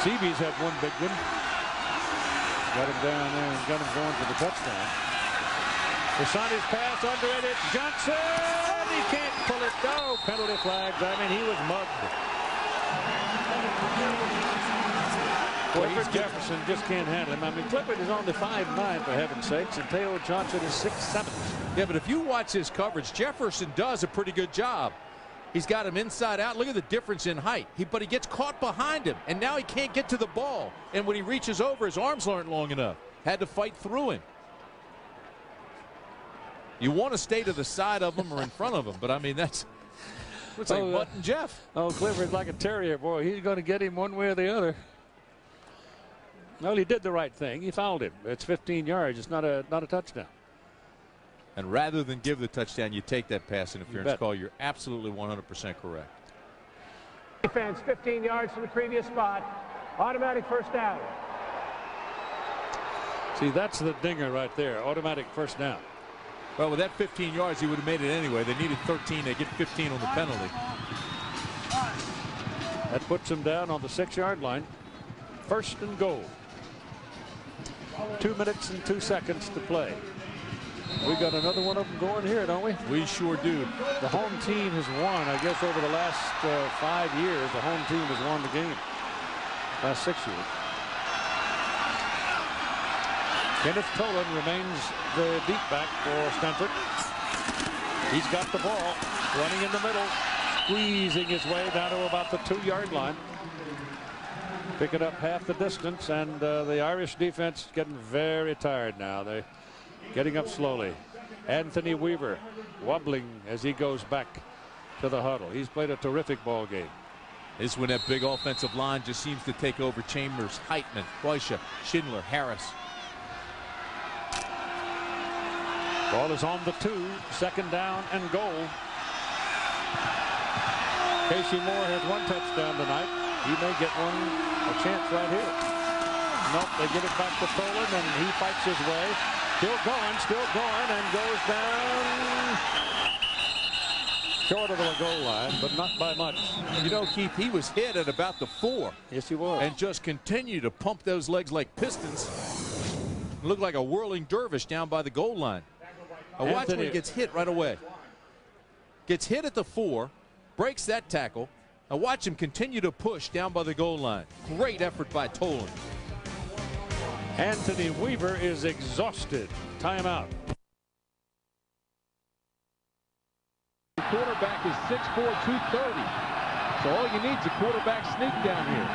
Seabees had 1 big one. Got him down there and got him going for the touchdown. Fasani's pass under it. It's Johnson. He can't pull it. No penalty flags. I mean, he was mugged. Clifford Jefferson just can't handle him. I mean, Clifford is only 5'9", for heaven's sakes, and Teo Johnson is 6'7". Yeah, but if you watch his coverage, Jefferson does a pretty good job. He's got him inside out. Look at the difference in height. But he gets caught behind him, and now he can't get to the ball. And when he reaches over, his arms aren't long enough. Had to fight through him. You want to stay to the side of him or in front of him, but I mean, that's looks like Butt and Jeff. Oh, Clifford's like a terrier, boy. He's going to get him one way or the other. Well, he did the right thing. He fouled him. It's 15 yards. It's not a touchdown. And rather than give the touchdown, you take that pass interference call. You're absolutely 100% correct. Defense 15 yards from the previous spot. Automatic first down. See, that's the dinger right there. Automatic first down. Well, with that 15 yards, he would have made it anyway. They needed 13. They get 15 on the penalty. That puts him down on the 6-yard line. 1st and goal. 2 minutes and 2 seconds to play. We got another one of them going here, don't we? We sure do. The home team has won, I guess, over the last 5 years. The home team has won the game. Last 6 years. Kenneth Tolan remains the beat back for Stanford. He's got the ball running in the middle, squeezing his way down to about the 2-yard line. Picking up half the distance, and the Irish defense getting very tired now. They're getting up slowly. Anthony Weaver wobbling as he goes back to the huddle. He's played a terrific ball game. This is when that big offensive line just seems to take over. Chambers, Heitman, Kreischer, Schindler, Harris. Ball is on the 2, 2nd down and goal. Casey Moore has 1 touchdown tonight. He may get a chance right here. Nope, they give it back to Tolan, and he fights his way. Still going, and goes down short of the goal line, but not by much. You know, Keith, he was hit at about the 4. Yes, he was. And just continued to pump those legs like pistons. Looked like a whirling dervish down by the goal line. Now watch when he gets hit right away. Gets hit at the 4, breaks that tackle. Now watch him continue to push down by the goal line. Great effort by Tolan. Anthony Weaver is exhausted. Timeout. The quarterback is 6'4", 230. So all you need is a quarterback sneak down here.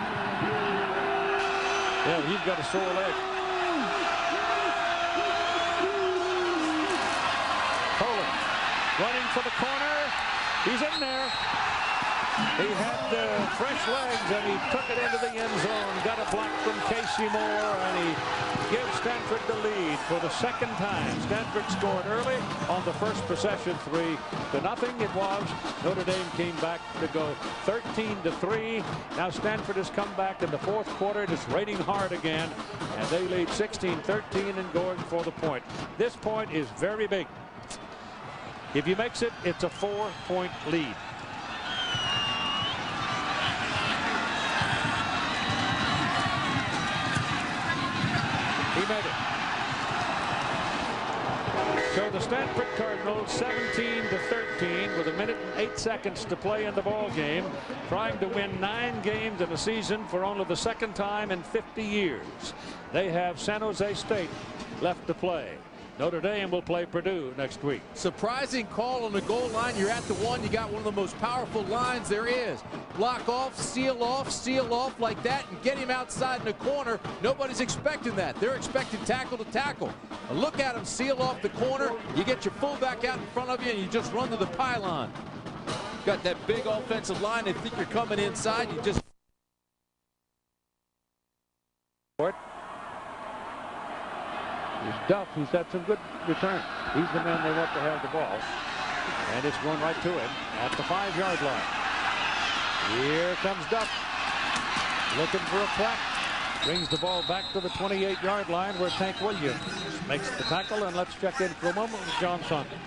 Yeah, he's got a sore leg. Tolan running for the corner. He's in there. He had fresh legs, and he took it into the end zone. Got a block from Casey Moore, and he gives Stanford the lead for the second time. Stanford scored early on the first possession, 3-0. It was. Notre Dame came back to go 13-3. Now Stanford has come back in the fourth quarter. It is raining hard again, and they lead 16-13 and going for the point. This point is very big. If he makes it, it's a 4-point lead. He made it. So the Stanford Cardinals 17-13 with 1 minute and 8 seconds to play in the ball game, trying to win 9 games in a season for only the second time in 50 years. They have San Jose State left to play. Notre Dame will play Purdue next week. Surprising call on the goal line. You're at the one. You got one of the most powerful lines there is. Block off, seal off like that, and get him outside in the corner. Nobody's expecting that. They're expecting tackle to tackle. Look at him seal off the corner. You get your fullback out in front of you, and you just run to the pylon. Got that big offensive line. They think you're coming inside. You just. Duff, who's had some good return. He's the man they want to have the ball. And it's going right to him at the 5-yard line. Here comes Duff. Looking for a crack. Brings the ball back to the 28-yard line where Tank Williams makes the tackle. And let's check in for a moment with John Saunders.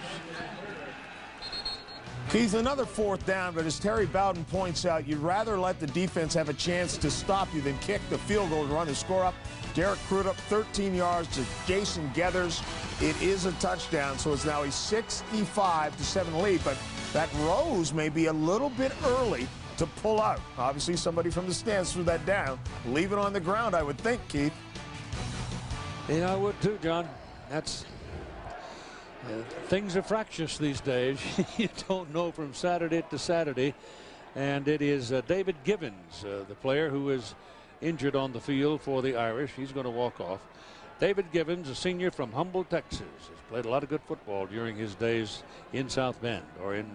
Keith, another 4th down, but as Terry Bowden points out, you'd rather let the defense have a chance to stop you than kick the field goal and run the score up. Derek Crudup 13 yards to Jason Geathers. It is a touchdown, so it's now a 65-7 lead, but that Rose may be a little bit early to pull out. Obviously, somebody from the stands threw that down. Leave it on the ground, I would think, Keith. Yeah, I would too, John. That's things are fractious these days. You don't know from Saturday to Saturday. And it is David Givens, the player who is injured on the field for the Irish. He's going to walk off. David Givens, a senior from Humble, Texas, has played a lot of good football during his days in South Bend or at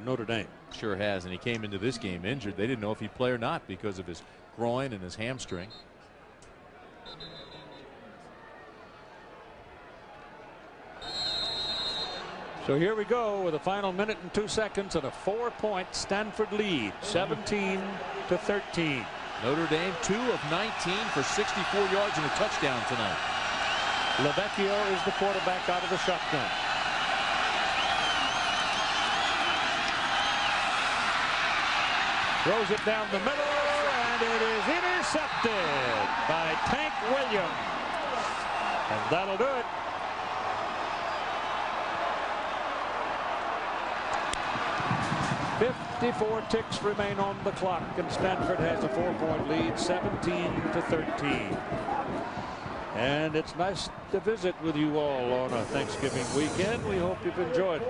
Notre Dame. Sure has, and he came into this game injured. They didn't know if he'd play or not because of his groin and his hamstring. So here we go with a final 1 minute and 2 seconds and a 4-point Stanford lead, 17-13. Notre Dame 2 of 19 for 64 yards and a touchdown tonight. LeVecchio is the quarterback out of the shotgun. Throws it down the middle, and it is intercepted by Tank Williams. And that'll do it. Four ticks remain on the clock, and Stanford has a 4-point lead, 17-13. And it's nice to visit with you all on a Thanksgiving weekend. We hope you've enjoyed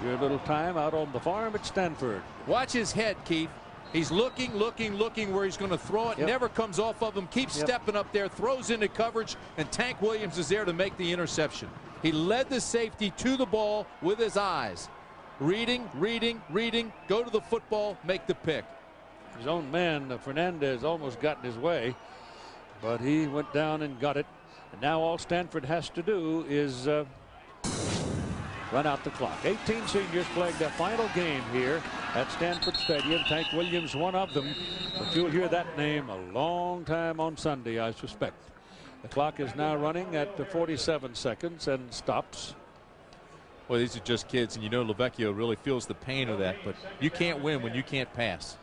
your little time out on the farm at Stanford. Watch his head, Keith. He's looking where he's going to throw it. Yep. Never comes off of him. Keeps stepping up there, throws into coverage, and Tank Williams is there to make the interception. He led the safety to the ball with his eyes. Reading, go to the football, make the pick. His own man, Fernandez, almost got in his way, but he went down and got it. And now all Stanford has to do is run out the clock. 18 seniors playing their final game here at Stanford Stadium. Tank Williams, one of them, but you'll hear that name a long time on Sunday, I suspect. The clock is now running at 47 seconds and stops. Well, these are just kids, and you know LeVecchio really feels the pain of that, but you can't win when you can't pass.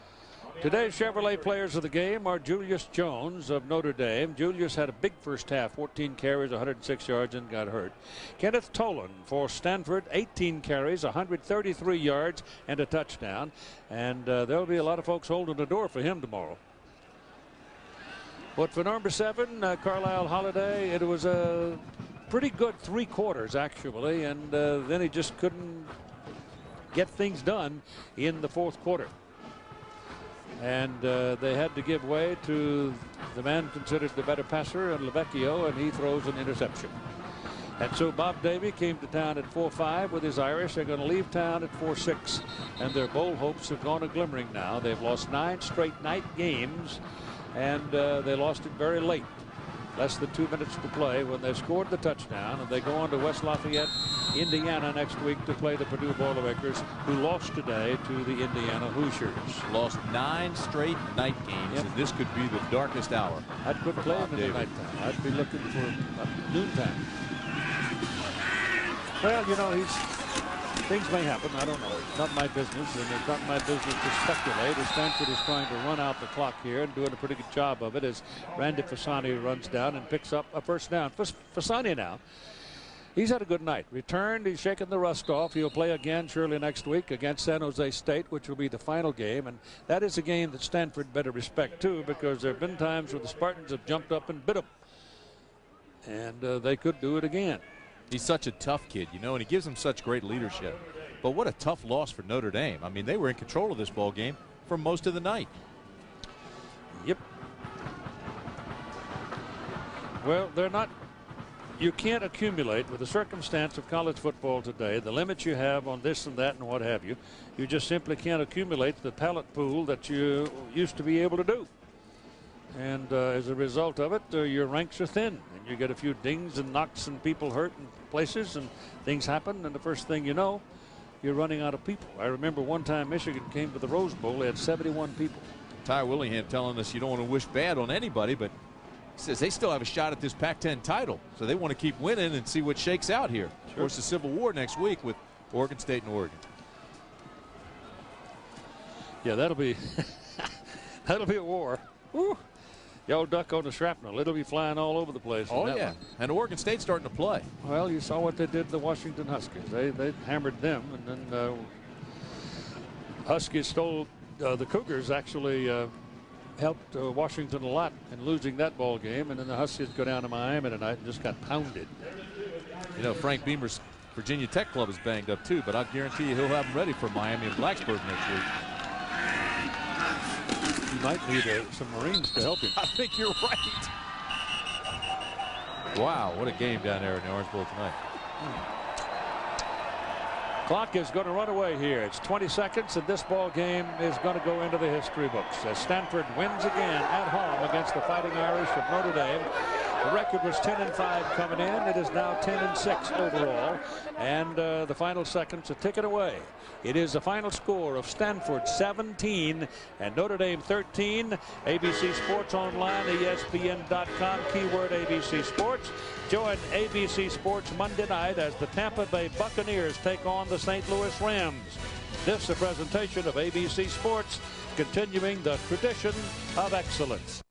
Today's Chevrolet players of the game are Julius Jones of Notre Dame. Julius had a big first half, 14 carries, 106 yards, and got hurt. Kenneth Tolan for Stanford, 18 carries, 133 yards, and a touchdown. And there'll be a lot of folks holding the door for him tomorrow. But for number 7, Carlisle Holiday, it was a pretty good 3 quarters, actually, and then he just couldn't get things done in the 4th quarter. And they had to give way to the man considered the better passer, and LeVecchio, and he throws an interception. And so Bob Davie came to town at 4-5 with his Irish. They're going to leave town at 4-6. And their bowl hopes have gone a glimmering now. They've lost 9 straight night games, and they lost it very late. Less than 2 minutes to play when they scored the touchdown, and they go on to West Lafayette, Indiana next week to play the Purdue Boilermakers, who lost today to the Indiana Hoosiers. Lost 9 straight night games, and this could be the darkest hour. I'd quit playing in the nighttime. I'd be looking for noontime. Well, you know, things may happen. I don't know. It's not my business, and it's not my business to speculate. As Stanford is trying to run out the clock here and doing a pretty good job of it as Randy Fasani runs down and picks up a first down. Fasani now, he's had a good night. Returned, he's shaking the rust off. He'll play again surely next week against San Jose State, which will be the final game. And that is a game that Stanford better respect, too, because there have been times where the Spartans have jumped up and bit them. And they could do it again. He's such a tough kid, you know, and he gives them such great leadership. But what a tough loss for Notre Dame. I mean, they were in control of this ball game for most of the night. Yep. Well, they're not. You can't accumulate with the circumstance of college football today, the limits you have on this and that and what have you. You just simply can't accumulate the talent pool that you used to be able to do. And as a result of it, your ranks are thin, and you get a few dings and knocks and people hurt in places, and things happen, and the first thing you know, you're running out of people. I remember one time Michigan came to the Rose Bowl. They had 71 people. Ty Willingham telling us you don't want to wish bad on anybody, but he says they still have a shot at this Pac-10 title, so they want to keep winning and see what shakes out here. Sure. Of course, the Civil War next week with Oregon State and Oregon. Yeah, that'll be that'll be a war. Woo. Y'all duck on the shrapnel. It'll be flying all over the place. Oh, yeah. One. And Oregon State's starting to play. Well, you saw what they did to the Washington Huskies. They hammered them, and then Huskies stole the Cougars actually helped Washington a lot in losing that ball game, and then the Huskies go down to Miami tonight and just got pounded. You know, Frank Beamer's Virginia Tech club is banged up too, but I'll guarantee you he'll have them ready for Miami and Blacksburg next week. He might need some Marines to help him. I think you're right. Wow, what a game down there in the Orange Bowl tonight. Clock is going to run away here. It's 20 seconds, and this ball game is going to go into the history books as Stanford wins again at home against the Fighting Irish of Notre Dame. The record was 10-5 coming in. It is now 10-6 overall, and the final seconds are ticking away. It is the final score of Stanford 17 and Notre Dame 13. ABC Sports Online, ESPN.com, keyword ABC Sports. Join ABC Sports Monday night as the Tampa Bay Buccaneers take on the St. Louis Rams. This is a presentation of ABC Sports, continuing the tradition of excellence.